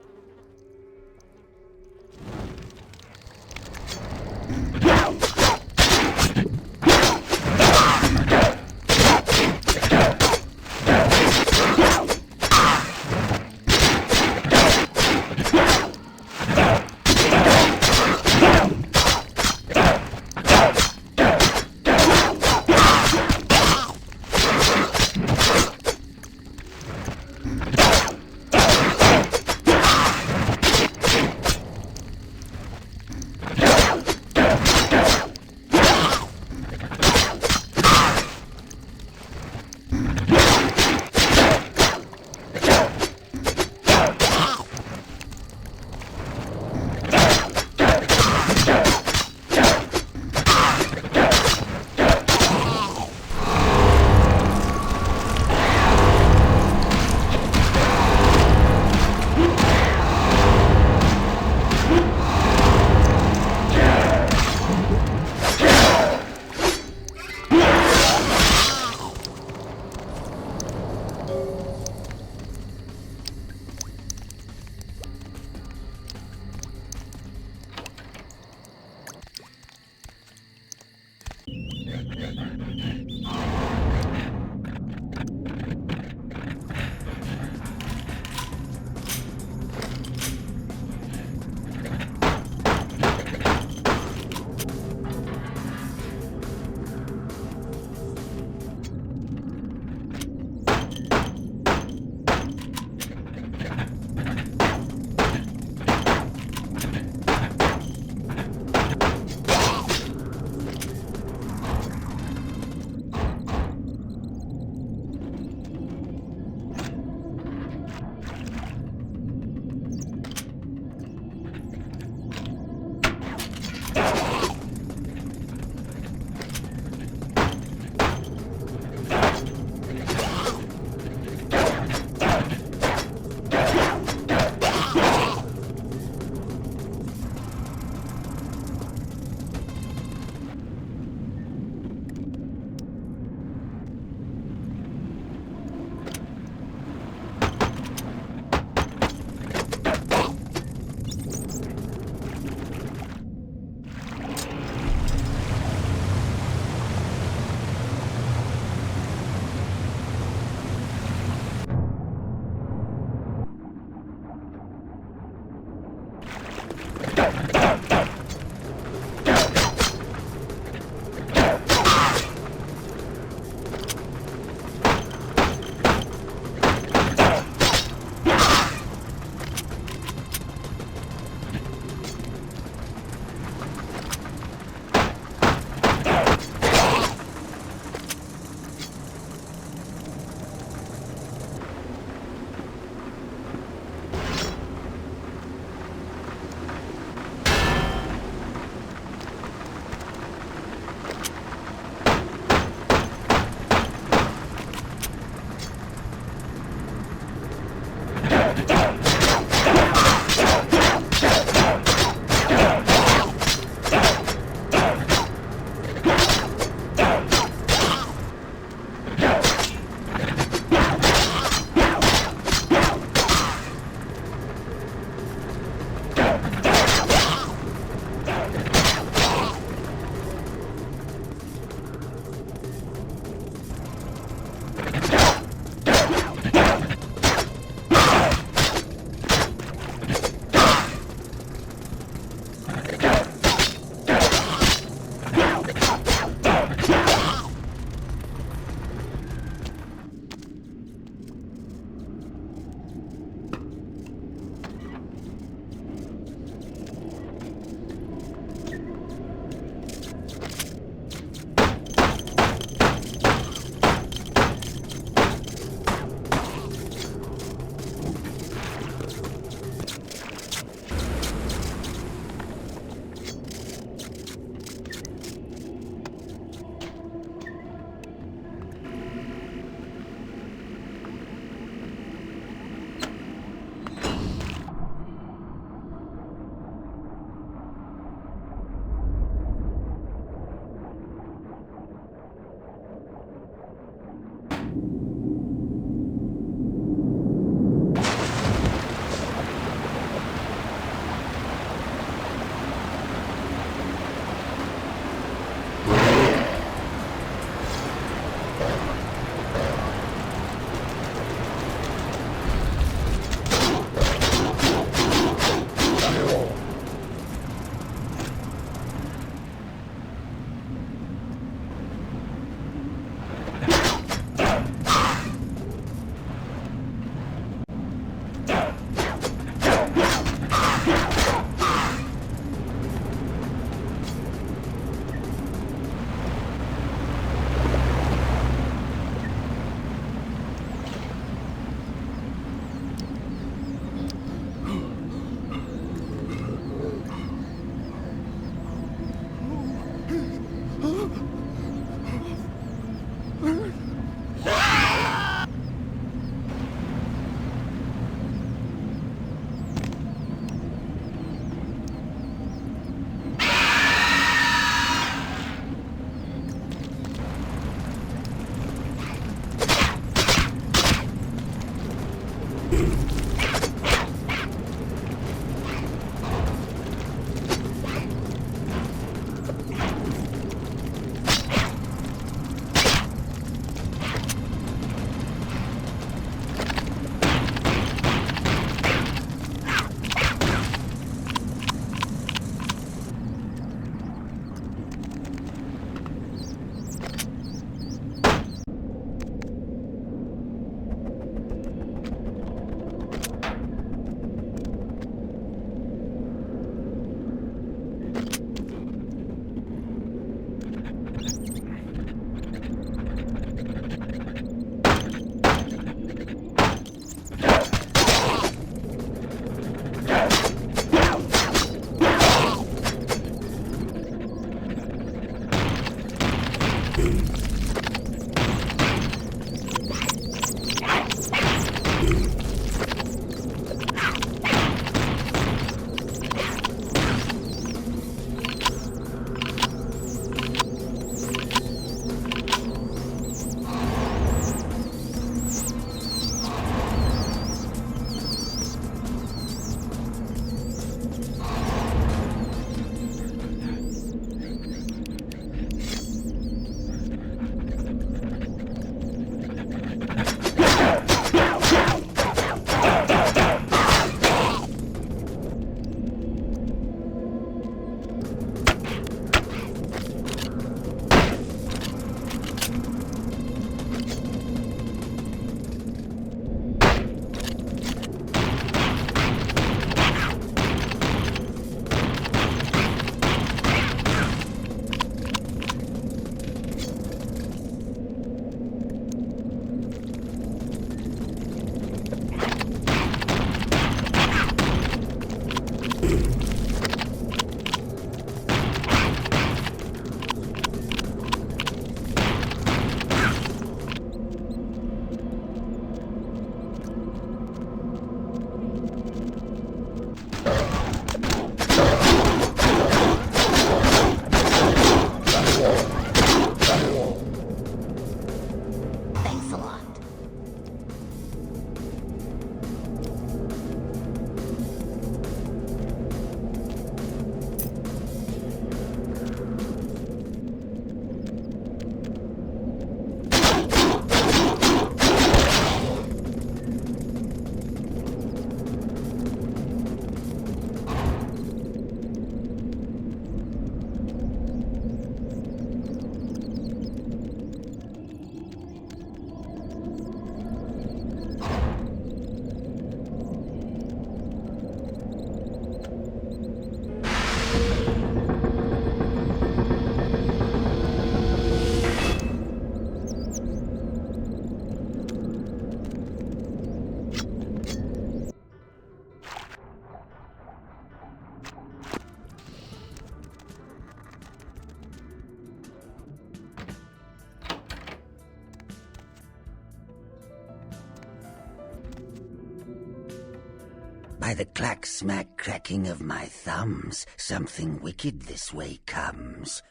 By the clack-smack cracking of my thumbs, something wicked this way comes.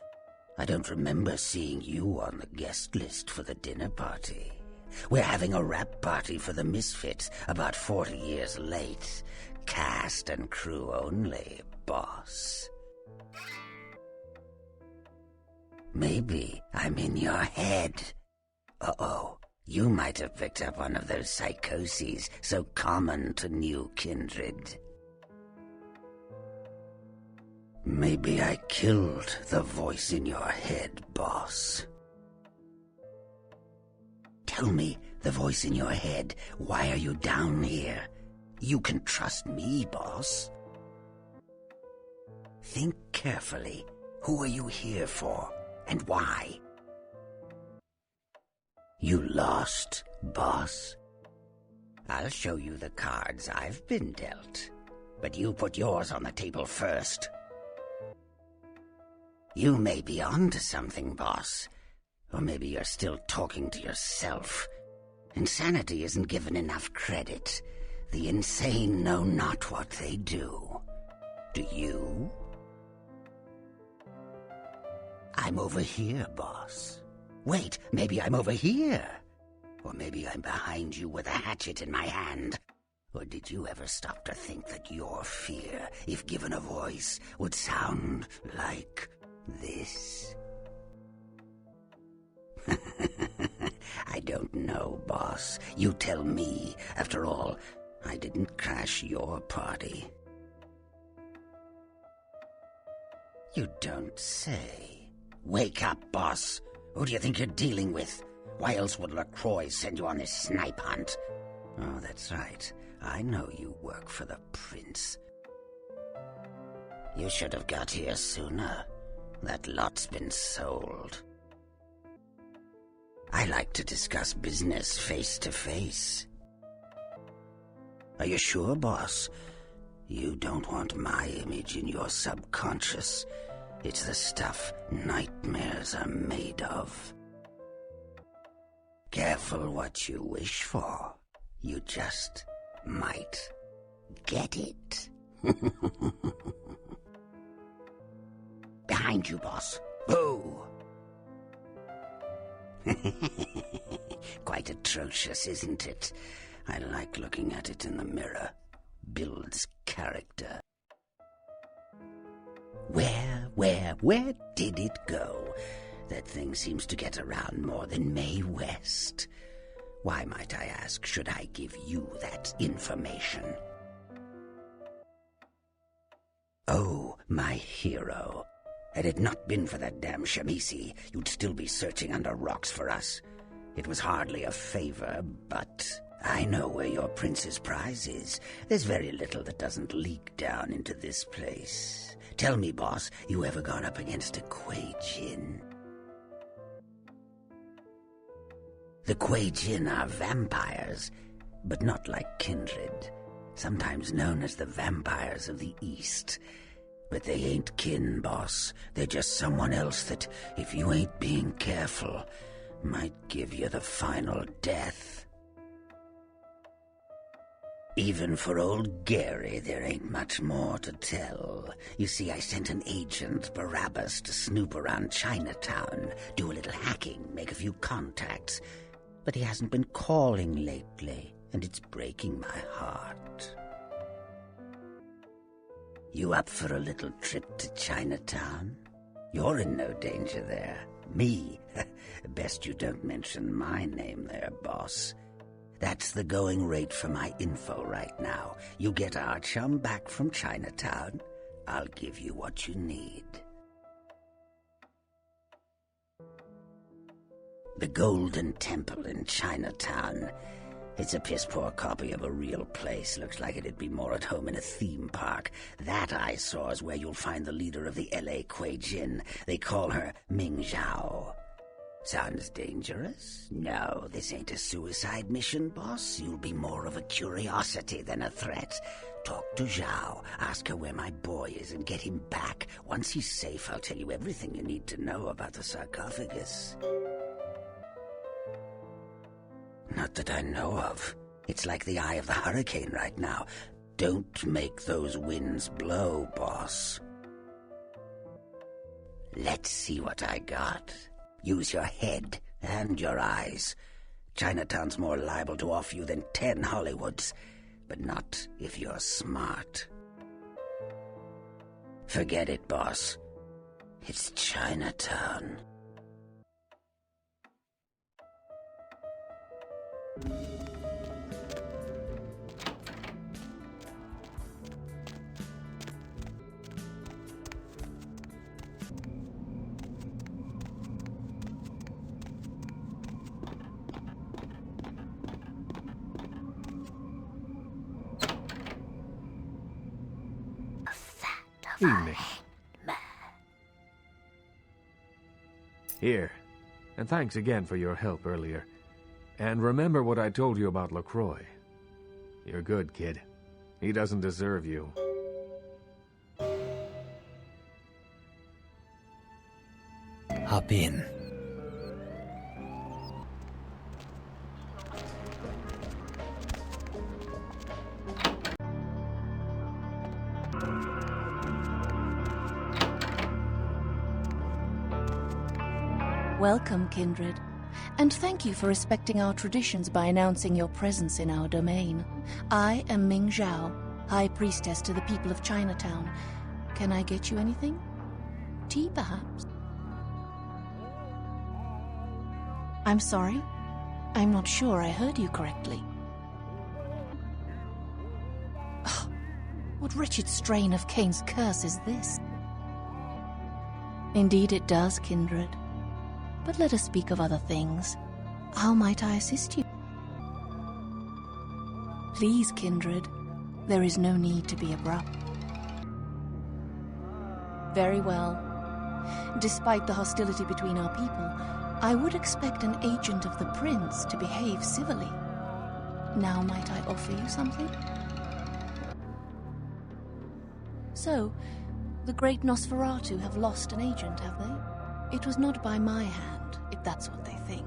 I don't remember seeing you on the guest list for the dinner party. We're having a wrap party for the misfits, about 40 years late. Cast and crew only, boss. Maybe I'm in your head. Uh-oh. You might have picked up one of those psychoses so common to new kindred. Maybe I killed the voice in your head, boss. Tell me, the voice in your head, why are you down here? You can trust me, boss. Think carefully. Who are you here for, and why? You lost, boss? I'll show you the cards I've been dealt. But you put yours on the table first. You may be onto something, boss. Or maybe you're still talking to yourself. Insanity isn't given enough credit. The insane know not what they do. Do you? I'm over here, boss. Wait, maybe I'm over here. Or maybe I'm behind you with a hatchet in my hand. Or did you ever stop to think that your fear, if given a voice, would sound like this? I don't know, boss. You tell me. After all, I didn't crash your party. You don't say. Wake up, boss. Who do you think you're dealing with? Why else would LaCroix send you on this snipe hunt? Oh, that's right. I know you work for the prince. You should have got here sooner. That lot's been sold. I like to discuss business face to face. Are you sure, boss? You don't want my image in your subconscious. It's the stuff nightmares are made of. Careful what you wish for. You just might get it. Behind you, boss. Boo! Quite atrocious, isn't it? I like looking at it in the mirror. Builds character. Where did it go? That thing seems to get around more than Mae West. Why, might I ask, should I give you that information? Oh, my hero. Had it not been for that damn Shamisi, you'd still be searching under rocks for us. It was hardly a favor, but I know where your prince's prize is. There's very little that doesn't leak down into this place. Tell me, boss, you ever gone up against a Kuei Jin? The Kuei Jin are vampires, but not like kindred. Sometimes known as the vampires of the East. But they ain't kin, boss. They're just someone else that, if you ain't being careful, might give you the final death. Even for old Gary, there ain't much more to tell. You see, I sent an agent, Barabbas, to snoop around Chinatown, do a little hacking, make a few contacts. But he hasn't been calling lately, and it's breaking my heart. You up for a little trip to Chinatown? You're in no danger there. Me? Best you don't mention my name there, boss. That's the going rate for my info right now. You get our chum back from Chinatown, I'll give you what you need. The Golden Temple in Chinatown. It's a piss-poor copy of a real place. Looks like it'd be more at home in a theme park. That I saw is where you'll find the leader of the L.A. Kuei Jin. They call her Ming Zhao. Sounds dangerous? No, this ain't a suicide mission, boss. You'll be more of a curiosity than a threat. Talk to Zhao, ask her where my boy is, and get him back. Once he's safe, I'll tell you everything you need to know about the sarcophagus. Not that I know of. It's like the eye of the hurricane right now. Don't make those winds blow, boss. Let's see what I got. Use your head and your eyes. Chinatown's more liable to off you than 10 Hollywoods, but not if you're smart. Forget it, boss. It's Chinatown. Evening. Here, and thanks again for your help earlier. And remember what I told you about LaCroix. You're good, kid. He doesn't deserve you. Hop in. Welcome, kindred, and thank you for respecting our traditions by announcing your presence in our domain. I am Ming Zhao, High Priestess to the people of Chinatown. Can I get you anything? Tea, perhaps? I'm sorry? I'm not sure I heard you correctly. Oh, what wretched strain of Cain's curse is this? Indeed it does, kindred. But let us speak of other things. How might I assist you? Please, kindred. There is no need to be abrupt. Very well. Despite the hostility between our people, I would expect an agent of the prince to behave civilly. Now might I offer you something? So, the great Nosferatu have lost an agent, have they? It was not by my hand, if that's what they think.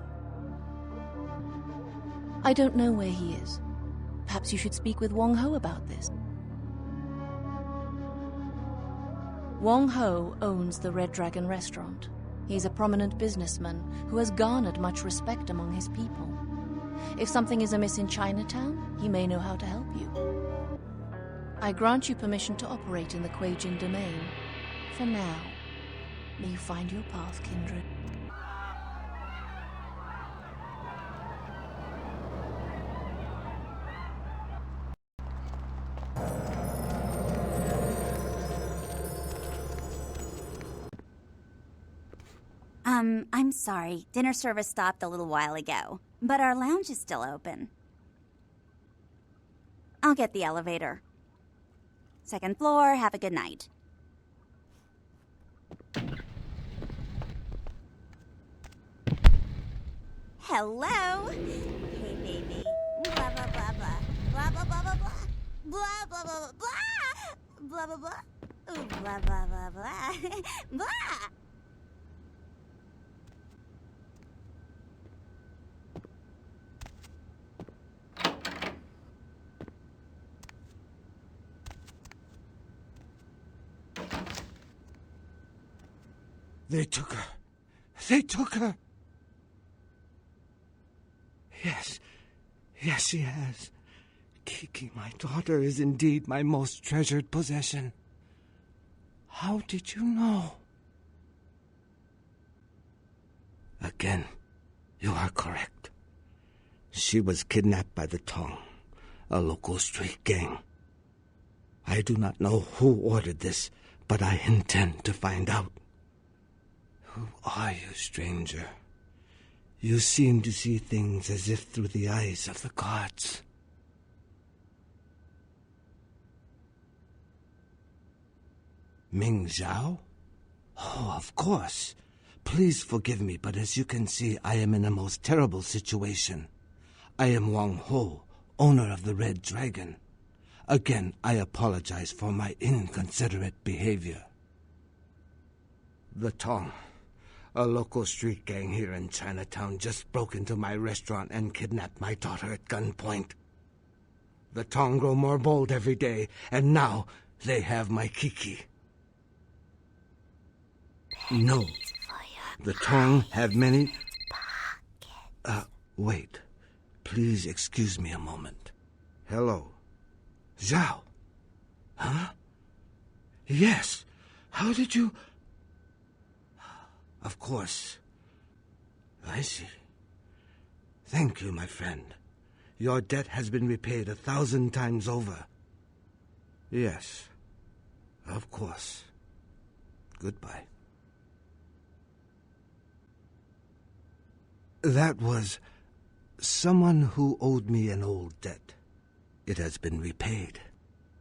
I don't know where he is. Perhaps you should speak with Wong Ho about this. Wong Ho owns the Red Dragon restaurant. He's a prominent businessman who has garnered much respect among his people. If something is amiss in Chinatown, he may know how to help you. I grant you permission to operate in the Kuei-Jin domain. For now. May you find your path, kindred. I'm sorry. Dinner service stopped a little while ago, but our lounge is still open. I'll get the elevator. Second floor, have a good night. Hello? Hey, baby. Blah, blah, blah, blah. Blah, blah, blah, blah, blah. Blah, blah, blah, blah. Blah, blah, blah. Ooh, blah, blah, blah, blah. Blah. They took her. They took her. Yes. Yes, she has. Kiki, my daughter, is indeed my most treasured possession. How did you know? Again, you are correct. She was kidnapped by the Tong, a local street gang. I do not know who ordered this, but I intend to find out. Who are you, stranger? You seem to see things as if through the eyes of the gods. Ming Zhao? Oh, of course. Please forgive me, but as you can see, I am in a most terrible situation. I am Wang Ho, owner of the Red Dragon. Again, I apologize for my inconsiderate behavior. The Tong, a local street gang here in Chinatown, just broke into my restaurant and kidnapped my daughter at gunpoint. The Tong grow more bold every day, and now they have my Kiki. No. The Tong have many... wait. Please excuse me a moment. Hello. Zhao. Huh? Yes. How did you... Of course. I see. Thank you, my friend. Your debt has been repaid 1,000 times over. Yes. Of course. Goodbye. That was someone who owed me an old debt. It has been repaid.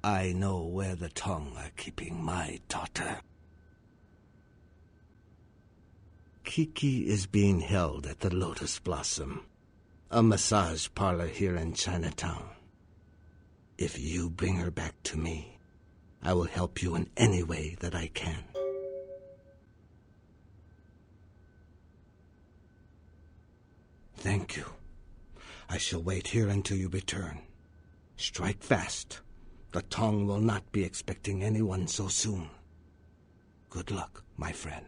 I know where the Tong are keeping my daughter. Kiki is being held at the Lotus Blossom, a massage parlor here in Chinatown. If you bring her back to me, I will help you in any way that I can. Thank you. I shall wait here until you return. Strike fast. The Tong will not be expecting anyone so soon. Good luck, my friend.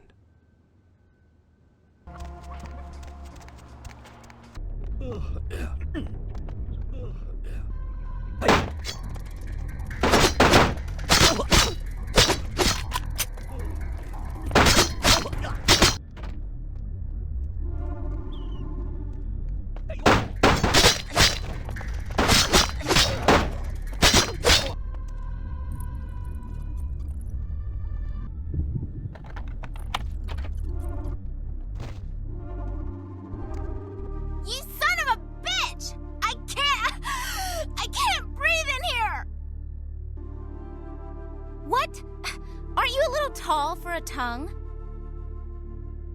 Tongue?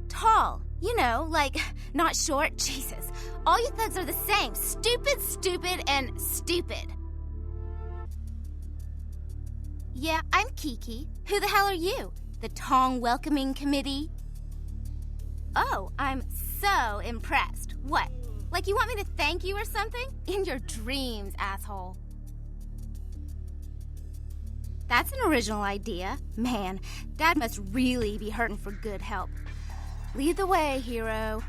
Tall, you know, like, not short. Jesus, all you thugs are the same. Stupid, stupid, and stupid. Yeah, I'm Kiki. Who the hell are you? The Tong Welcoming Committee? Oh, I'm so impressed. What? Like you want me to thank you or something? In your dreams, asshole. That's an original idea. Man, Dad must really be hurting for good help. Lead the way, hero.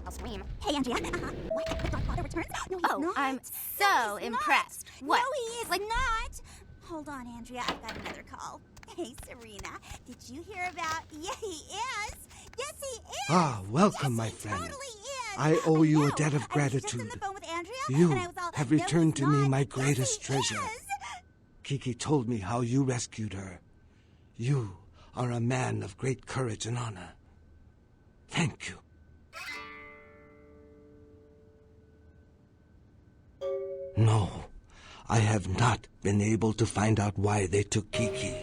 I'll swim. Hey, Andrea. What? The Godfather returns? No, he's not. I'm so impressed. What? No, he is not. Hold on, Andrea. I've got another call. Hey, Serena. Did you hear about... Yeah, he is. Yes, he is. Ah, welcome, my friend. Totally is. I owe you a debt of I was just gratitude. on the phone with Andrea, You and I was all, have no, returned he's to me not. my Yes, greatest he treasure. is. Kiki told me how you rescued her. You are a man of great courage and honor. Thank you. No, I have not been able to find out why they took Kiki,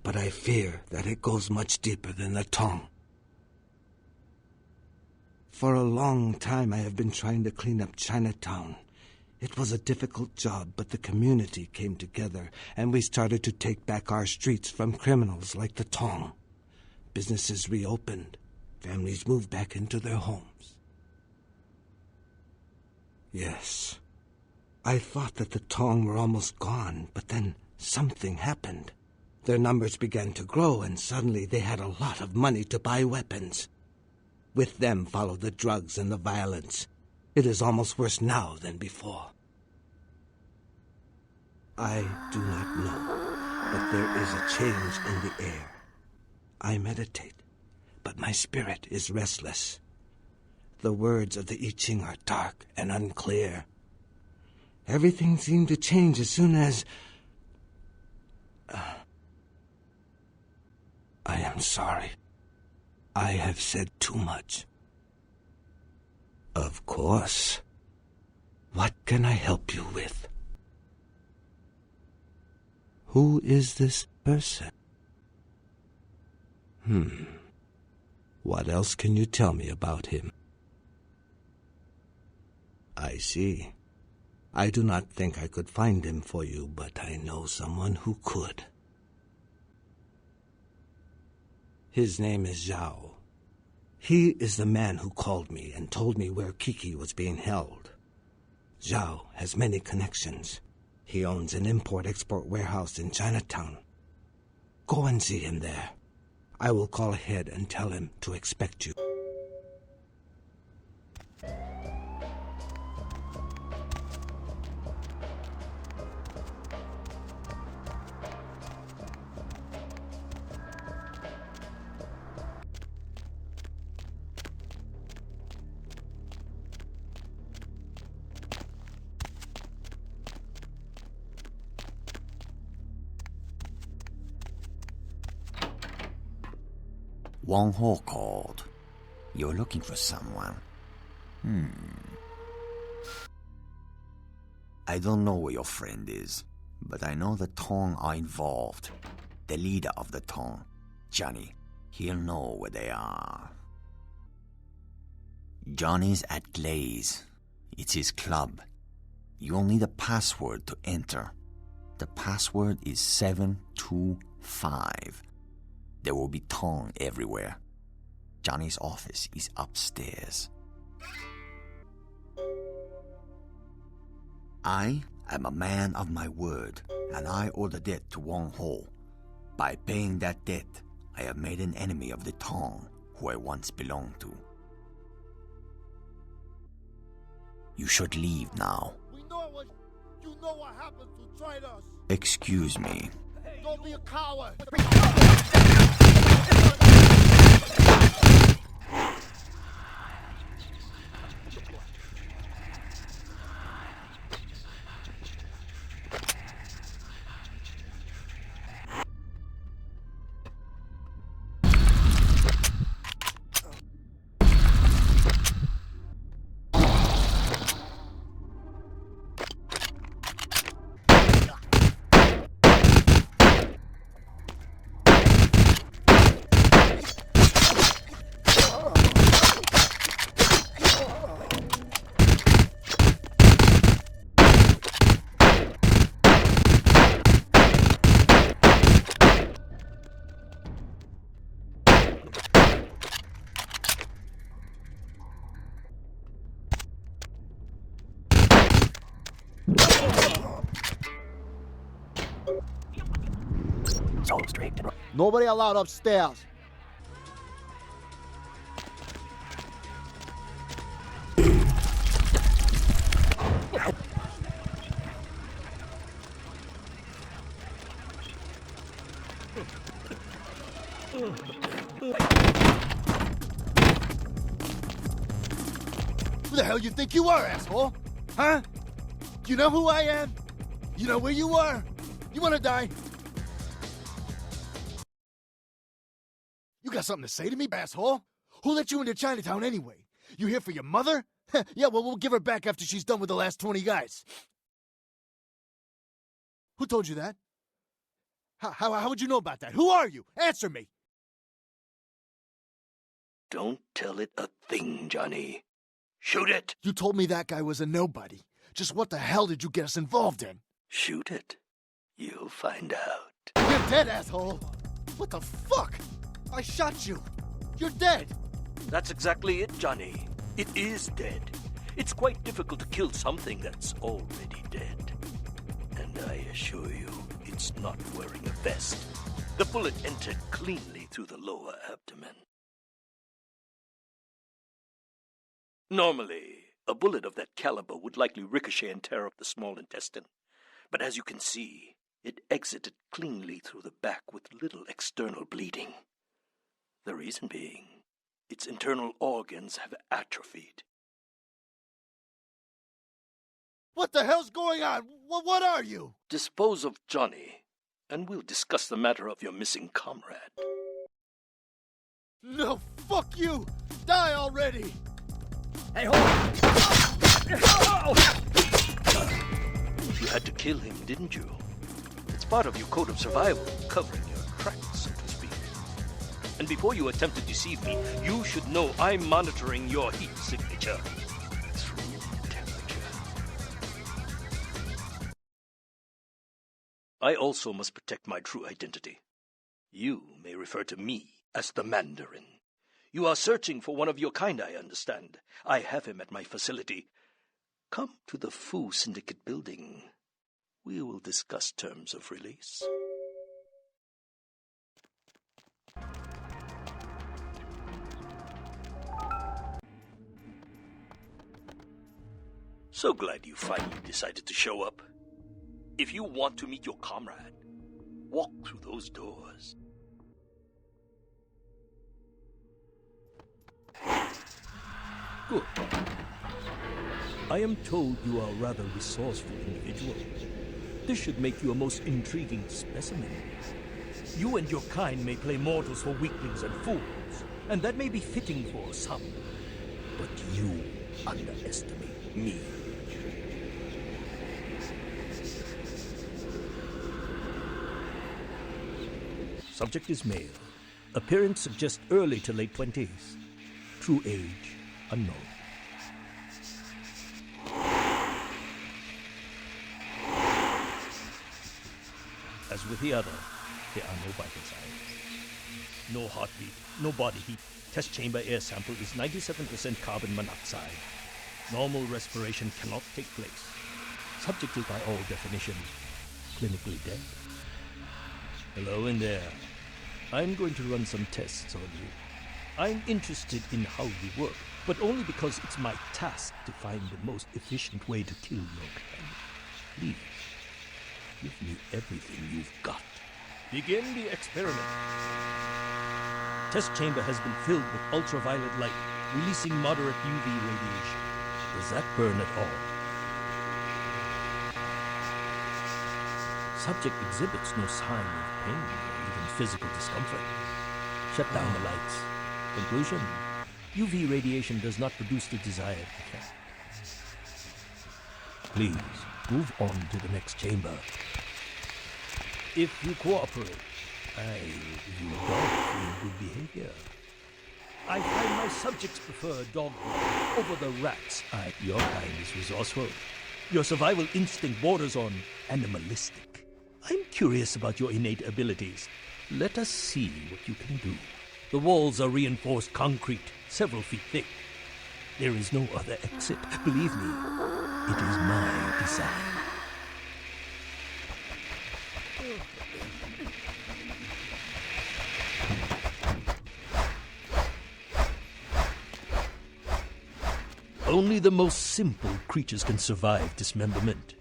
but I fear that it goes much deeper than the Tong. For a long time I have been trying to clean up Chinatown. It was a difficult job, but the community came together, and we started to take back our streets from criminals like the Tong. Businesses reopened. Families moved back into their homes. Yes, I thought that the Tong were almost gone, but then something happened. Their numbers began to grow, and suddenly they had a lot of money to buy weapons. With them followed the drugs and the violence. It is almost worse now than before. I do not know, but there is a change in the air. I meditate, but my spirit is restless. The words of the I Ching are dark and unclear. Everything seemed to change as soon as... I am sorry. I have said too much. Of course. What can I help you with? Who is this person? What else can you tell me about him? I see. I do not think I could find him for you, but I know someone who could. His name is Zhao. He is the man who called me and told me where Kiki was being held. Zhao has many connections. He owns an import-export warehouse in Chinatown. Go and see him there. I will call ahead and tell him to expect you. Wang Ho called. You're looking for someone. I don't know where your friend is, but I know the Tong are involved. The leader of the Tong, Johnny, he'll know where they are. Johnny's at Glaze. It's his club. You'll need a password to enter. The password is 725. There will be Tong everywhere. Johnny's office is upstairs. I am a man of my word, and I owe the debt to Wang Ho. By paying that debt, I have made an enemy of the Tong, who I once belonged to. You should leave now. You know what happened to traitors. Excuse me. Don't be a coward. Nobody allowed upstairs. Who the hell you think you are, asshole? Huh? You know who I am? You know where you are? You wanna die? You got something to say to me, asshole? Who let you into Chinatown anyway? You here for your mother? Yeah, well, we'll give her back after she's done with the last 20 guys. Who told you that? How would you know about that? Who are you? Answer me! Don't tell it a thing, Johnny. Shoot it! You told me that guy was a nobody. Just what the hell did you get us involved in? Shoot it. You'll find out. You're dead, asshole! What the fuck? I shot you! You're dead! That's exactly it, Johnny. It is dead. It's quite difficult to kill something that's already dead. And I assure you, it's not wearing a vest. The bullet entered cleanly through the lower abdomen. Normally, a bullet of that caliber would likely ricochet and tear up the small intestine. But as you can see, it exited cleanly through the back with little external bleeding. The reason being, its internal organs have atrophied. What the hell's going on? What are you? Dispose of Johnny, and we'll discuss the matter of your missing comrade. No, fuck you! Die already! Hey, hold on! You had to kill him, didn't you? It's part of your code of survival, covering your tracks, so to speak. And before you attempt to deceive me, you should know I'm monitoring your heat signature. True temperature. I also must protect my true identity. You may refer to me as the Mandarin. You are searching for one of your kind, I understand. I have him at my facility. Come to the Fu Syndicate building. We will discuss terms of release. So glad you finally decided to show up. If you want to meet your comrade, walk through those doors. Good. I am told you are a rather resourceful individual. This should make you a most intriguing specimen. You and your kind may play mortals for weaklings and fools, and that may be fitting for some. But you underestimate me. Subject is male. Appearance suggests early to late 20s. True age, unknown. As with the other, there are no vital signs. No heartbeat, no body heat. Test chamber air sample is 97% carbon monoxide. Normal respiration cannot take place. Subject is by all definition clinically dead. Hello in there. I'm going to run some tests on you. I'm interested in how you work, but only because it's my task to find the most efficient way to kill your kind. Please, give me everything you've got. Begin the experiment. Test chamber has been filled with ultraviolet light, releasing moderate UV radiation. Does that burn at all? Subject exhibits no sign of pain or even physical discomfort. Shut down the lights. Conclusion: UV radiation does not produce the desired effect. Please, move on to the next chamber. If you cooperate, I will give you a dog for good behavior. I find my subjects prefer dog breed over the rats. Your kind is resourceful. Your survival instinct borders on animalistic. I'm curious about your innate abilities. Let us see what you can do. The walls are reinforced concrete, several feet thick. There is no other exit. Believe me, it is my design. Only the most simple creatures can survive dismemberment.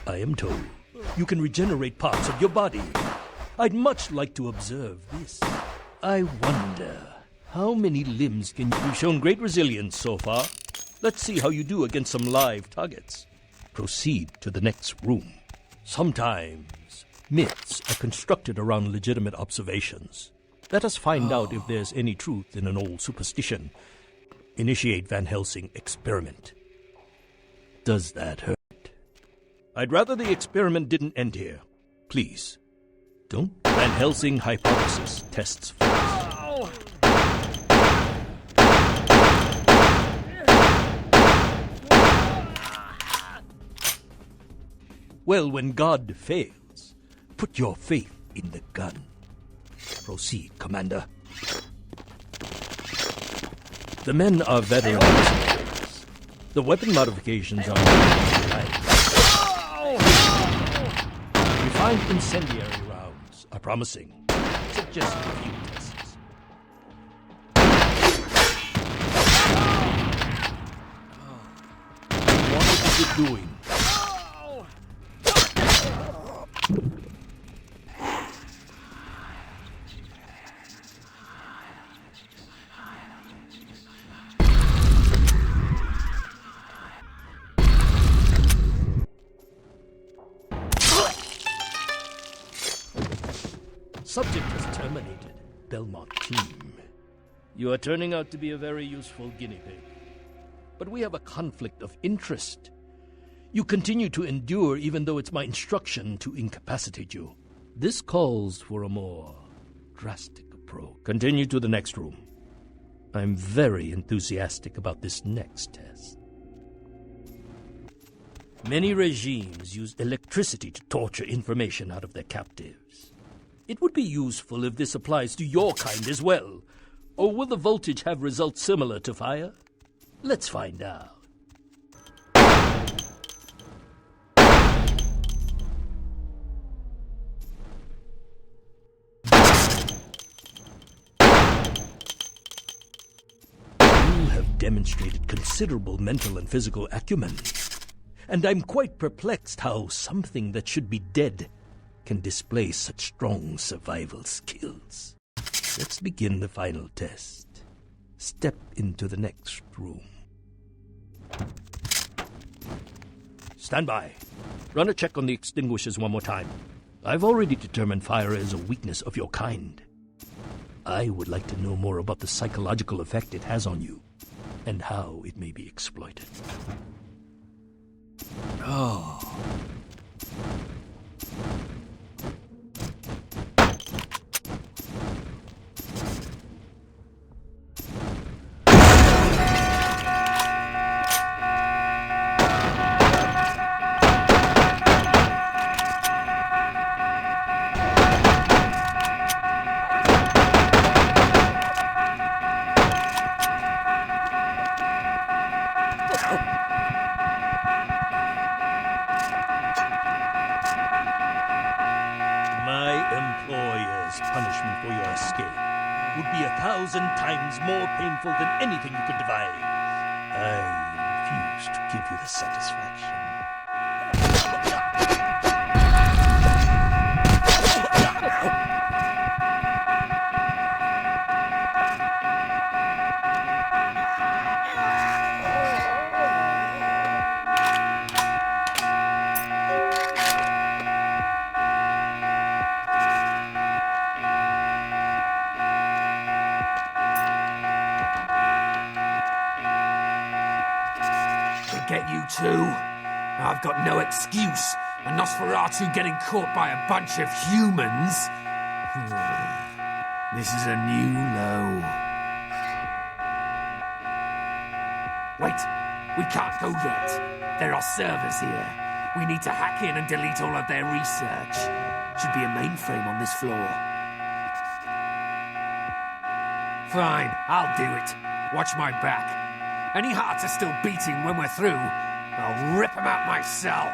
I am told you can regenerate parts of your body. I'd much like to observe this. I wonder, how many limbs can you... You've shown great resilience so far. Let's see how you do against some live targets. Proceed to the next room. Sometimes myths are constructed around legitimate observations. Let us find out if there's any truth in an old superstition. Initiate Van Helsing experiment. Does that hurt? I'd rather the experiment didn't end here. Please, don't. Van Helsing hypothesis tests first. Well, when God fails, put your faith in the gun. Proceed, Commander. The men are veterans. The weapon modifications are light. Refined incendiary rounds are promising. Suggest a few tests. What is it doing? Subject has terminated. Belmont team. You are turning out to be a very useful guinea pig. But we have a conflict of interest. You continue to endure even though it's my instruction to incapacitate you. This calls for a more drastic approach. Continue to the next room. I'm very enthusiastic about this next test. Many regimes use electricity to torture information out of their captives. It would be useful if this applies to your kind as well. Or will the voltage have results similar to fire? Let's find out. You have demonstrated considerable mental and physical acumen. And I'm quite perplexed how something that should be dead can display such strong survival skills. Let's begin the final test. Step into the next room. Stand by. Run a check on the extinguishers one more time. I've already determined fire is a weakness of your kind. I would like to know more about the psychological effect it has on you, and how it may be exploited. Oh. More painful than anything you could devise. I refuse to give you the satisfaction. I've got no excuse. A Nosferatu getting caught by a bunch of humans. This is a new low. Wait, we can't go yet. There are servers here. We need to hack in and delete all of their research. Should be a mainframe on this floor. Fine, I'll do it. Watch my back. Any hearts are still beating when we're through, I'll rip them out myself.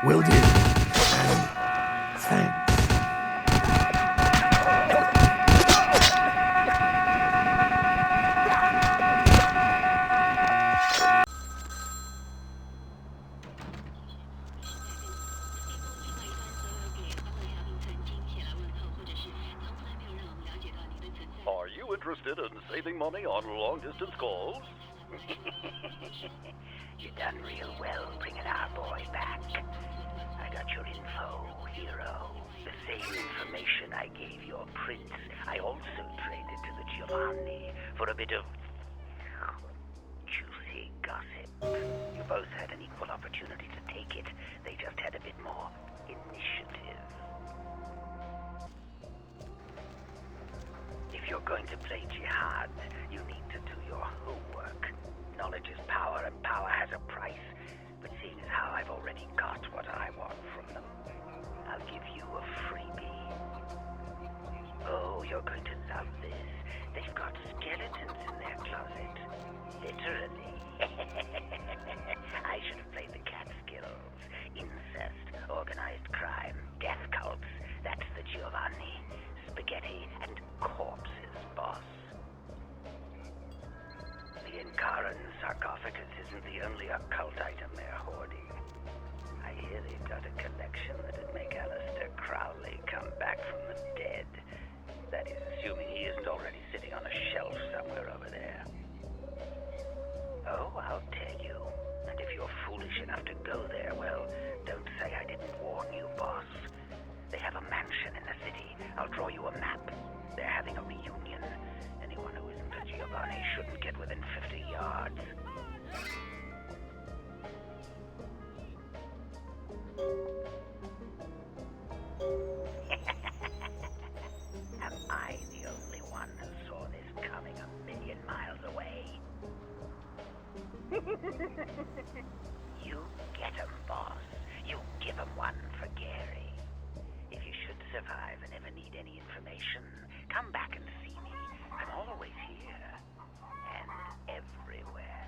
Will do. Thanks. Are you interested in saving money on long-distance calls? You done real well bringing our boy back. I got your info, hero. The same information I gave your prince, I also traded to the Giovanni for a bit of juicy gossip. You both had an equal opportunity to take it. They just had a bit more initiative. If you're going to play jihad, you need to do your homework. Knowledge is power, and power has a price. But seeing as how I've already got what I want from them, I'll give you a freebie. Oh, you're going to love this. They've got skeletons in their closet. Literally. I should have played the cat skills. Incest, organized crime, death cults. That's the Giovanni. Spaghetti and corpses, boss. The Inkaran sarcophagus isn't the only occult I go there, well, don't say I didn't warn you, boss. They have a mansion in the city. I'll draw you a map. They're having a reunion. Anyone who isn't a Giovanni shouldn't get within 50 yards. Am I the only one who saw this coming a million miles away? You get 'em, boss. You give 'em one for Gary. If you should survive and ever need any information, come back and see me. I'm always here. And everywhere.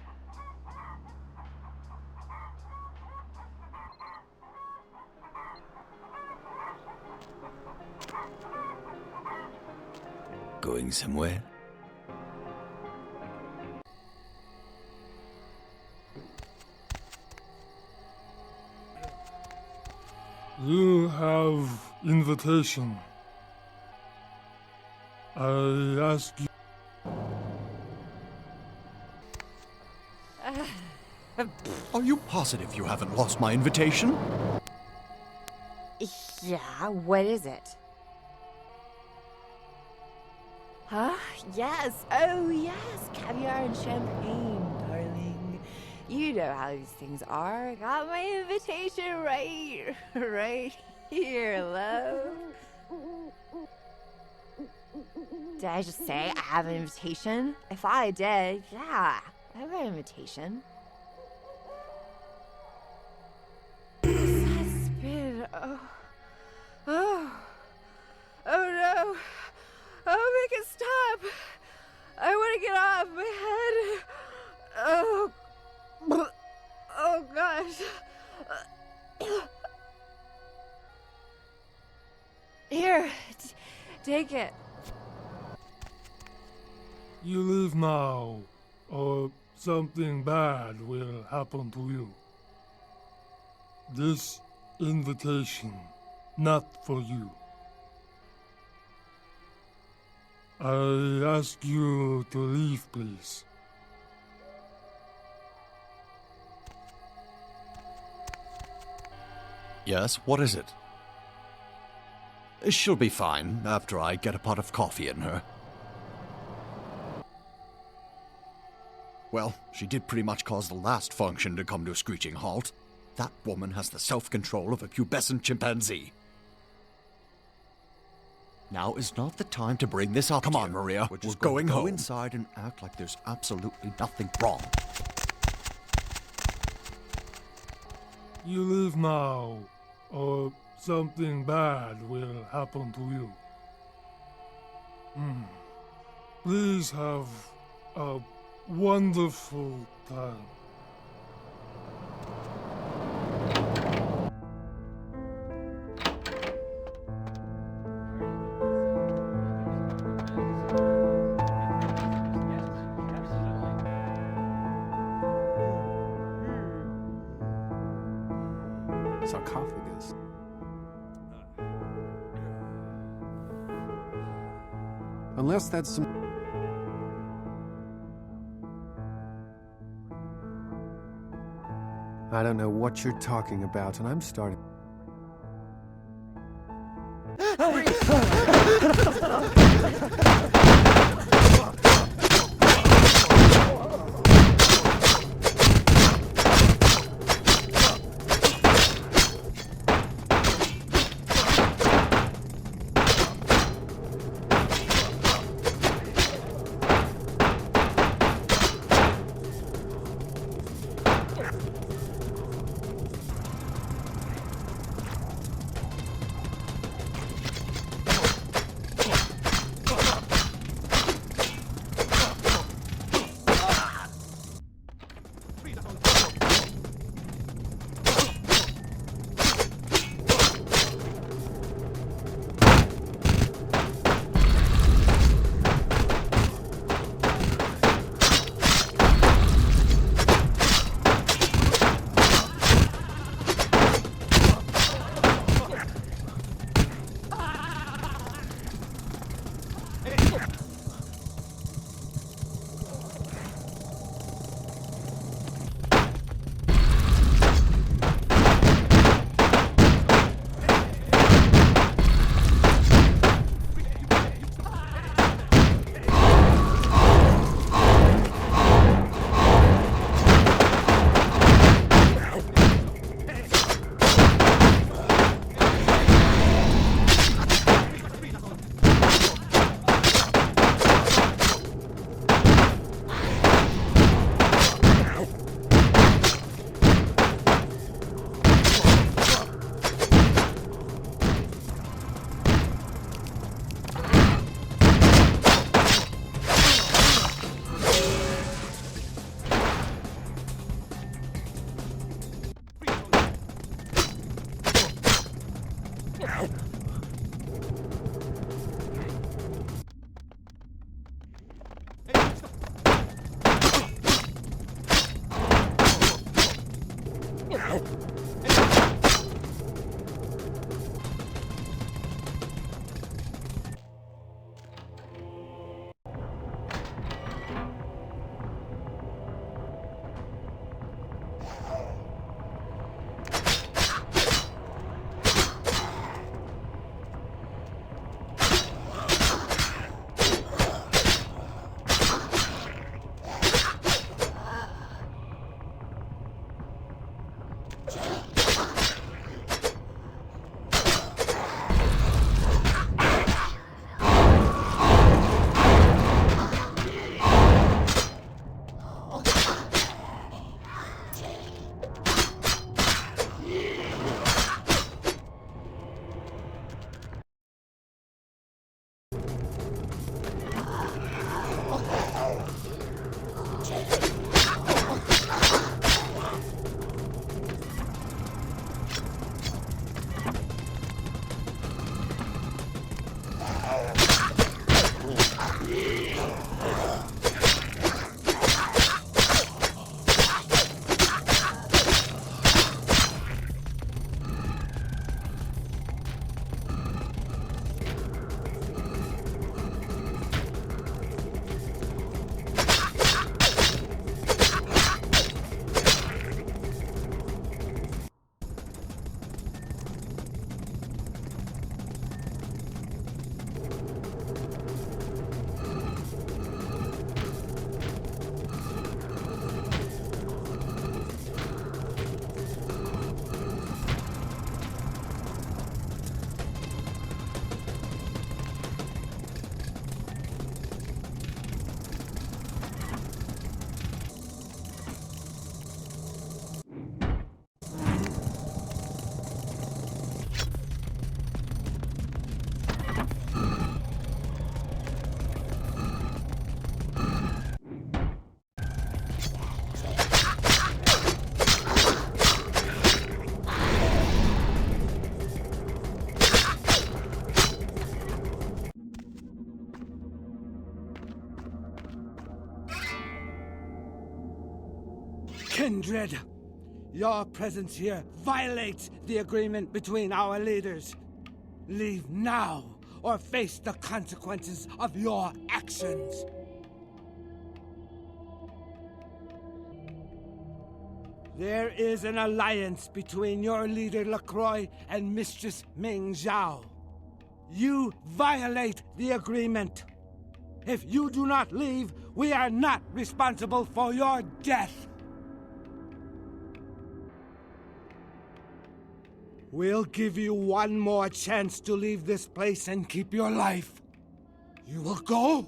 Going somewhere? You have invitation. I ask you. Are you positive you haven't lost my invitation? Yeah, what is it? Huh? Yes. Oh, yes. Caviar and champagne, darling. You know how these things are. I got my invitation right here, love. Did I just say I have an invitation? If I did, yeah, I have an invitation. Suspend. Oh no. Oh, make it stop. I want to get off my head. Oh gosh. Here, take it. You leave now, or something bad will happen to you. This invitation, not for you. I ask you to leave, please. Yes, what is it? She'll be fine after I get a pot of coffee in her. Well, she did pretty much cause the last function to come to a screeching halt. That woman has the self-control of a pubescent chimpanzee. Now is not the time to bring this up. Come on, Maria. We're going home. Go inside and act like there's absolutely nothing wrong. You leave now, or something bad will happen to you. Please have a wonderful time. Sarcophagus. Unless that's some... I don't know what you're talking about, and I'm starting... Kindred, your presence here violates the agreement between our leaders. Leave now or face the consequences of your actions. There is an alliance between your leader LaCroix and Mistress Ming Zhao. You violate the agreement. If you do not leave, we are not responsible for your death. We'll give you one more chance to leave this place and keep your life. You will go?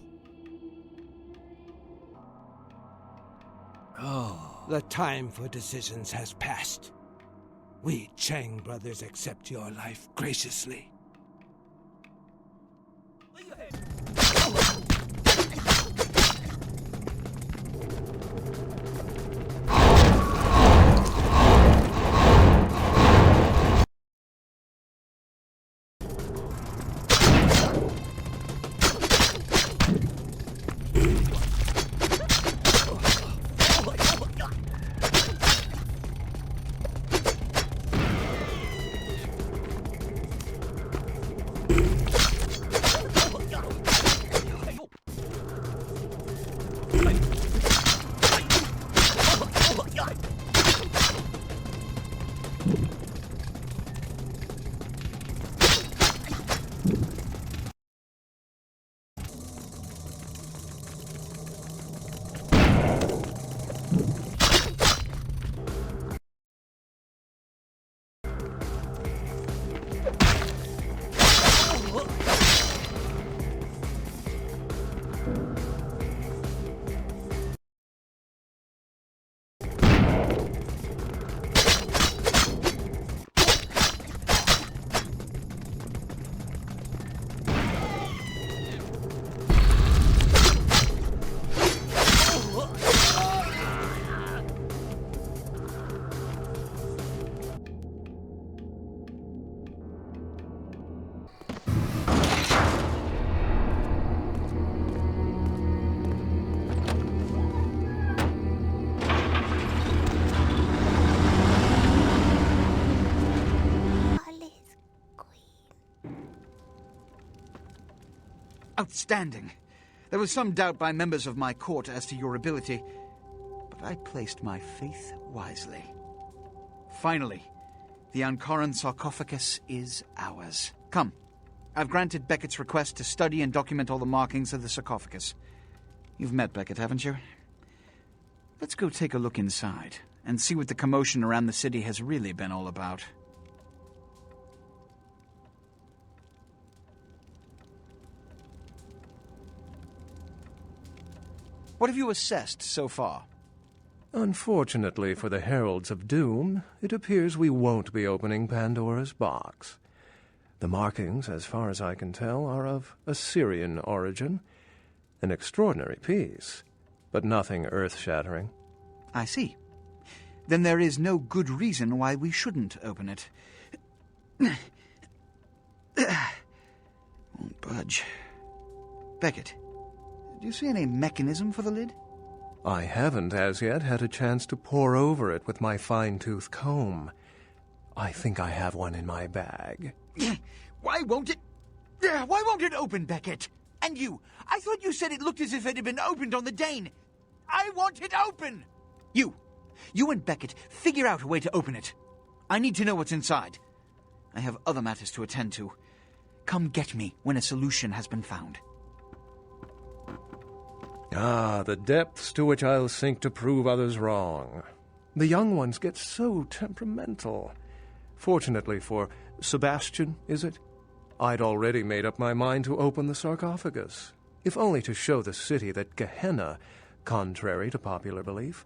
Oh. The time for decisions has passed. We Chang brothers accept your life graciously. outstanding. There was some doubt by members of my court as to your ability, but I placed my faith wisely. Finally, the Ankaran sarcophagus is ours. Come, I've granted Beckett's request to study and document all the markings of the sarcophagus. You've met Beckett, haven't you? Let's go take a look inside and see what the commotion around the city has really been all about. What have you assessed so far? Unfortunately for the Heralds of Doom, it appears we won't be opening Pandora's box. The markings, as far as I can tell, are of Assyrian origin. An extraordinary piece, but nothing earth-shattering. I see. Then there is no good reason why we shouldn't open it. Won't budge. Beckett, do you see any mechanism for the lid? I haven't as yet had a chance to pore over it with my fine-tooth comb. I think I have one in my bag. Why won't it open, Beckett? And you, I thought you said it looked as if it had been opened on the Dane. I want it open! You and Beckett, figure out a way to open it. I need to know what's inside. I have other matters to attend to. Come get me when a solution has been found. Ah, the depths to which I'll sink to prove others wrong. The young ones get so temperamental. Fortunately for Sebastian, is it? I'd already made up my mind to open the sarcophagus, if only to show the city that Gehenna, contrary to popular belief,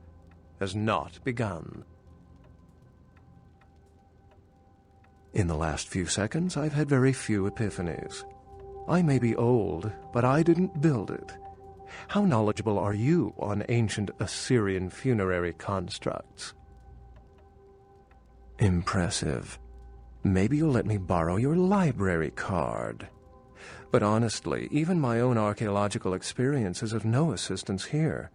has not begun. In the last few seconds, I've had very few epiphanies. I may be old, but I didn't build it. How knowledgeable are you on ancient Assyrian funerary constructs? Impressive. Maybe you'll let me borrow your library card. But honestly, even my own archaeological experience is of no assistance here.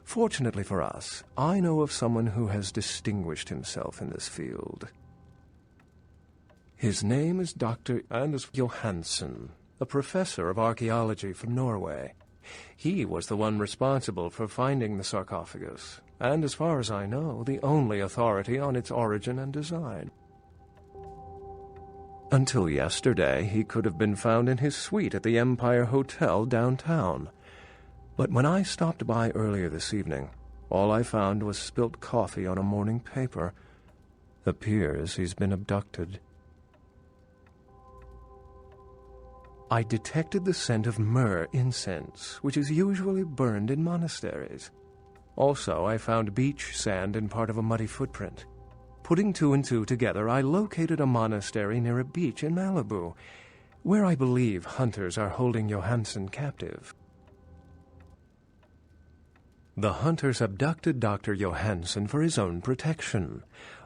Fortunately for us, I know of someone who has distinguished himself in this field. His name is Dr. Anders Johansen, a professor of archaeology from Norway. He was the one responsible for finding the sarcophagus, and as far as I know, the only authority on its origin and design. Until yesterday, he could have been found in his suite at the Empire Hotel downtown. But when I stopped by earlier this evening, all I found was spilt coffee on a morning paper. Appears he's been abducted. I detected the scent of myrrh incense, which is usually burned in monasteries. Also, I found beach sand in part of a muddy footprint. Putting two and two together, I located a monastery near a beach in Malibu, where I believe hunters are holding Johansen captive. The hunters abducted Dr. Johansen for his own protection,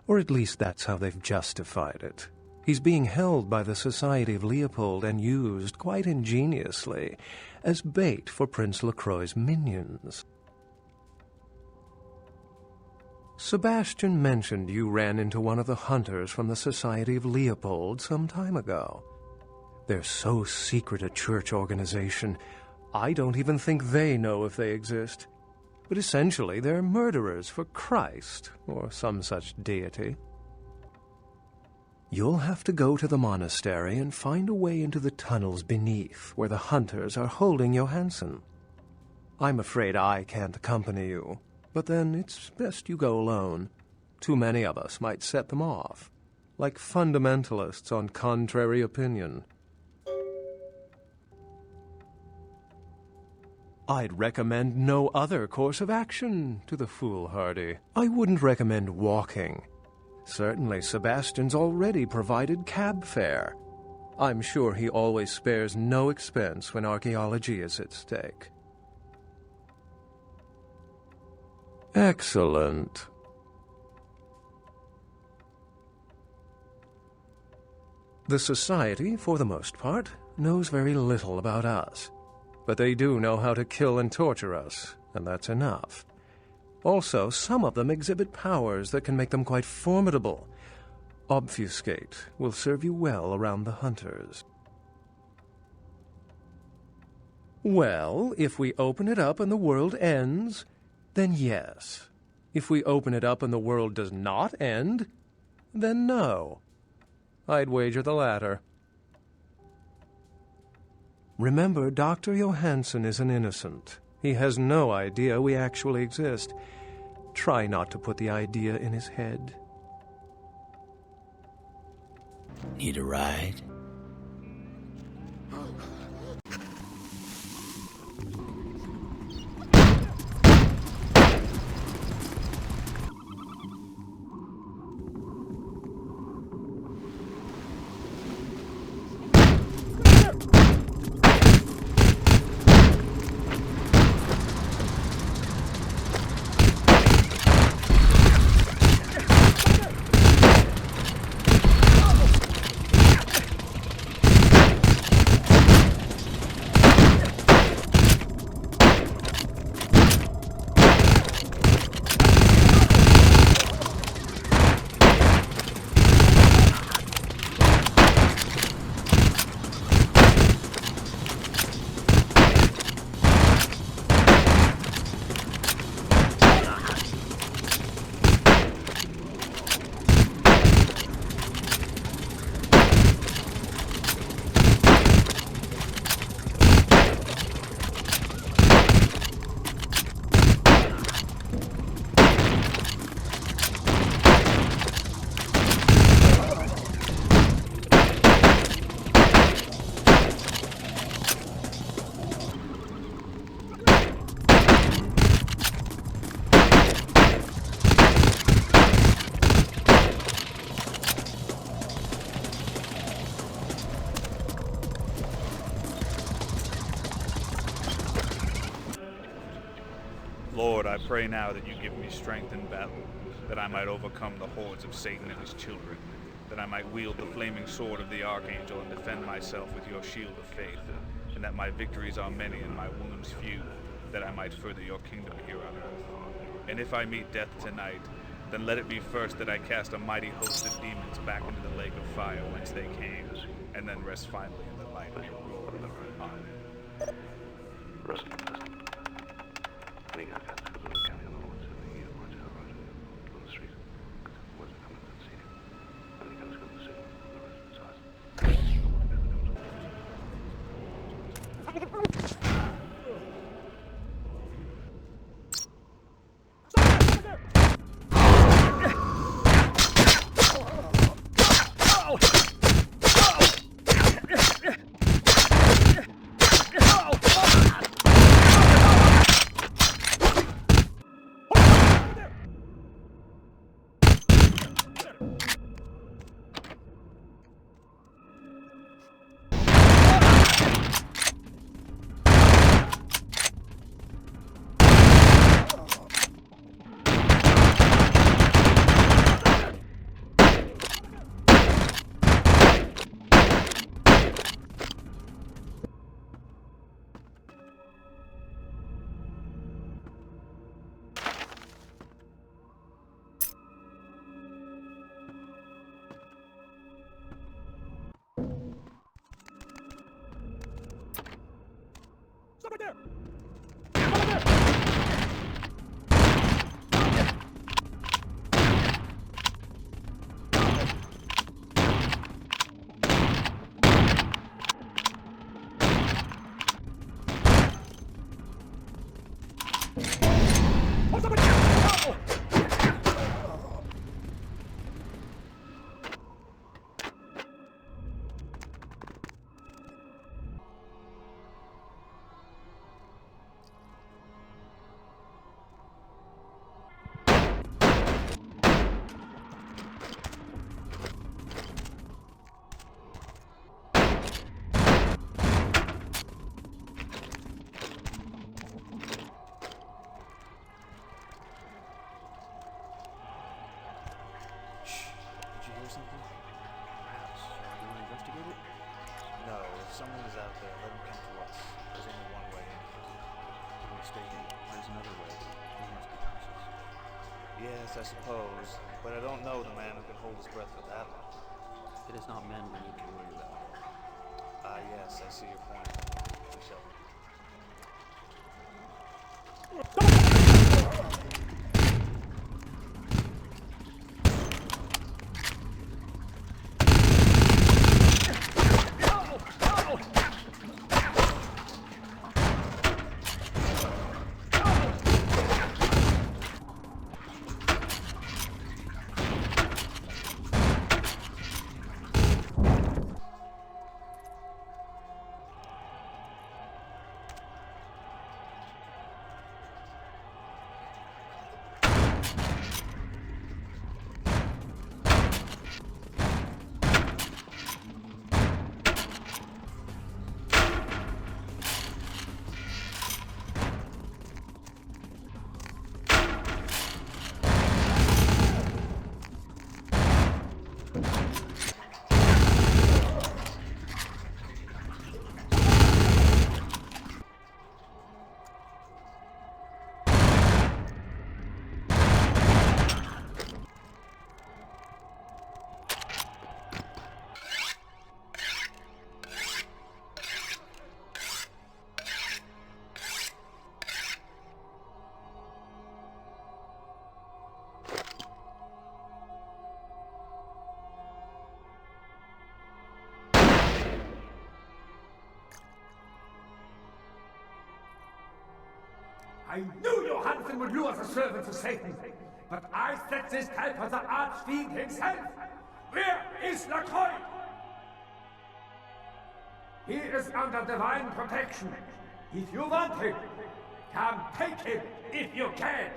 or at least that's how they've justified it. He's being held by the Society of Leopold and used, quite ingeniously, as bait for Prince LaCroix's minions. Sebastian mentioned you ran into one of the hunters from the Society of Leopold some time ago. They're so secret a church organization, I don't even think they know if they exist. But essentially, they're murderers for Christ, or some such deity. You'll have to go to the monastery and find a way into the tunnels beneath, where the hunters are holding Johansen. I'm afraid I can't accompany you, but then it's best you go alone. Too many of us might set them off, like fundamentalists on contrary opinion. I'd recommend no other course of action to the foolhardy. I wouldn't recommend walking. Certainly, Sebastian's already provided cab fare. I'm sure he always spares no expense when archaeology is at stake. Excellent. The Society, for the most part, knows very little about us. But they do know how to kill and torture us, and that's enough. Also, some of them exhibit powers that can make them quite formidable. Obfuscate will serve you well around the hunters. Well, if we open it up and the world ends, then yes. If we open it up and the world does not end, then no. I'd wager the latter. Remember, Dr. Johansson is an innocent. He has no idea we actually exist. Try not to put the idea in his head. Need a ride? Lord, I pray now that you give me strength in battle, that I might overcome the hordes of Satan and his children, that I might wield the flaming sword of the Archangel and defend myself with your shield of faith, and that my victories are many and my wounds few, that I might further your kingdom here on earth. And if I meet death tonight, then let it be first that I cast a mighty host of demons back into the lake of fire whence they came, and then rest finally in the light of your glory. Amen. Someone is out there. Let him come to us. There's only one way in. If we're mistaken, there's another way. We must be cautious. Yes, I suppose. But I don't know the man who can hold his breath for that long. It is not men we need to worry about. Ah, yes, I see your point. We shall. I knew Johansen would lure the servants of Satan, but I set this type for the archfiend himself. Where is Lacroix? He is under divine protection. If you want him, come take him if you can.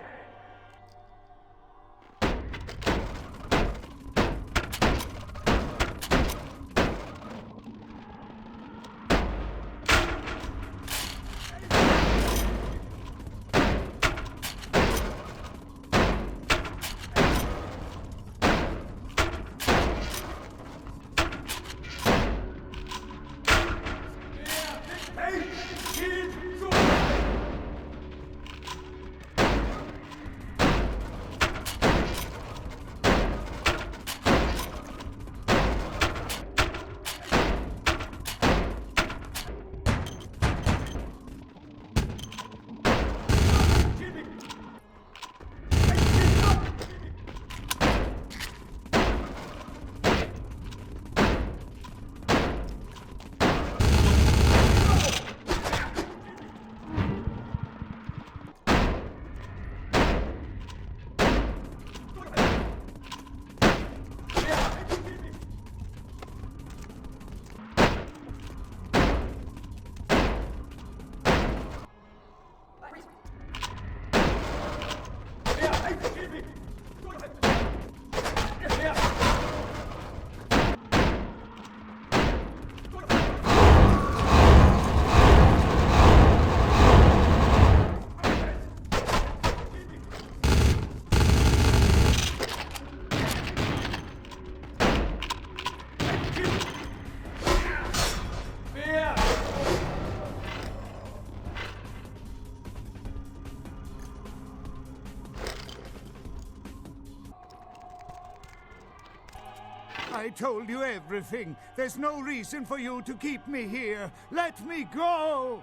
I told you everything. There's no reason for you to keep me here. Let me go!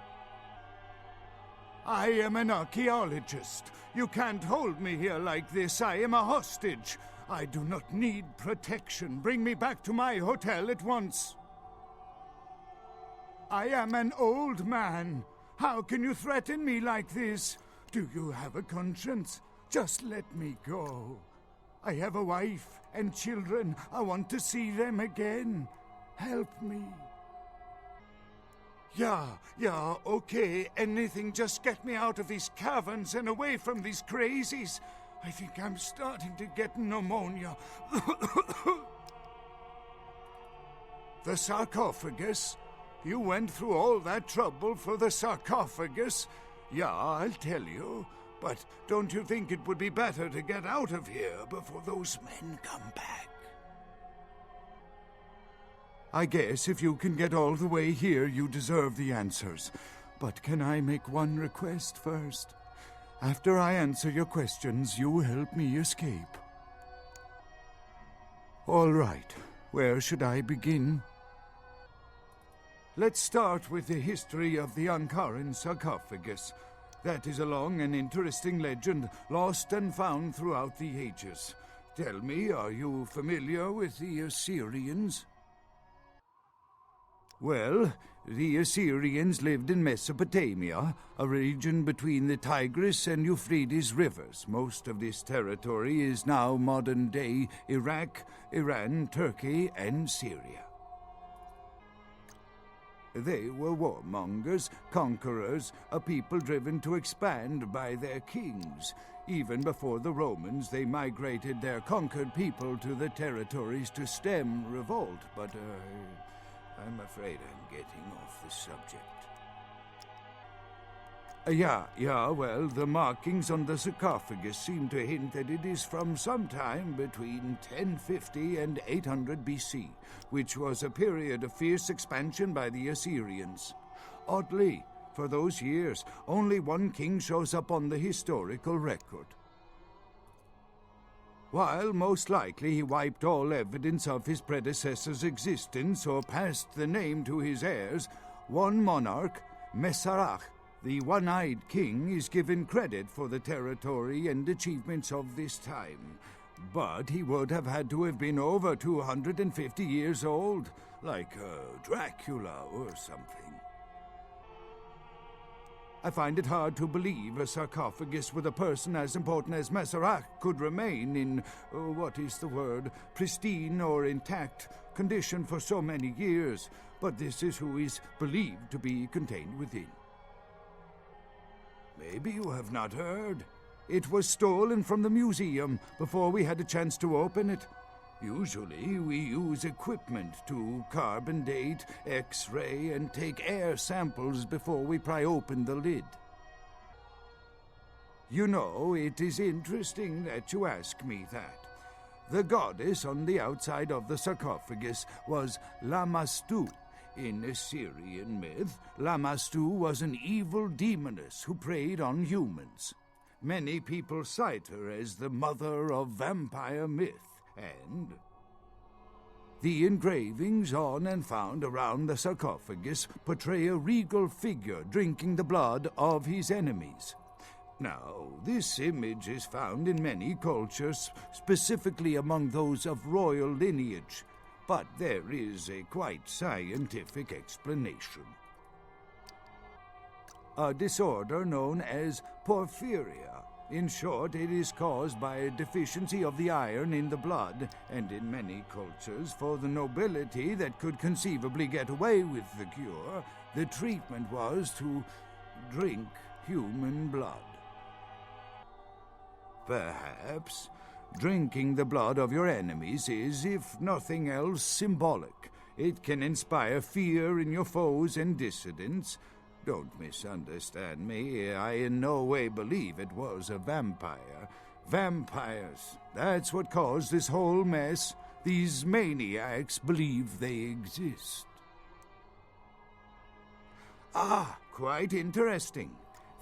I am an archaeologist. You can't hold me here like this. I am a hostage. I do not need protection. Bring me back to my hotel at once. I am an old man. How can you threaten me like this? Do you have a conscience? Just let me go. I have a wife and children. I want to see them again. Help me. Yeah, okay. Anything, just get me out of these caverns and away from these crazies. I think I'm starting to get pneumonia. The sarcophagus? You went through all that trouble for the sarcophagus? Yeah, I'll tell you. But don't you think it would be better to get out of here before those men come back? I guess if you can get all the way here, you deserve the answers. But can I make one request first? After I answer your questions, you help me escape. All right. Where should I begin? Let's start with the history of the Ankaran sarcophagus. That is a long and interesting legend, lost and found throughout the ages. Tell me, are you familiar with the Assyrians? Well, the Assyrians lived in Mesopotamia, a region between the Tigris and Euphrates rivers. Most of this territory is now modern-day Iraq, Iran, Turkey, and Syria. They were warmongers, conquerors, a people driven to expand by their kings. Even before the Romans, they migrated their conquered people to the territories to stem revolt, but, I'm afraid I'm getting off the subject. Well, the markings on the sarcophagus seem to hint that it is from sometime between 1050 and 800 BC, which was a period of fierce expansion by the Assyrians. Oddly, for those years, only one king shows up on the historical record. While most likely he wiped all evidence of his predecessor's existence or passed the name to his heirs, one monarch, Masquerade, the one-eyed king, is given credit for the territory and achievements of this time. But he would have had to have been over 250 years old, like Dracula or something. I find it hard to believe a sarcophagus with a person as important as Masquerade could remain in, pristine or intact condition for so many years, but this is who is believed to be contained within. Maybe you have not heard. It was stolen from the museum before we had a chance to open it. Usually we use equipment to carbon date, X-ray, and take air samples before we pry open the lid. You know, it is interesting that you ask me that. The goddess on the outside of the sarcophagus was Lamastu. In Assyrian myth, Lamastu was an evil demoness who preyed on humans. Many people cite her as the mother of vampire myth, and the engravings on and found around the sarcophagus portray a regal figure drinking the blood of his enemies. Now, this image is found in many cultures, specifically among those of royal lineage, but there is a quite scientific explanation. A disorder known as porphyria. In short, it is caused by a deficiency of the iron in the blood, and in many cultures, for the nobility that could conceivably get away with the cure, the treatment was to drink human blood. Perhaps drinking the blood of your enemies is, if nothing else, symbolic. It can inspire fear in your foes and dissidents. Don't misunderstand me. I in no way believe it was a vampire. Vampires, that's what caused this whole mess. These maniacs believe they exist. Ah, quite interesting.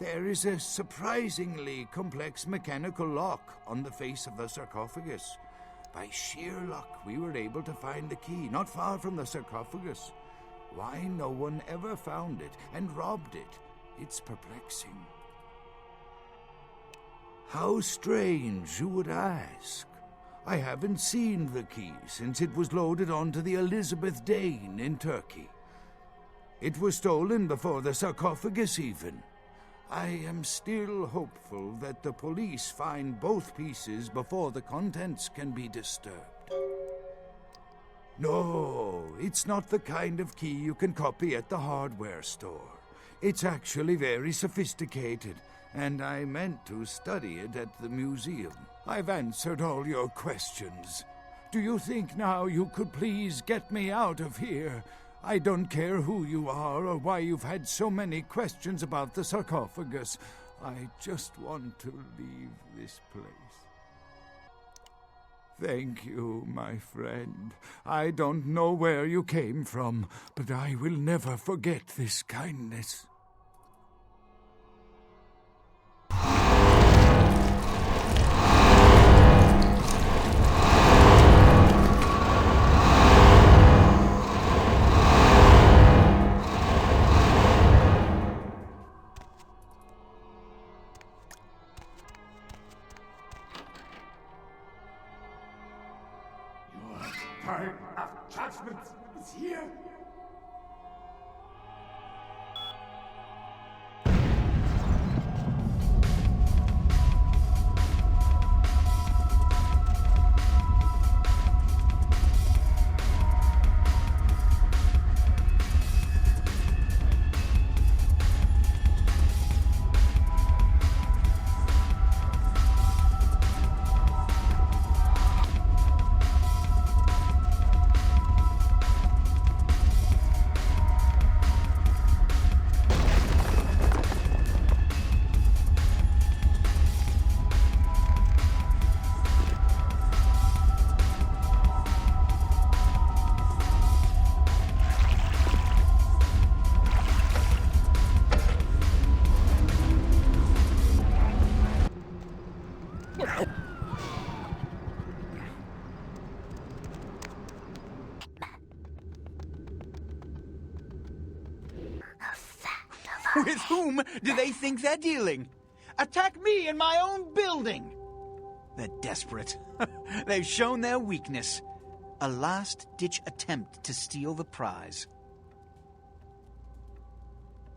There is a surprisingly complex mechanical lock on the face of the sarcophagus. By sheer luck, we were able to find the key not far from the sarcophagus. Why no one ever found it and robbed it? It's perplexing. How strange, you would ask. I haven't seen the key since it was loaded onto the Elizabeth Dane in Turkey. It was stolen before the sarcophagus even. I am still hopeful that the police find both pieces before the contents can be disturbed. No, it's not the kind of key you can copy at the hardware store. It's actually very sophisticated, and I meant to study it at the museum. I've answered all your questions. Do you think now you could please get me out of here? I don't care who you are or why you've had so many questions about the sarcophagus. I just want to leave this place. Thank you, my friend. I don't know where you came from, but I will never forget this kindness. time of judgment is here. With whom do they think they're dealing? Attack me in my own building! They're desperate. They've shown their weakness. A last-ditch attempt to steal the prize.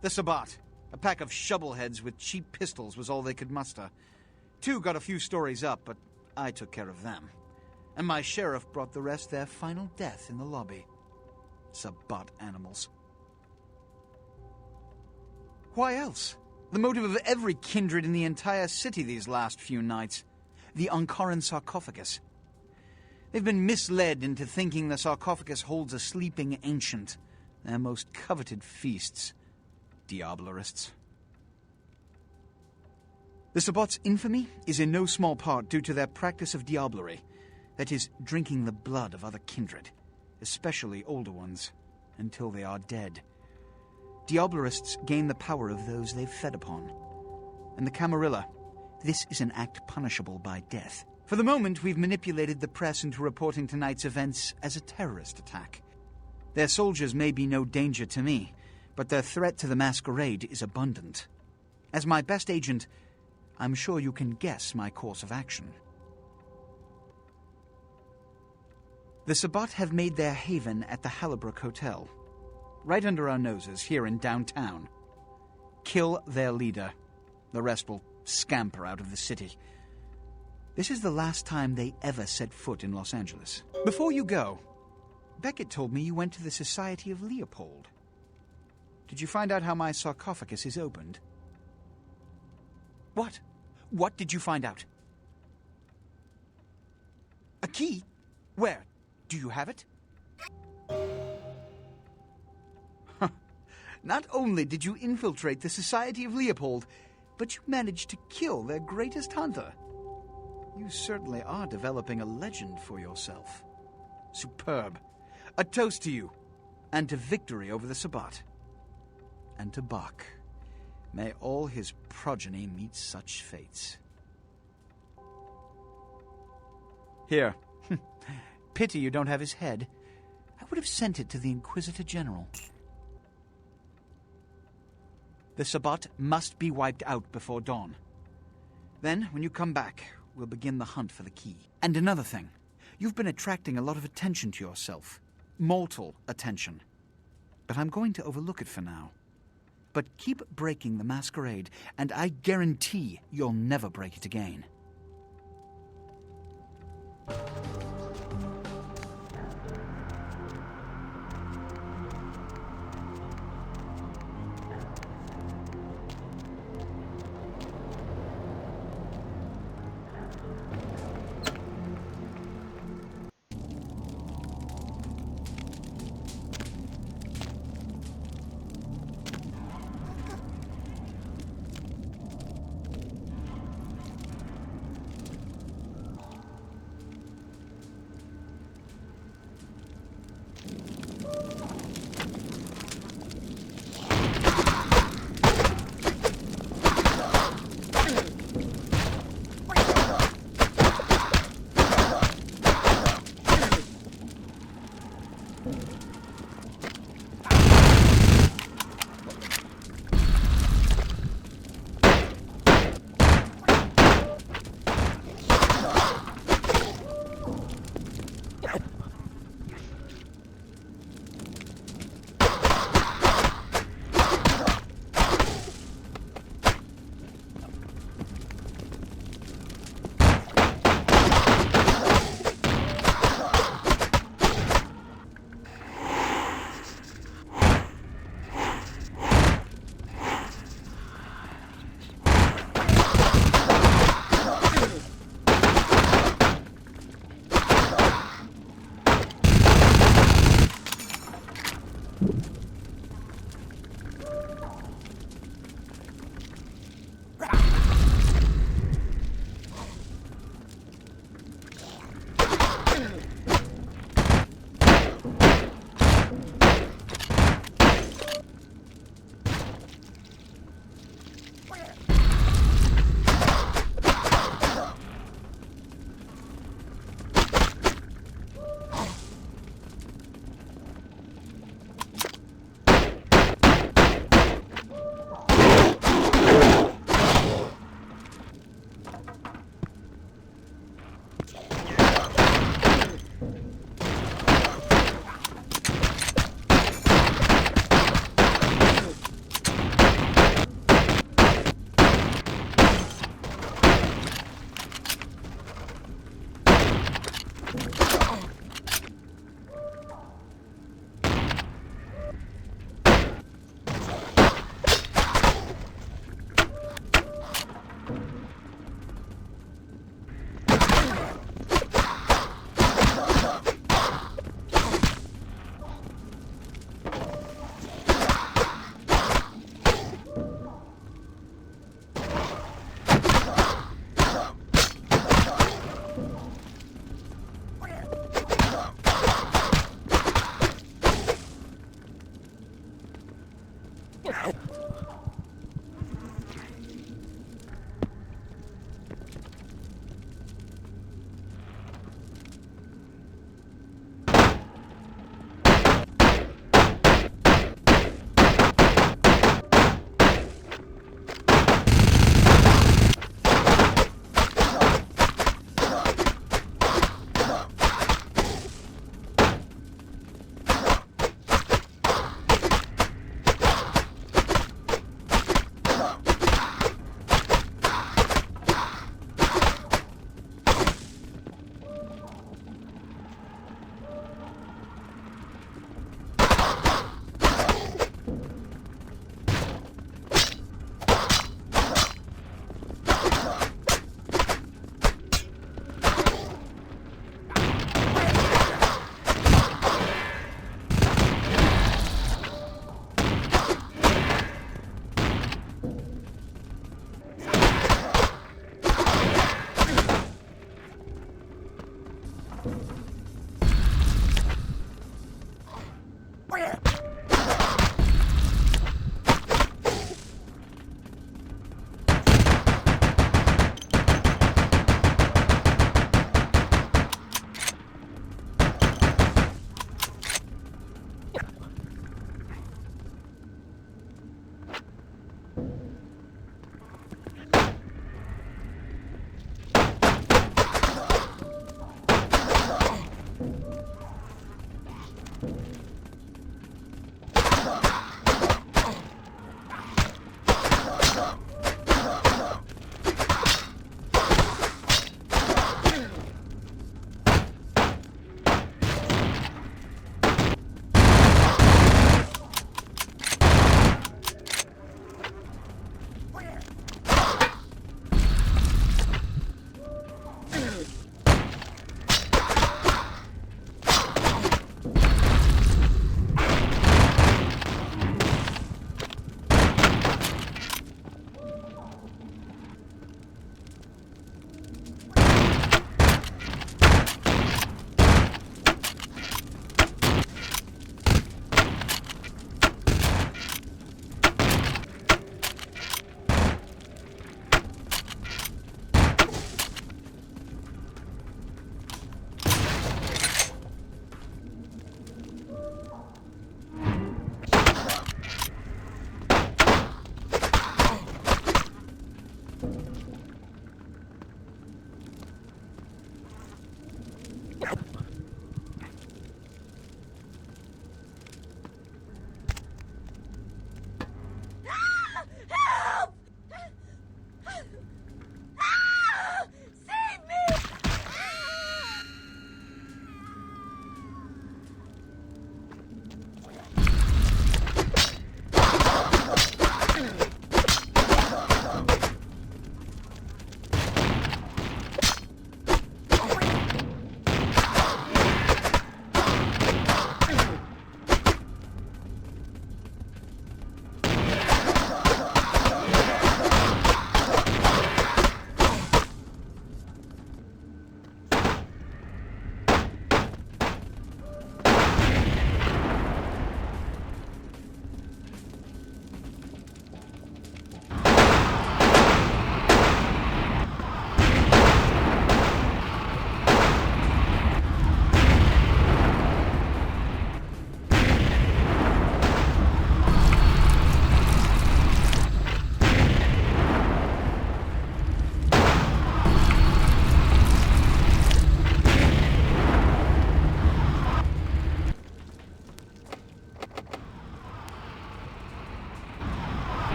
The Sabbat, a pack of shovelheads with cheap pistols, was all they could muster. Two got a few stories up, but I took care of them. And my sheriff brought the rest their final death in the lobby. Sabbat animals. Why else? The motive of every kindred in the entire city these last few nights. The Ankaran sarcophagus. They've been misled into thinking the sarcophagus holds a sleeping ancient. Their most coveted feasts. Diablerists. The Sabbat's infamy is in no small part due to their practice of diablerie. That is, drinking the blood of other kindred. Especially older ones. Until they are dead. Diablerists gain the power of those they've fed upon. And the Camarilla, this is an act punishable by death. For the moment, we've manipulated the press into reporting tonight's events as a terrorist attack. Their soldiers may be no danger to me, but their threat to the Masquerade is abundant. As my best agent, I'm sure you can guess my course of action. The Sabbat have made their haven at the Hallibrook Hotel. Right under our noses, here in downtown. Kill their leader. The rest will scamper out of the city. This is the last time they ever set foot in Los Angeles. Before you go, Beckett told me you went to the Society of Leopold. Did you find out how my sarcophagus is opened? What? What did you find out? A key? Where? Do you have it? Not only did you infiltrate the Society of Leopold, but you managed to kill their greatest hunter. You certainly are developing a legend for yourself. Superb. A toast to you, and to victory over the Sabbat. And to Bach. May all his progeny meet such fates. Here. Pity you don't have his head. I would have sent it to the Inquisitor General. The Sabbat must be wiped out before dawn. Then, when you come back, we'll begin the hunt for the key. And another thing. You've been attracting a lot of attention to yourself. Mortal attention. But I'm going to overlook it for now. But keep breaking the Masquerade, and I guarantee you'll never break it again.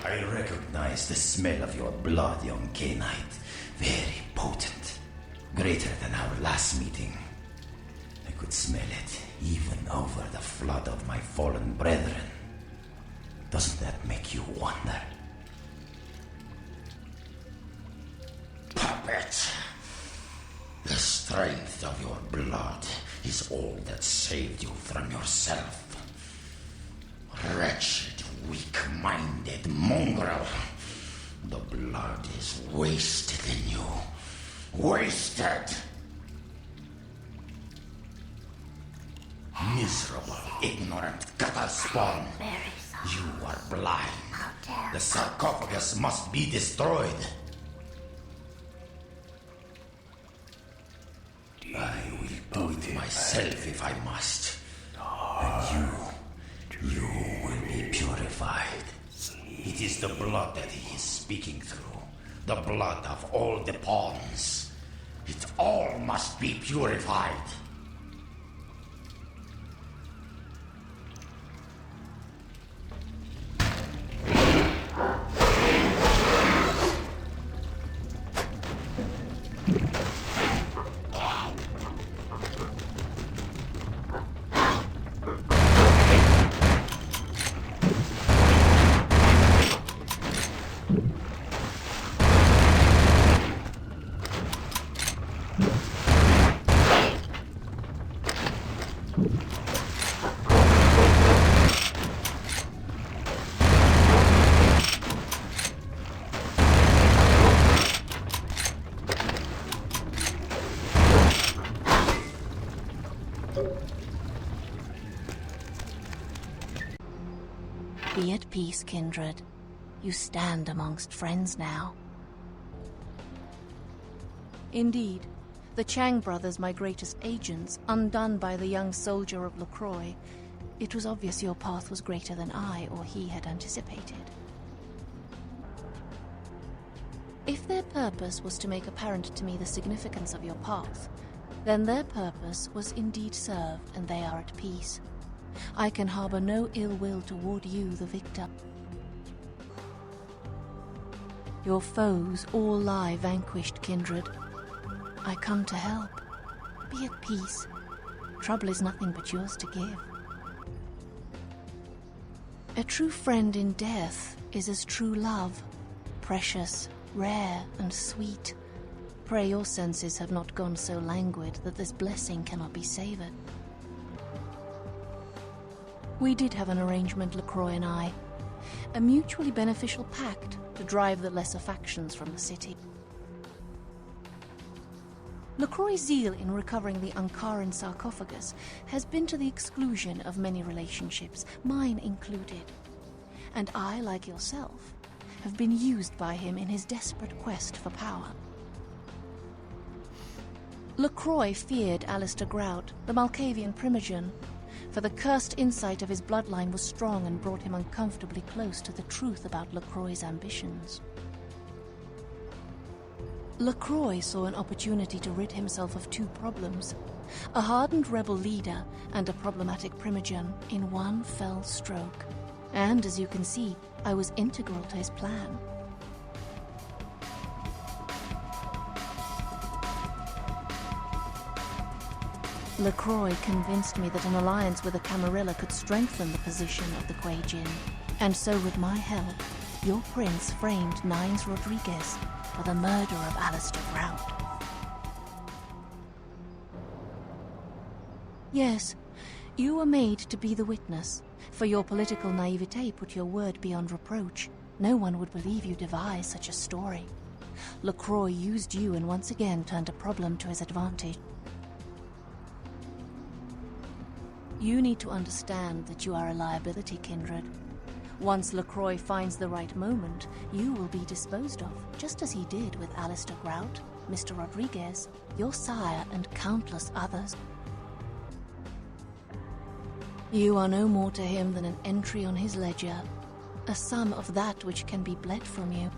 I recognize the smell of your blood, young K-Knight. Very potent. Greater than our last meeting. I could smell it even over the flood of my fallen brethren. Doesn't that make you wonder? Puppet! The strength of your blood is all that saved you from yourself. Wretched, weak-minded mongrel. The blood is wasted in you. Wasted! Miserable, ignorant gutter spawn. You are blind. The sarcophagus must be destroyed. I will do it myself if I must. And you will be purified. It is the blood that he is speaking through. The blood of all the pawns. It all must be purified. Be at peace, kindred. You stand amongst friends now. Indeed, the Chang brothers, my greatest agents, undone by the young soldier of LaCroix, it was obvious your path was greater than I or he had anticipated. If their purpose was to make apparent to me the significance of your path, then their purpose was indeed served, and they are at peace. I can harbor no ill will toward you, the victor. Your foes all lie vanquished, kindred. I come to help. Be at peace. Trouble is nothing but yours to give. A true friend in death is as true love, precious, rare, and sweet. Pray your senses have not gone so languid that this blessing cannot be savored. We did have an arrangement, LaCroix and I. A mutually beneficial pact to drive the lesser factions from the city. LaCroix's zeal in recovering the Ankaran sarcophagus has been to the exclusion of many relationships, mine included. And I, like yourself, have been used by him in his desperate quest for power. LaCroix feared Alistair Grout, the Malkavian primogen, for the cursed insight of his bloodline was strong and brought him uncomfortably close to the truth about LaCroix's ambitions. LaCroix saw an opportunity to rid himself of two problems, a hardened rebel leader and a problematic primogen, in one fell stroke. And, as you can see, I was integral to his plan. LaCroix convinced me that an alliance with a Camarilla could strengthen the position of the Kuei Jin, and so with my help, your prince framed Nines Rodriguez for the murder of Alistair Grout. Yes, you were made to be the witness, for your political naivete put your word beyond reproach. No one would believe you devised such a story. LaCroix used you and once again turned a problem to his advantage. You need to understand that you are a liability, kindred. Once LaCroix finds the right moment, you will be disposed of, just as he did with Alistair Grout, Mr. Rodriguez, your sire, and countless others. You are no more to him than an entry on his ledger, a sum of that which can be bled from you.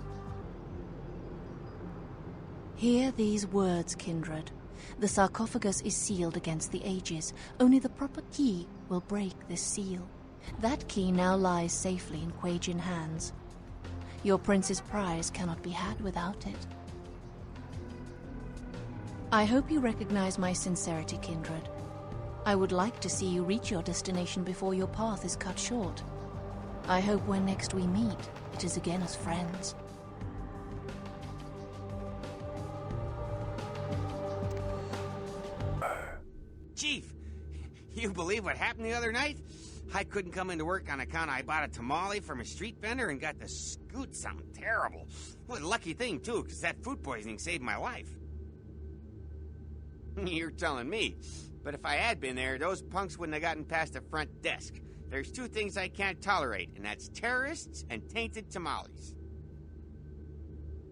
Hear these words, kindred. The sarcophagus is sealed against the ages. Only the proper key will break this seal. That key now lies safely in Kuei Jin hands. Your prince's prize cannot be had without it. I hope you recognize my sincerity, kindred. I would like to see you reach your destination before your path is cut short. I hope when next we meet, it is again as friends. Chief, you believe what happened the other night? I couldn't come into work on account I bought a tamale from a street vendor and got to scoot something terrible. What a lucky thing, too, because that food poisoning saved my life. You're telling me. But if I had been there, those punks wouldn't have gotten past the front desk. There's two things I can't tolerate, and that's terrorists and tainted tamales.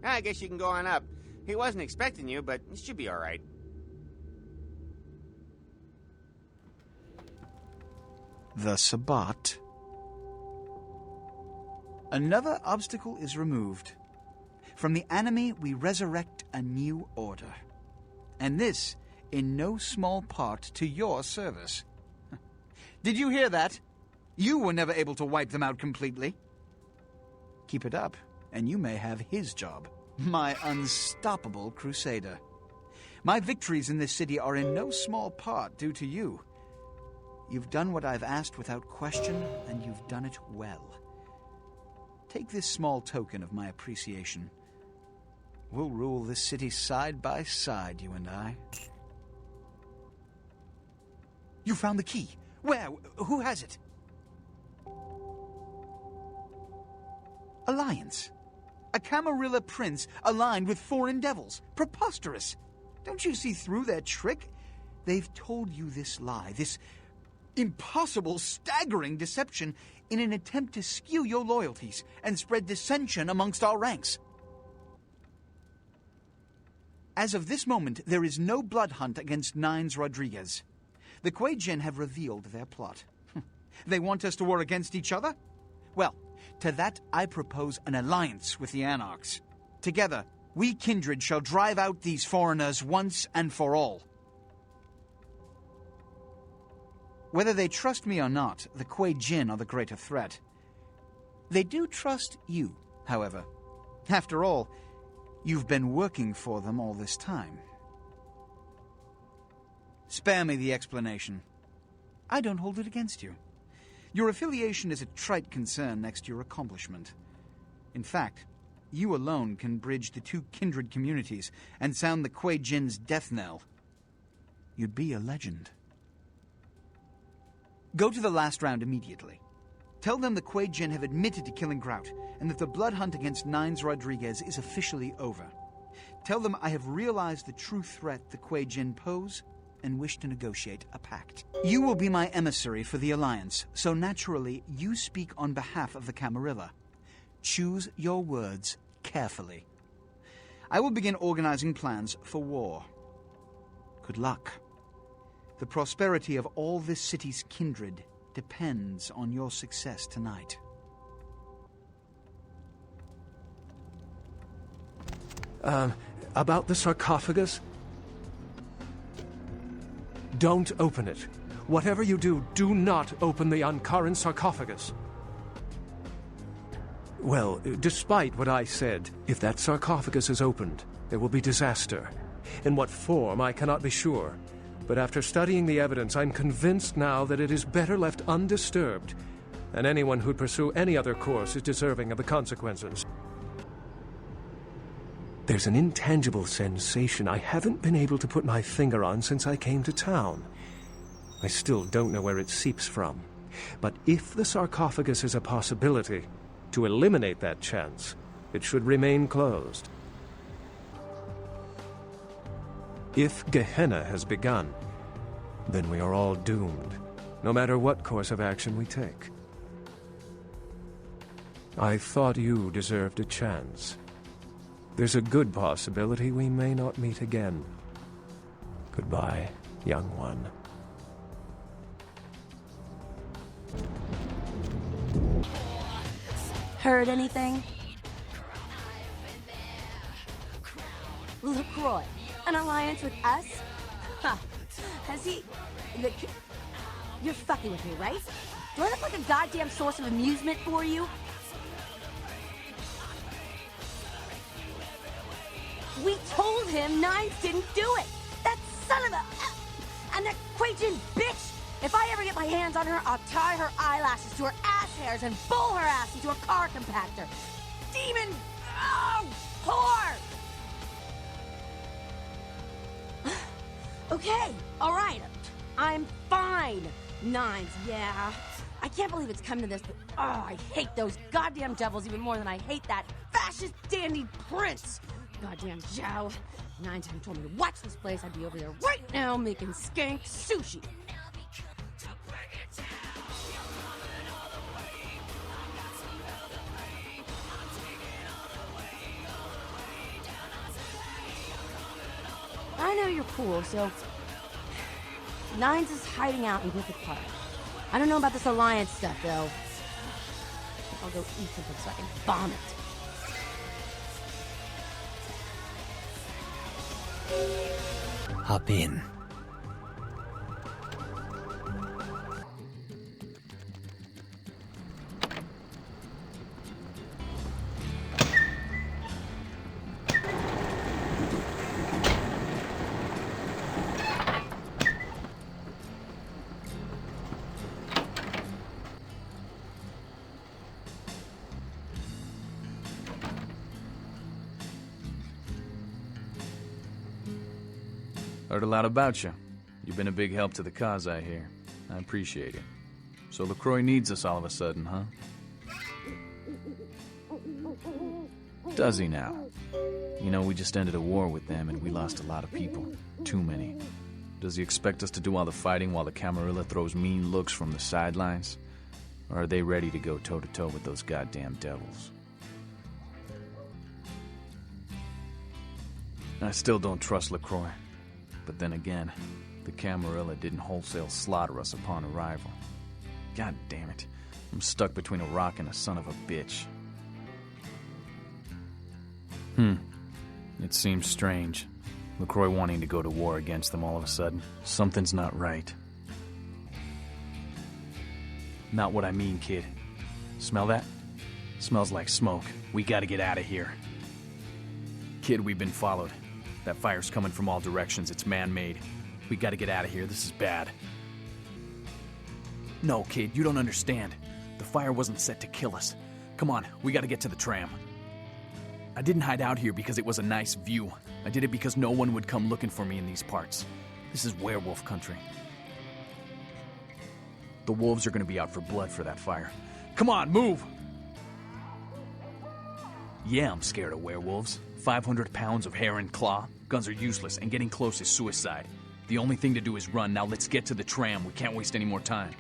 I guess you can go on up. He wasn't expecting you, but it should be all right. The Sabbat. Another obstacle is removed. From the enemy, we resurrect a new order. And this, in no small part, to your service. Did you hear that? You were never able to wipe them out completely. Keep it up, and you may have his job. My unstoppable crusader. My victories in this city are in no small part due to you. You've done what I've asked without question, and you've done it well. Take this small token of my appreciation. We'll rule this city side by side, you and I. You found the key. Where? Who has it? Alliance. A Camarilla prince aligned with foreign devils. Preposterous. Don't you see through their trick? They've told you this lie, this impossible, staggering deception in an attempt to skew your loyalties and spread dissension amongst our ranks. As of this moment, there is no blood hunt against Nines Rodriguez. The Kuei Jin have revealed their plot. They want us to war against each other? Well, to that I propose an alliance with the Anarchs. Together, we kindred shall drive out these foreigners once and for all. Whether they trust me or not, the Kuei Jin are the greater threat. They do trust you, however. After all, you've been working for them all this time. Spare me the explanation. I don't hold it against you. Your affiliation is a trite concern next to your accomplishment. In fact, you alone can bridge the two kindred communities and sound the Kuei Jin's death knell. You'd be a legend. Go to the last round immediately. Tell them the Kuei Jin have admitted to killing Grout, and that the blood hunt against Nines Rodriguez is officially over. Tell them I have realized the true threat the Kuei Jin pose, and wish to negotiate a pact. You will be my emissary for the Alliance, so naturally you speak on behalf of the Camarilla. Choose your words carefully. I will begin organizing plans for war. Good luck. The prosperity of all this city's kindred depends on your success tonight. About the sarcophagus? Don't open it. Whatever you do, do not open the Ankaran sarcophagus. Well, despite what I said, if that sarcophagus is opened, there will be disaster. In what form, I cannot be sure. But after studying the evidence, I'm convinced now that it is better left undisturbed, and anyone who'd pursue any other course is deserving of the consequences. There's an intangible sensation I haven't been able to put my finger on since I came to town. I still don't know where it seeps from. But if the sarcophagus is a possibility, to eliminate that chance, it should remain closed. If Gehenna has begun, then we are all doomed, no matter what course of action we take. I thought you deserved a chance. There's a good possibility we may not meet again. Goodbye, young one. Heard anything? LaCroix, an alliance with us? Huh. Has he... You're fucking with me, right? Do I look like a goddamn source of amusement for you? We told him Nines didn't do it! That son of a... And that Kuei Jin bitch! If I ever get my hands on her, I'll tie her eyelashes to her ass hairs and bowl her ass into a car compactor. Demon... Oh! Whore! Okay, alright. I'm fine. Nines, yeah. I can't believe it's come to this, but I hate those goddamn devils even more than I hate that fascist dandy prince. Goddamn Zhao. Nines hadn't told me to watch this place, I'd be over there right now making skank sushi. I know you're cool, so... Nines is hiding out in Griffith Park. I don't know about this alliance stuff, though. I'll go eat something so I can vomit. Hop in. Heard a lot about you. You've been a big help to the cause, I hear. I appreciate it. So LaCroix needs us all of a sudden, huh? Does he now? You know, we just ended a war with them and we lost a lot of people. Too many. Does he expect us to do all the fighting while the Camarilla throws mean looks from the sidelines? Or are they ready to go toe-to-toe with those goddamn devils? I still don't trust LaCroix. But then again, the Camarilla didn't wholesale slaughter us upon arrival. God damn it. I'm stuck between a rock and a son of a bitch. It seems strange. LaCroix wanting to go to war against them all of a sudden. Something's not right. Not what I mean, kid. Smell that? Smells like smoke. We gotta get out of here. Kid, we've been followed. That fire's coming from all directions. It's man-made. We gotta get out of here. This is bad. No, kid, you don't understand. The fire wasn't set to kill us. Come on, we gotta get to the tram. I didn't hide out here because it was a nice view. I did it because no one would come looking for me in these parts. This is werewolf country. The wolves are gonna be out for blood for that fire. Come on, move! Yeah, I'm scared of werewolves. 500 pounds of hair and claw. Guns are useless, and getting close is suicide. The only thing to do is run. Now let's get to the tram. We can't waste any more time.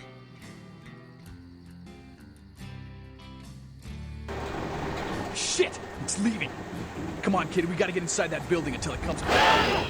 Shit! It's leaving! Come on, kid. We gotta get inside that building until it comes back.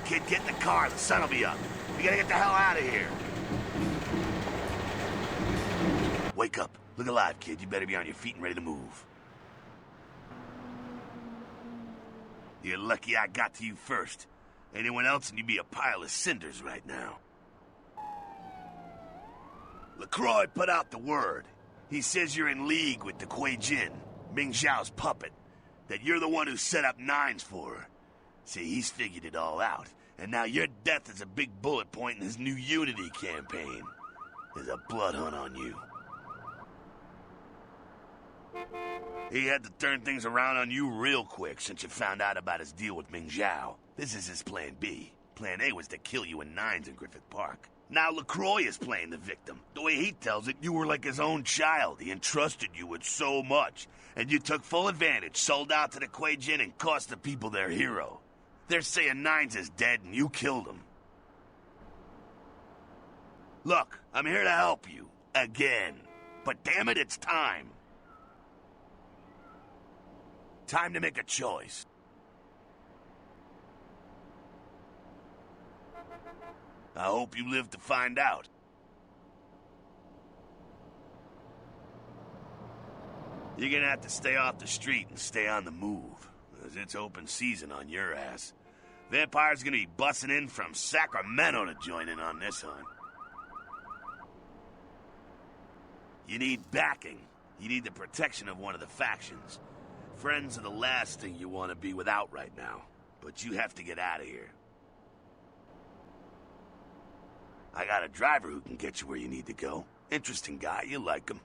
Kid, get in the car. The sun will be up. We gotta get the hell out of here. Wake up. Look alive, kid. You better be on your feet and ready to move. You're lucky I got to you first. Anyone else and you'd be a pile of cinders right now. LaCroix put out the word. He says you're in league with the Kuei Jin, Ming Zhao's puppet. That you're the one who set up Nines for her. See, he's figured it all out, and now your death is a big bullet point in his new Unity campaign. There's a blood hunt on you. He had to turn things around on you real quick since you found out about his deal with Ming Zhao. This is his plan B. Plan A was to kill you in Nines in Griffith Park. Now LaCroix is playing the victim. The way he tells it, you were like his own child. He entrusted you with so much, and you took full advantage, sold out to the Kuei Jin, and cost the people their hero. They're saying Nines is dead and you killed him. Look, I'm here to help you. Again. But damn it, it's time. Time to make a choice. I hope you live to find out. You're gonna have to stay off the street and stay on the move. 'cause it's open season on your ass. Vampires gonna be busting in from Sacramento to join in on this hunt. You need backing. You need the protection of one of the factions. Friends are the last thing you want to be without right now. But you have to get out of here. I got a driver who can get you where you need to go. Interesting guy, you like him.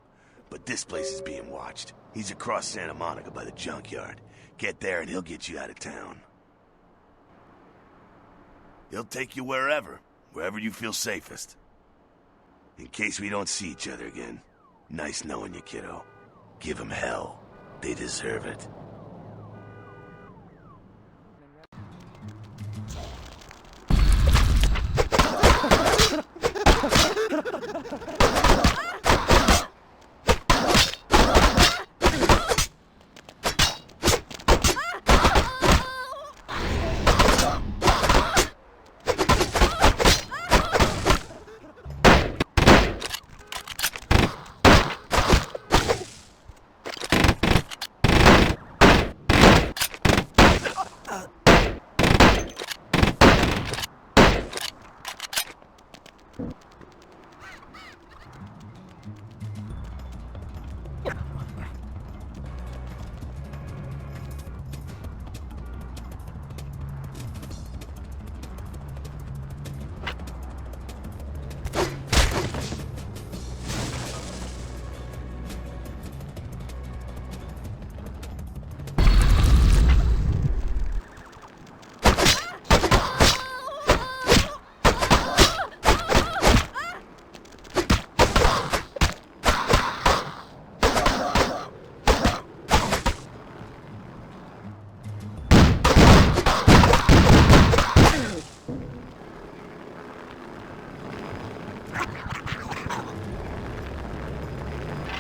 But this place is being watched. He's across Santa Monica by the junkyard. Get there and he'll get you out of town. He'll take you wherever you feel safest. In case we don't see each other again. Nice knowing you, kiddo. Give them hell. They deserve it.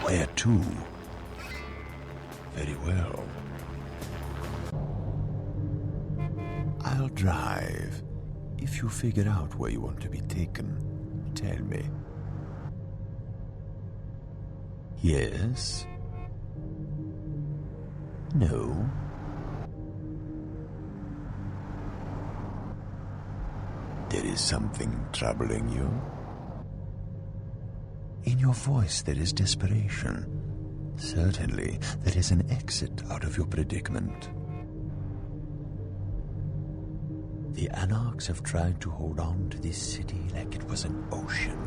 Where to? Very well. I'll drive. If you figure out where you want to be taken, tell me. Yes? No? There is something troubling you? In your voice there is desperation. Certainly, there is an exit out of your predicament. The anarchs have tried to hold on to this city like it was an ocean,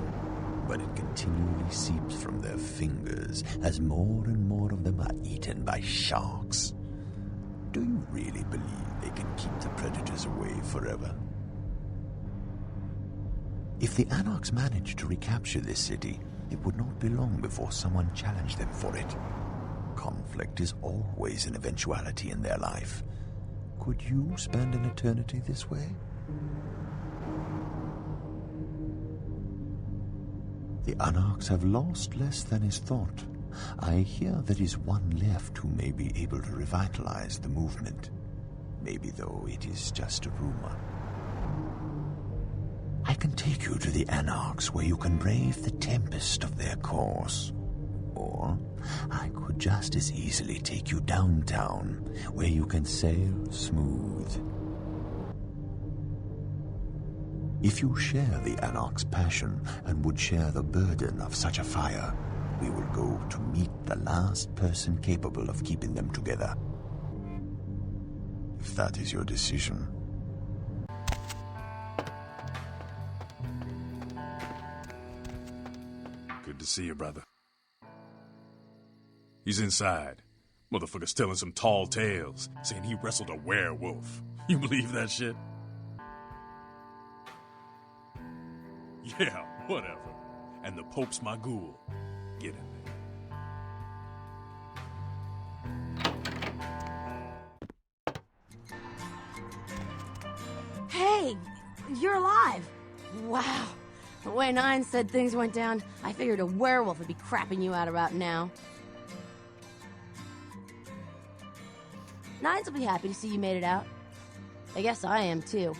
but it continually seeps from their fingers as more and more of them are eaten by sharks. Do you really believe they can keep the predators away forever? If the anarchs manage to recapture this city, it would not be long before someone challenged them for it. Conflict is always an eventuality in their life. Could you spend an eternity this way? The anarchs have lost less than is thought. I hear there is one left who may be able to revitalize the movement. Maybe, though, it is just a rumor. I can take you to the anarchs where you can brave the tempest of their course. Or I could just as easily take you downtown where you can sail smooth. If you share the anarch's passion and would share the burden of such a fire, we will go to meet the last person capable of keeping them together. If that is your decision. Good to see you, brother. He's inside. Motherfucker's telling some tall tales, saying he wrestled a werewolf. You believe that shit? Yeah, whatever. And the Pope's my ghoul. Get in there. Hey, you're alive. Wow. The way Nine said things went down, I figured a werewolf would be crapping you out about now. Nines will be happy to see you made it out. I guess I am too.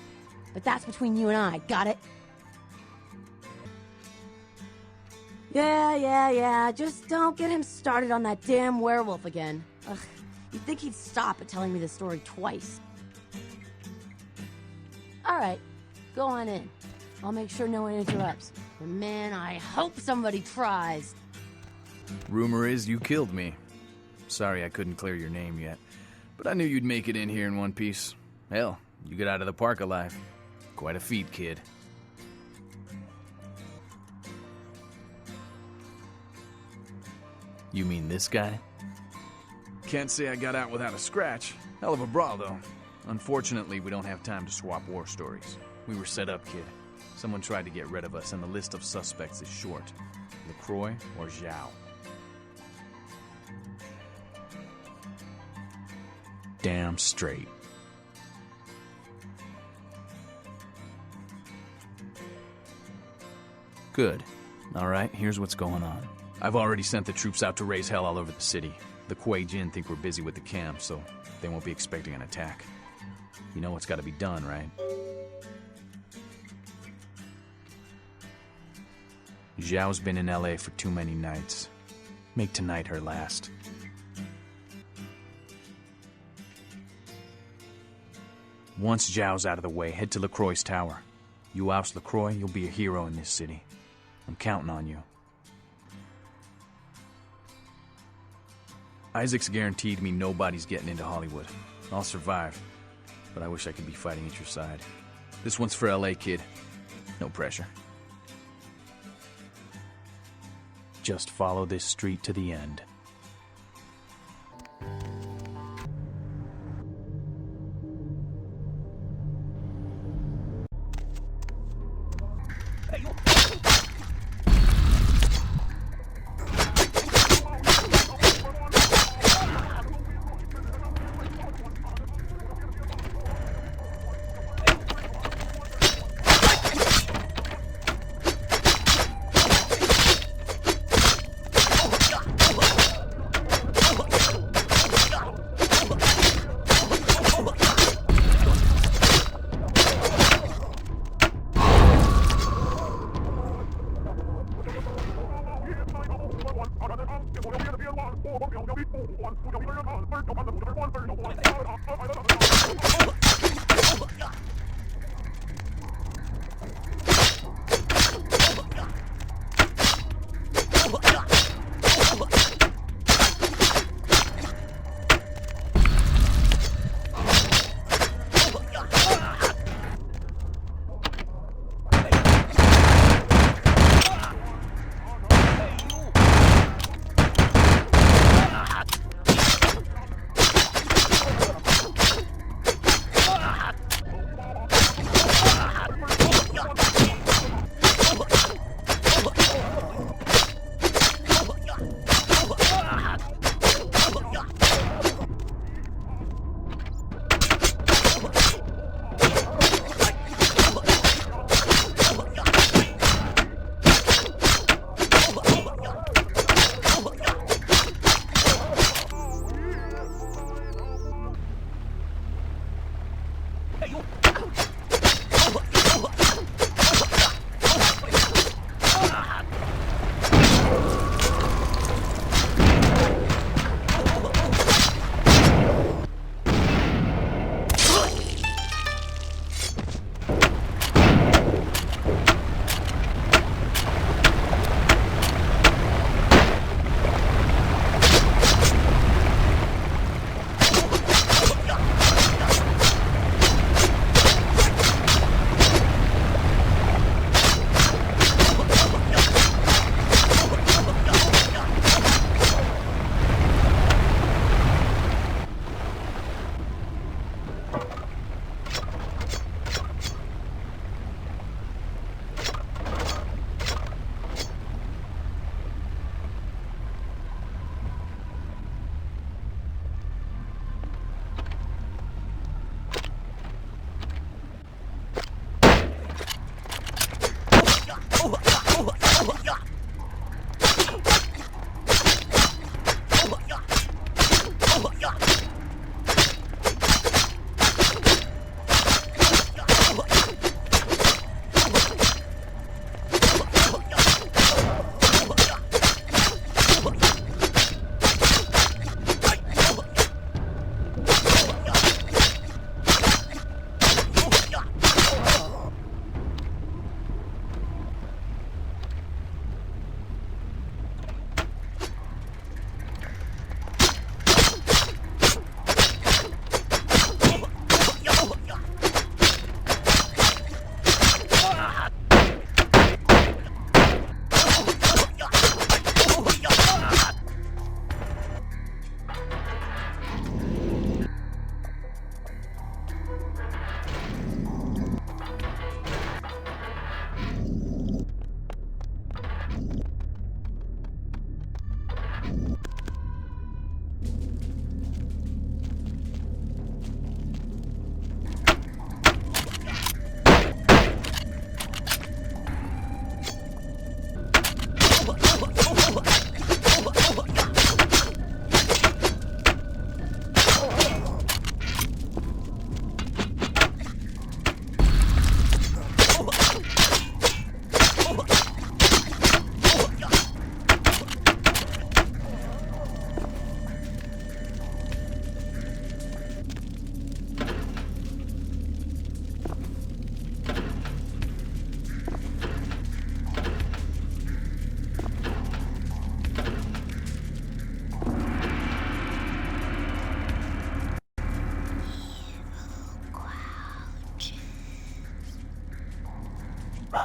But that's between you and I, got it? Yeah. Just don't get him started on that damn werewolf again. Ugh, You'd think he'd stop at telling me the story twice. All right, go on in. I'll make sure no one interrupts. But man, I hope somebody tries. Rumor is you killed me. Sorry I couldn't clear your name yet, but I knew you'd make it in here in one piece. Hell, you get out of the park alive. Quite a feat, kid. You mean this guy? Can't say I got out without a scratch. Hell of a brawl, though. Unfortunately, we don't have time to swap war stories. We were set up, kid. Someone tried to get rid of us, and the list of suspects is short. LaCroix or Zhao. Damn straight. Good. All right, here's what's going on. I've already sent the troops out to raise hell all over the city. The Kuei Jin think we're busy with the camp, so they won't be expecting an attack. You know what's got to be done, right? Zhao's been in LA for too many nights. Make tonight her last. Once Zhao's out of the way, head to LaCroix's tower. You oust LaCroix, you'll be a hero in this city. I'm counting on you. Isaac's guaranteed me nobody's getting into Hollywood. I'll survive, but I wish I could be fighting at your side. This one's for LA, kid. No pressure. Just follow this street to the end.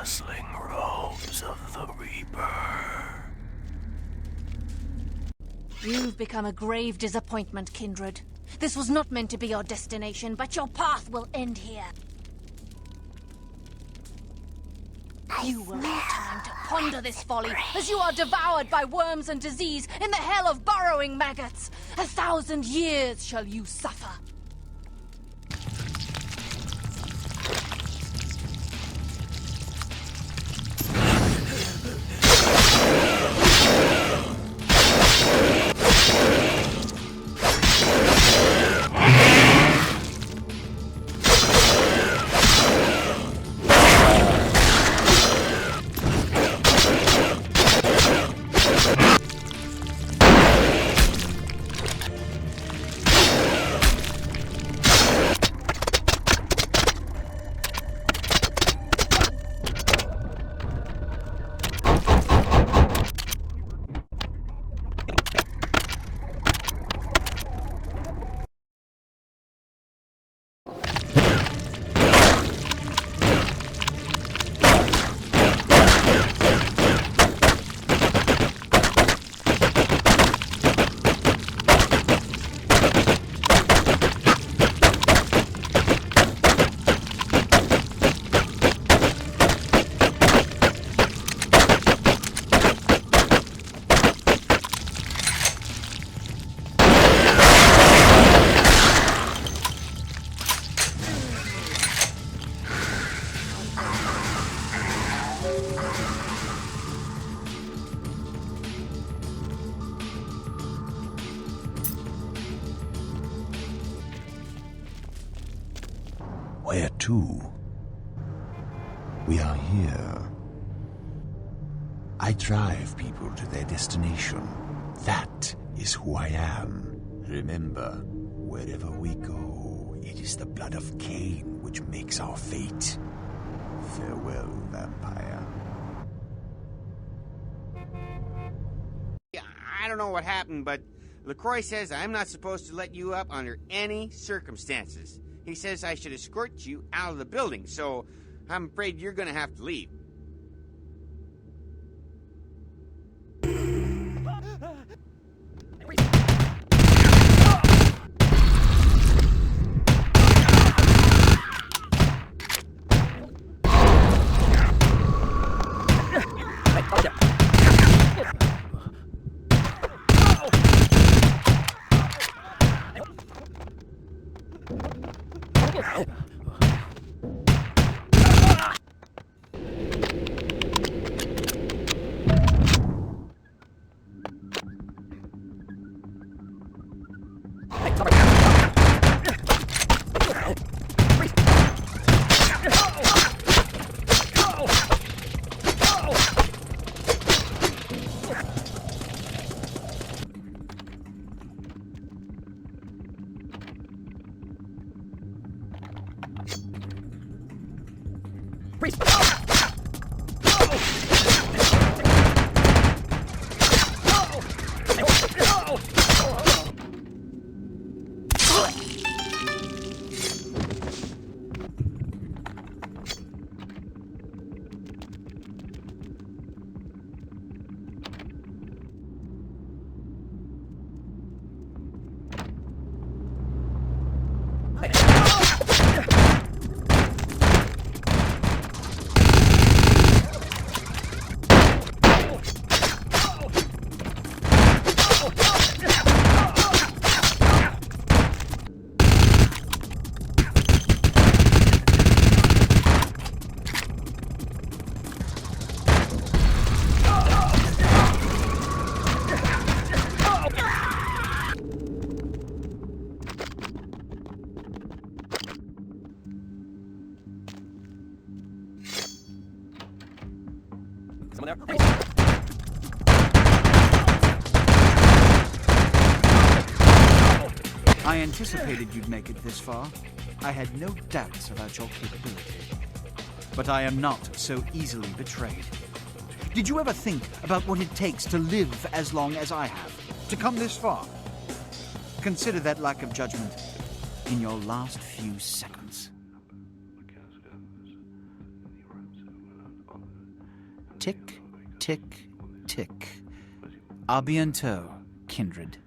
dazzling robes of the Reaper. You've become a grave disappointment, Kindred. This was not meant to be your destination, but your path will end here. You will have time to ponder this folly as you are devoured by worms and disease in the hell of burrowing maggots. 1,000 years shall you suffer. Where to? We are here. I drive people to their destination. That is who I am. Remember, wherever we go, it is the blood of Cain which makes our fate. Farewell, vampire. I don't know what happened, but LaCroix says I'm not supposed to let you up under any circumstances. He says I should escort you out of the building, so I'm afraid you're gonna have to leave. I anticipated you'd make it this far. I had no doubts about your capability. But I am not so easily betrayed. Did you ever think about what it takes to live as long as I have? To come this far? Consider that lack of judgment in your last few seconds. Tick, tick, tick. A bientôt, kindred.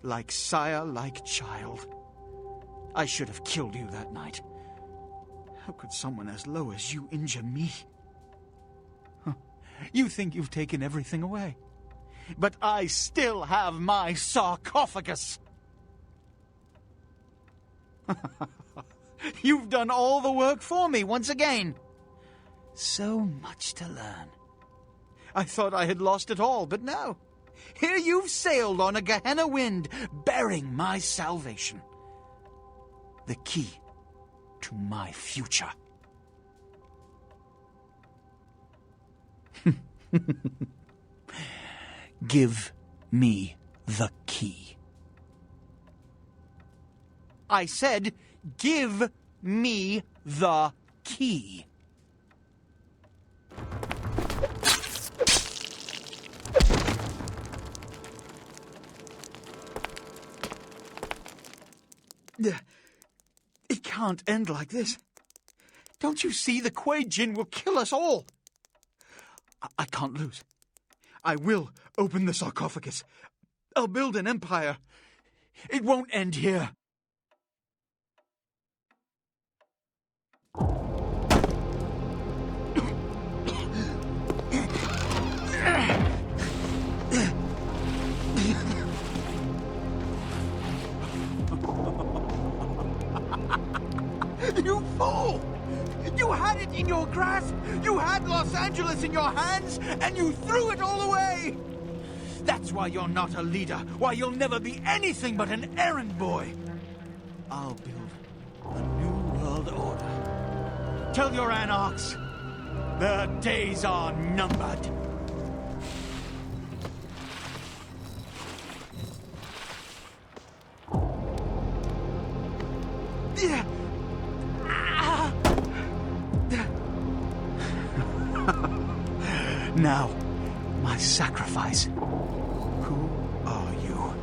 Like sire, like child. I should have killed you that night. How could someone as low as you injure me? Huh. You think you've taken everything away. But I still have my sarcophagus. You've done all the work for me once again. So much to learn. I thought I had lost it all, but no. Here you've sailed on a Gehenna wind, bearing my salvation. The key to my future. Give me the key. I said, give me the key. It can't end like this. Don't you see the Kuei Jin will kill us all? I can't lose. I will open the sarcophagus. I'll build an empire. It won't end here. You fool! You had it in your grasp! You had Los Angeles in your hands, and you threw it all away! That's why you're not a leader, why you'll never be anything but an errand boy. I'll build a new world order. Tell your anarchs, the days are numbered. Now, my sacrifice. Who are you?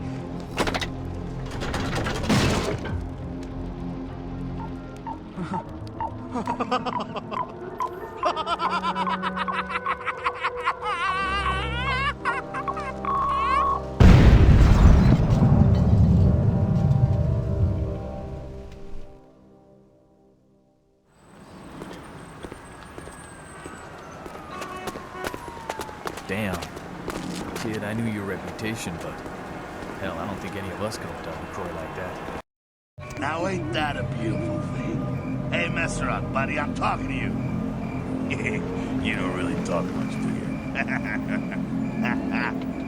Damn. Kid, I knew your reputation, but hell, I don't think any of us could have done LaCroix like that. Now ain't that a beautiful thing? Hey, mess her up, buddy. I'm talking to you. You don't really talk much, do you?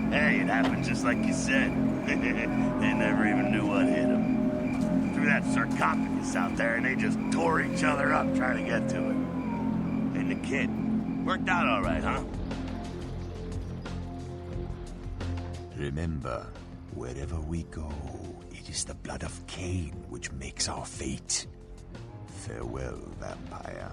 Hey, it happened just like you said. They never even knew what hit them. Threw that sarcophagus out there, and they just tore each other up trying to get to it. And the kid worked out all right, huh? Remember, wherever we go, it is the blood of Cain which makes our fate. Farewell, vampire.